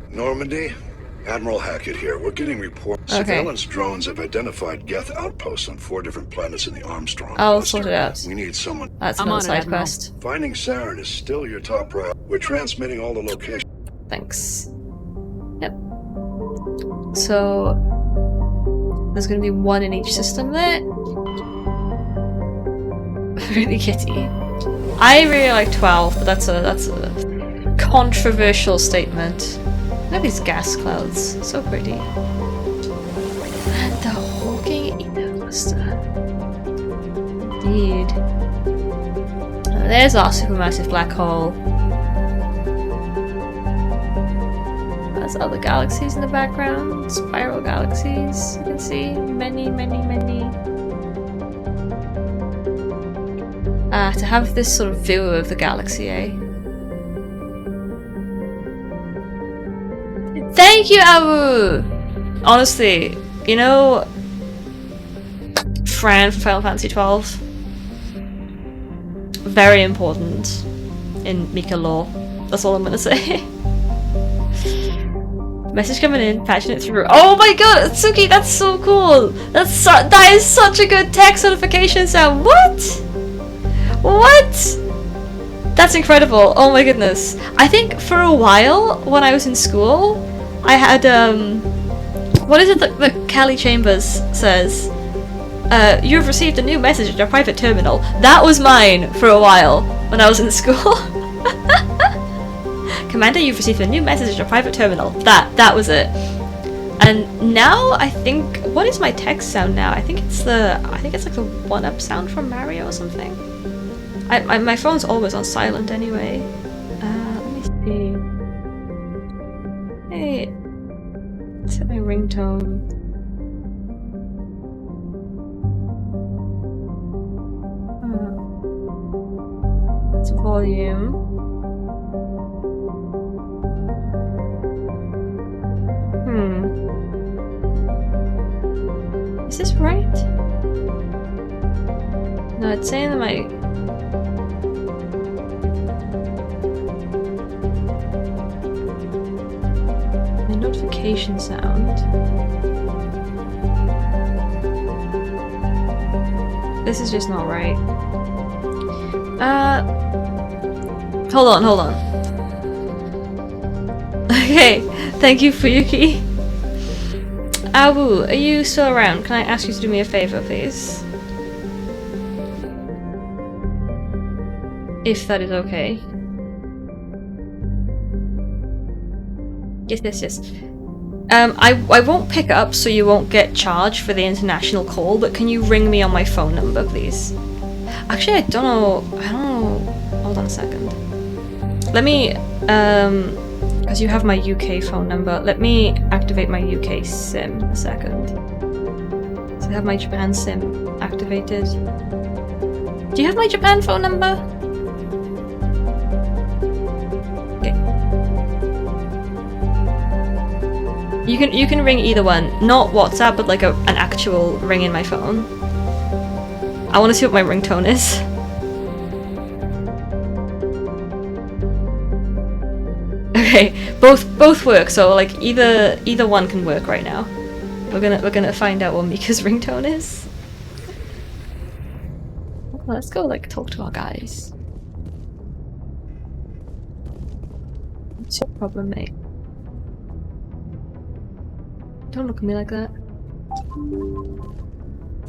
Normandy, Admiral Hackett here. We're getting reports. Okay. Surveillance drones have identified Geth outposts on 4 different planets in the Armstrong I'll cluster. sort it out. We need someone. That's another side quest. Finding Saren is still your top priority. We're transmitting all the locations. Thanks. Yep. So there's going to be 1 in each system there. Really kitty. I really like 12, but that's a controversial statement. Look at these gas clouds, so pretty. And the Hawking Ether cluster. Indeed. There's our supermassive black hole. There's other galaxies in the background, spiral galaxies. You can see many, many, many. To have this sort of view of the galaxy, eh? Thank you, Abu! Honestly, you know, Fran from Final Fantasy XII, very important in Mika lore. That's all I'm gonna say. Message coming in, patching it through. Oh my god, Tsuki, that's so cool! That is such a good text notification sound. What? What? That's incredible. Oh my goodness. I think for a while, when I was in school, I had, what is it that Callie Chambers says? You've received a new message at your private terminal. That was mine for a while when I was in school. Commander, you've received a new message at your private terminal. That was it. And now I think, what is my text sound now? I think it's like the 1-up sound from Mario or something. My phone's always on silent anyway. Let me see. Hey, set my ringtone. That's volume. Is this right? No, it's saying that my notification sound. This is just not right. Hold on. Okay, thank you, Fuyuki. Awu, are you still around? Can I ask you to do me a favor, please? If that is okay. Yes. I won't pick up so you won't get charged for the international call, but can you ring me on my phone number, please? Actually, I don't know. Hold on a second. Let me, because you have my UK phone number, let me activate my UK SIM a second. So I have my Japan SIM activated. Do you have my Japan phone number? Okay. You can ring either one, not WhatsApp, but like an actual ring in my phone. I want to see what my ringtone is. Okay, both work. So like either one can work right now. We're gonna find out what Mika's ringtone is. Well, let's go like talk to our guys. What's your problem, mate? Don't look at me like that.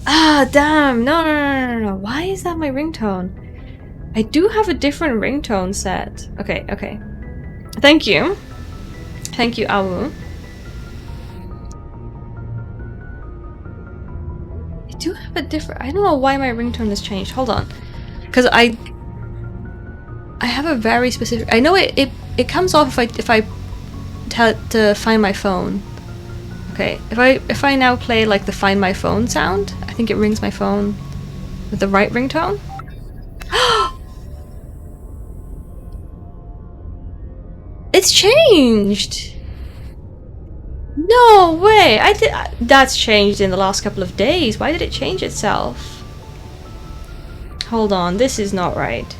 Ah, damn! No. Why is that my ringtone? I do have a different ringtone set. Okay. Thank you, Awu. I do have a different. I don't know why my ringtone has changed. Hold on, because I have a very specific. I know it comes off if I tell it to find my phone. Okay, if I now play like the find my phone sound, I think it rings my phone with the right ringtone. It's changed! No way! That's changed in the last couple of days. Why did it change itself? Hold on, this is not right.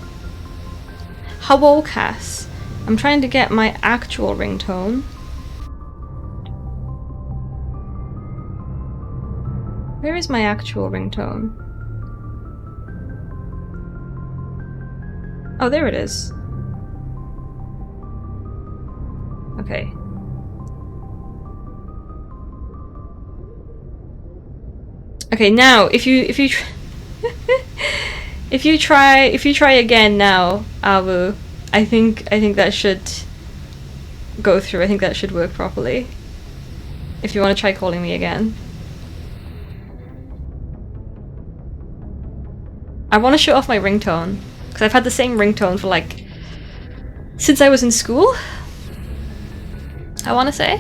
Hello, Cass. I'm trying to get my actual ringtone. Where is my actual ringtone? Oh, there it is. Okay. Okay, now if you if you try again now, Awu, I think that should go through. I think that should work properly. If you want to try calling me again. I want to show off my ringtone because I've had the same ringtone for like since I was in school. I want to say.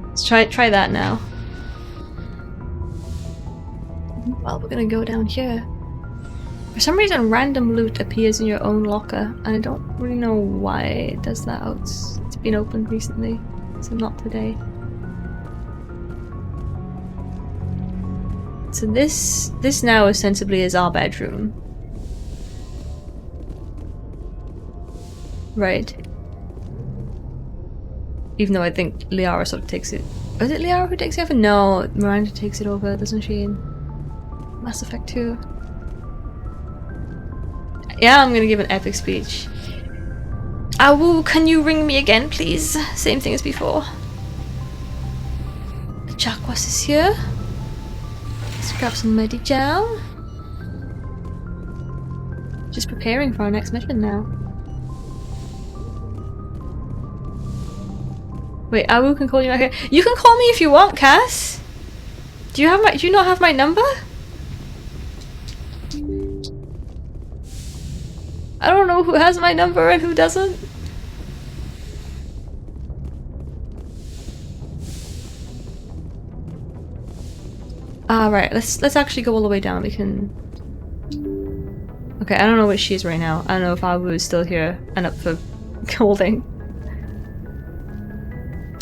Let's try that now. Well, we're gonna go down here. For some reason, random loot appears in your own locker, and I don't really know why it does that. Oh, it's been opened recently, so not today. So this now ostensibly is our bedroom. Right. Even though I think Liara sort of takes it. Is it Liara who takes it over? No, Miranda takes it over, doesn't she? In Mass Effect 2. Yeah, I'm gonna give an epic speech. Awu, can you ring me again, please? Same thing as before. Chakwas is here. Let's grab some Medi-Gel. Just preparing for our next mission now. Wait, Awu can call you back here. You can call me if you want, Cass. Do you not have my number? I don't know who has my number and who doesn't. Right, let's actually go all the way down. We can. Okay, I don't know where she is right now. I don't know if Awu is still here and up for holding.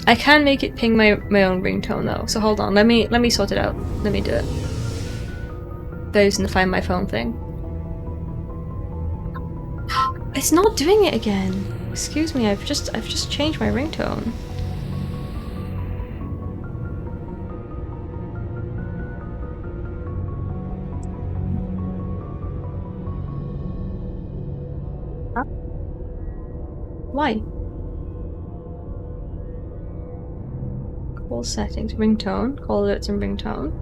I can make it ping my own ringtone though. So hold on, let me sort it out. Let me do it. They're using the Find My Phone thing. It's not doing it again. Excuse me, I've just changed my ringtone. Huh? Why? Call settings, ringtone, call alerts and ringtone.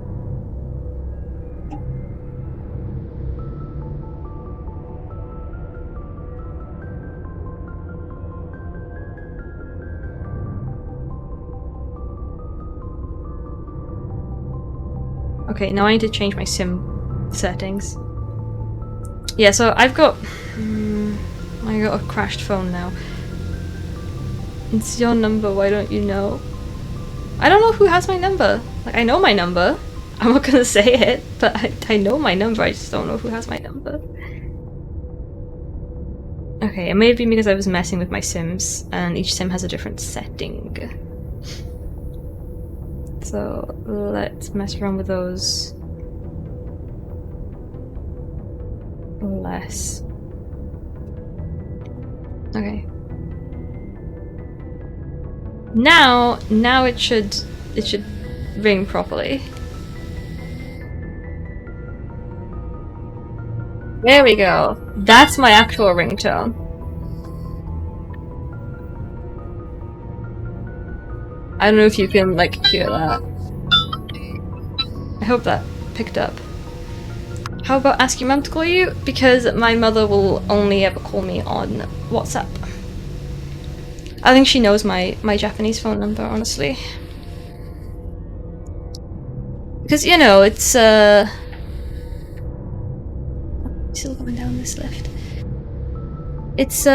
Okay, now I need to change my sim settings. Yeah, so I've got I got a crashed phone now. It's your number, why don't you know? I don't know who has my number. Like, I know my number. I'm not gonna say it, but I know my number, I just don't know who has my number. Okay, it may be because I was messing with my sims, and each sim has a different setting. So let's mess around with those less. Okay. Now it should ring properly. There we go. That's my actual ringtone. I don't know if you can like hear that. I hope that picked up. How about ask your mum to call you? Because my mother will only ever call me on WhatsApp. I think she knows my Japanese phone number, honestly. Because, you know, it's still going down this lift. It's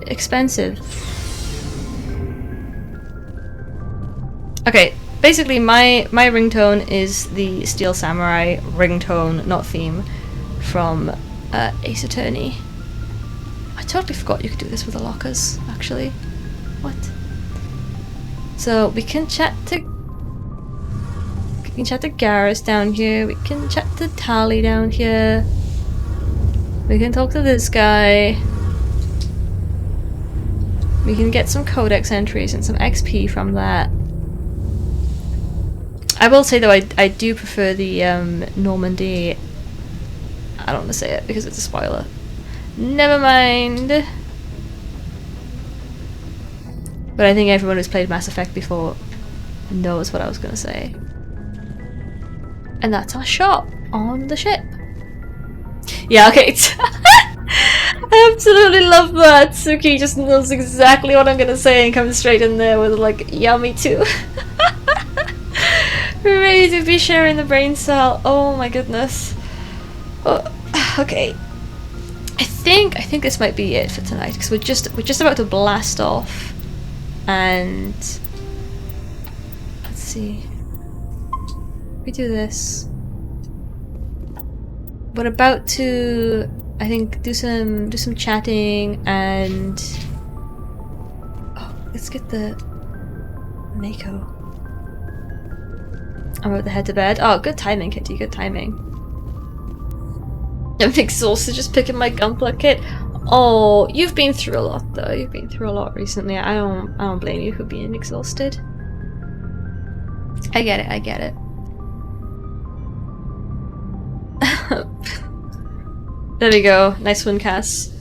expensive. Okay, basically my ringtone is the Steel Samurai ringtone, not theme, from Ace Attorney. I totally forgot you could do this with the lockers, actually. What? So we can chat to Garrus down here, we can chat to Tali down here. We can talk to this guy. We can get some codex entries and some XP from that. I will say though, I do prefer the Normandy. I don't want to say it because it's a spoiler. Never mind. But I think everyone who's played Mass Effect before knows what I was going to say. And that's our shot on the ship. Yeah, okay. I absolutely love that. Suki just knows exactly what I'm going to say and comes straight in there with like, yeah, me too. We're ready to be sharing the brain cell. Oh my goodness. Oh, okay. I think this might be it for tonight because we're just about to blast off, and let's see. We do this. We're about to, I think, do some chatting and let's get the Mako. I'm about to head to bed. Oh, good timing, Kitty. Good timing. I'm exhausted just picking my Gunpla kit. Oh, you've been through a lot though. You've been through a lot recently. I don't blame you for being exhausted. I get it. I get it. There we go. Nice one, Cass.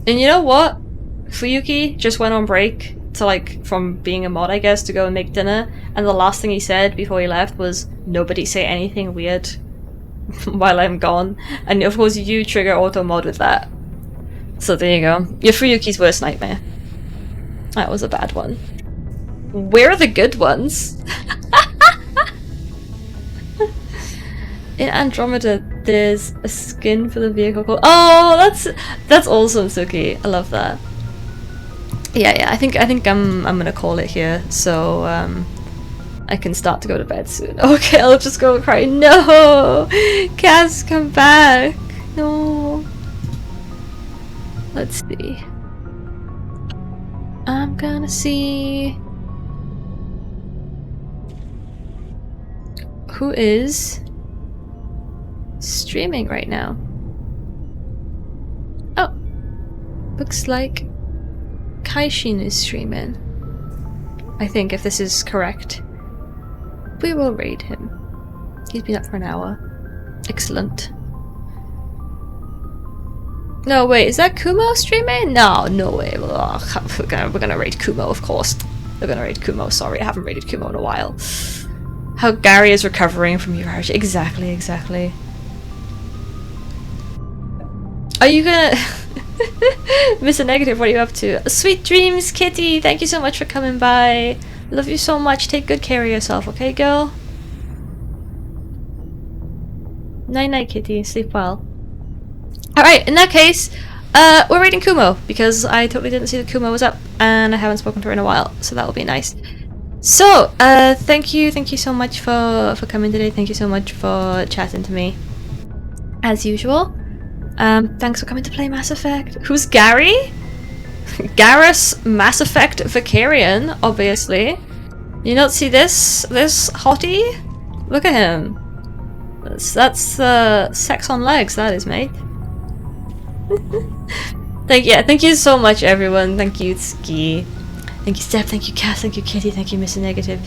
And you know what? Fuyuki just went on break to from being a mod, I guess, to go and make dinner. And the last thing he said before he left was, "Nobody say anything weird while I'm gone." And of course you trigger auto mod with that. So there you go. You're Fuyuki's worst nightmare. That was a bad one. Where are the good ones? In Andromeda, there's a skin for the vehicle called— oh, that's awesome, Suki. I love that. Yeah. I think I'm gonna call it here, so I can start to go to bed soon. Okay, I'll just go cry. No, Cass, come back. No. Let's see. I'm gonna see who is streaming right now. Oh, looks like Kaishin is streaming. I think, if this is correct. We will raid him. He's been up for an hour. Excellent. No, wait, is that Kumo streaming? No, no way. Oh, we're gonna raid Kumo, of course. We're gonna raid Kumo. Sorry, I haven't raided Kumo in a while. How Gary is recovering from Urash. Exactly, exactly. Are you gonna... Mr. Negative, what are you up to? Sweet dreams, Kitty! Thank you so much for coming by. Love you so much. Take good care of yourself, okay, girl? Night-night, Kitty. Sleep well. Alright, in that case, we're raiding Kumo, because I totally didn't see that Kumo was up, and I haven't spoken to her in a while, so that will be nice. So, thank you so much for coming today. Thank you so much for chatting to me, as usual. Thanks for coming to play Mass Effect. Who's Gary? Garrus Mass Effect Vicarian, obviously. You not see this hottie? Look at him. That's sex on legs, that is, mate. Thank you so much, everyone. Thank you, Ski. Thank you, Steph. Thank you, Cass. Thank you, Kitty. Thank you, Mr. Negative.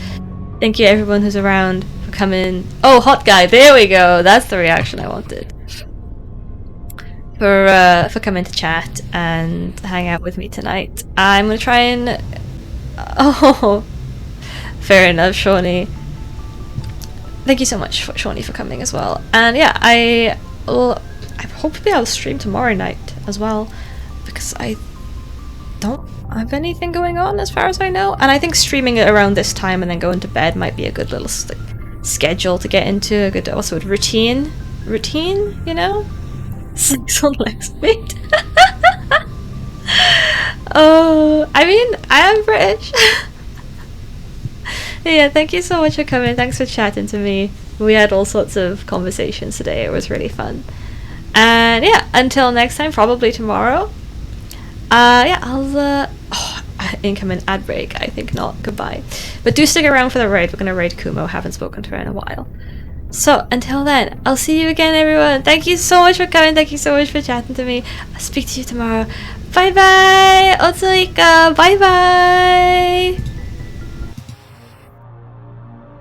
Thank you, everyone who's around, for coming. Oh, hot guy. There we go. That's the reaction I wanted. For coming to chat and hang out with me tonight. I'm gonna try and... Oh, fair enough, Shawnee. Thank you so much, Shawnee, for coming as well. And yeah, I hope to be able to stream tomorrow night as well, because I don't have anything going on as far as I know. And I think streaming it around this time and then going to bed might be a good little schedule to get into, a good also routine, you know? Sex on legs, mate. Oh, I mean, I am British. Yeah, thank you so much for coming. Thanks for chatting to me. We had all sorts of conversations today. It was really fun. And yeah, until next time, probably tomorrow. Yeah, I'll incoming ad break. I think not. Goodbye. But do stick around for the raid. We're gonna raid Kumo. Haven't spoken to her in a while. So, until then, I'll see you again, everyone. Thank you so much for coming. Thank you so much for chatting to me. I'll speak to you tomorrow. Bye-bye. Otsuika. Bye-bye.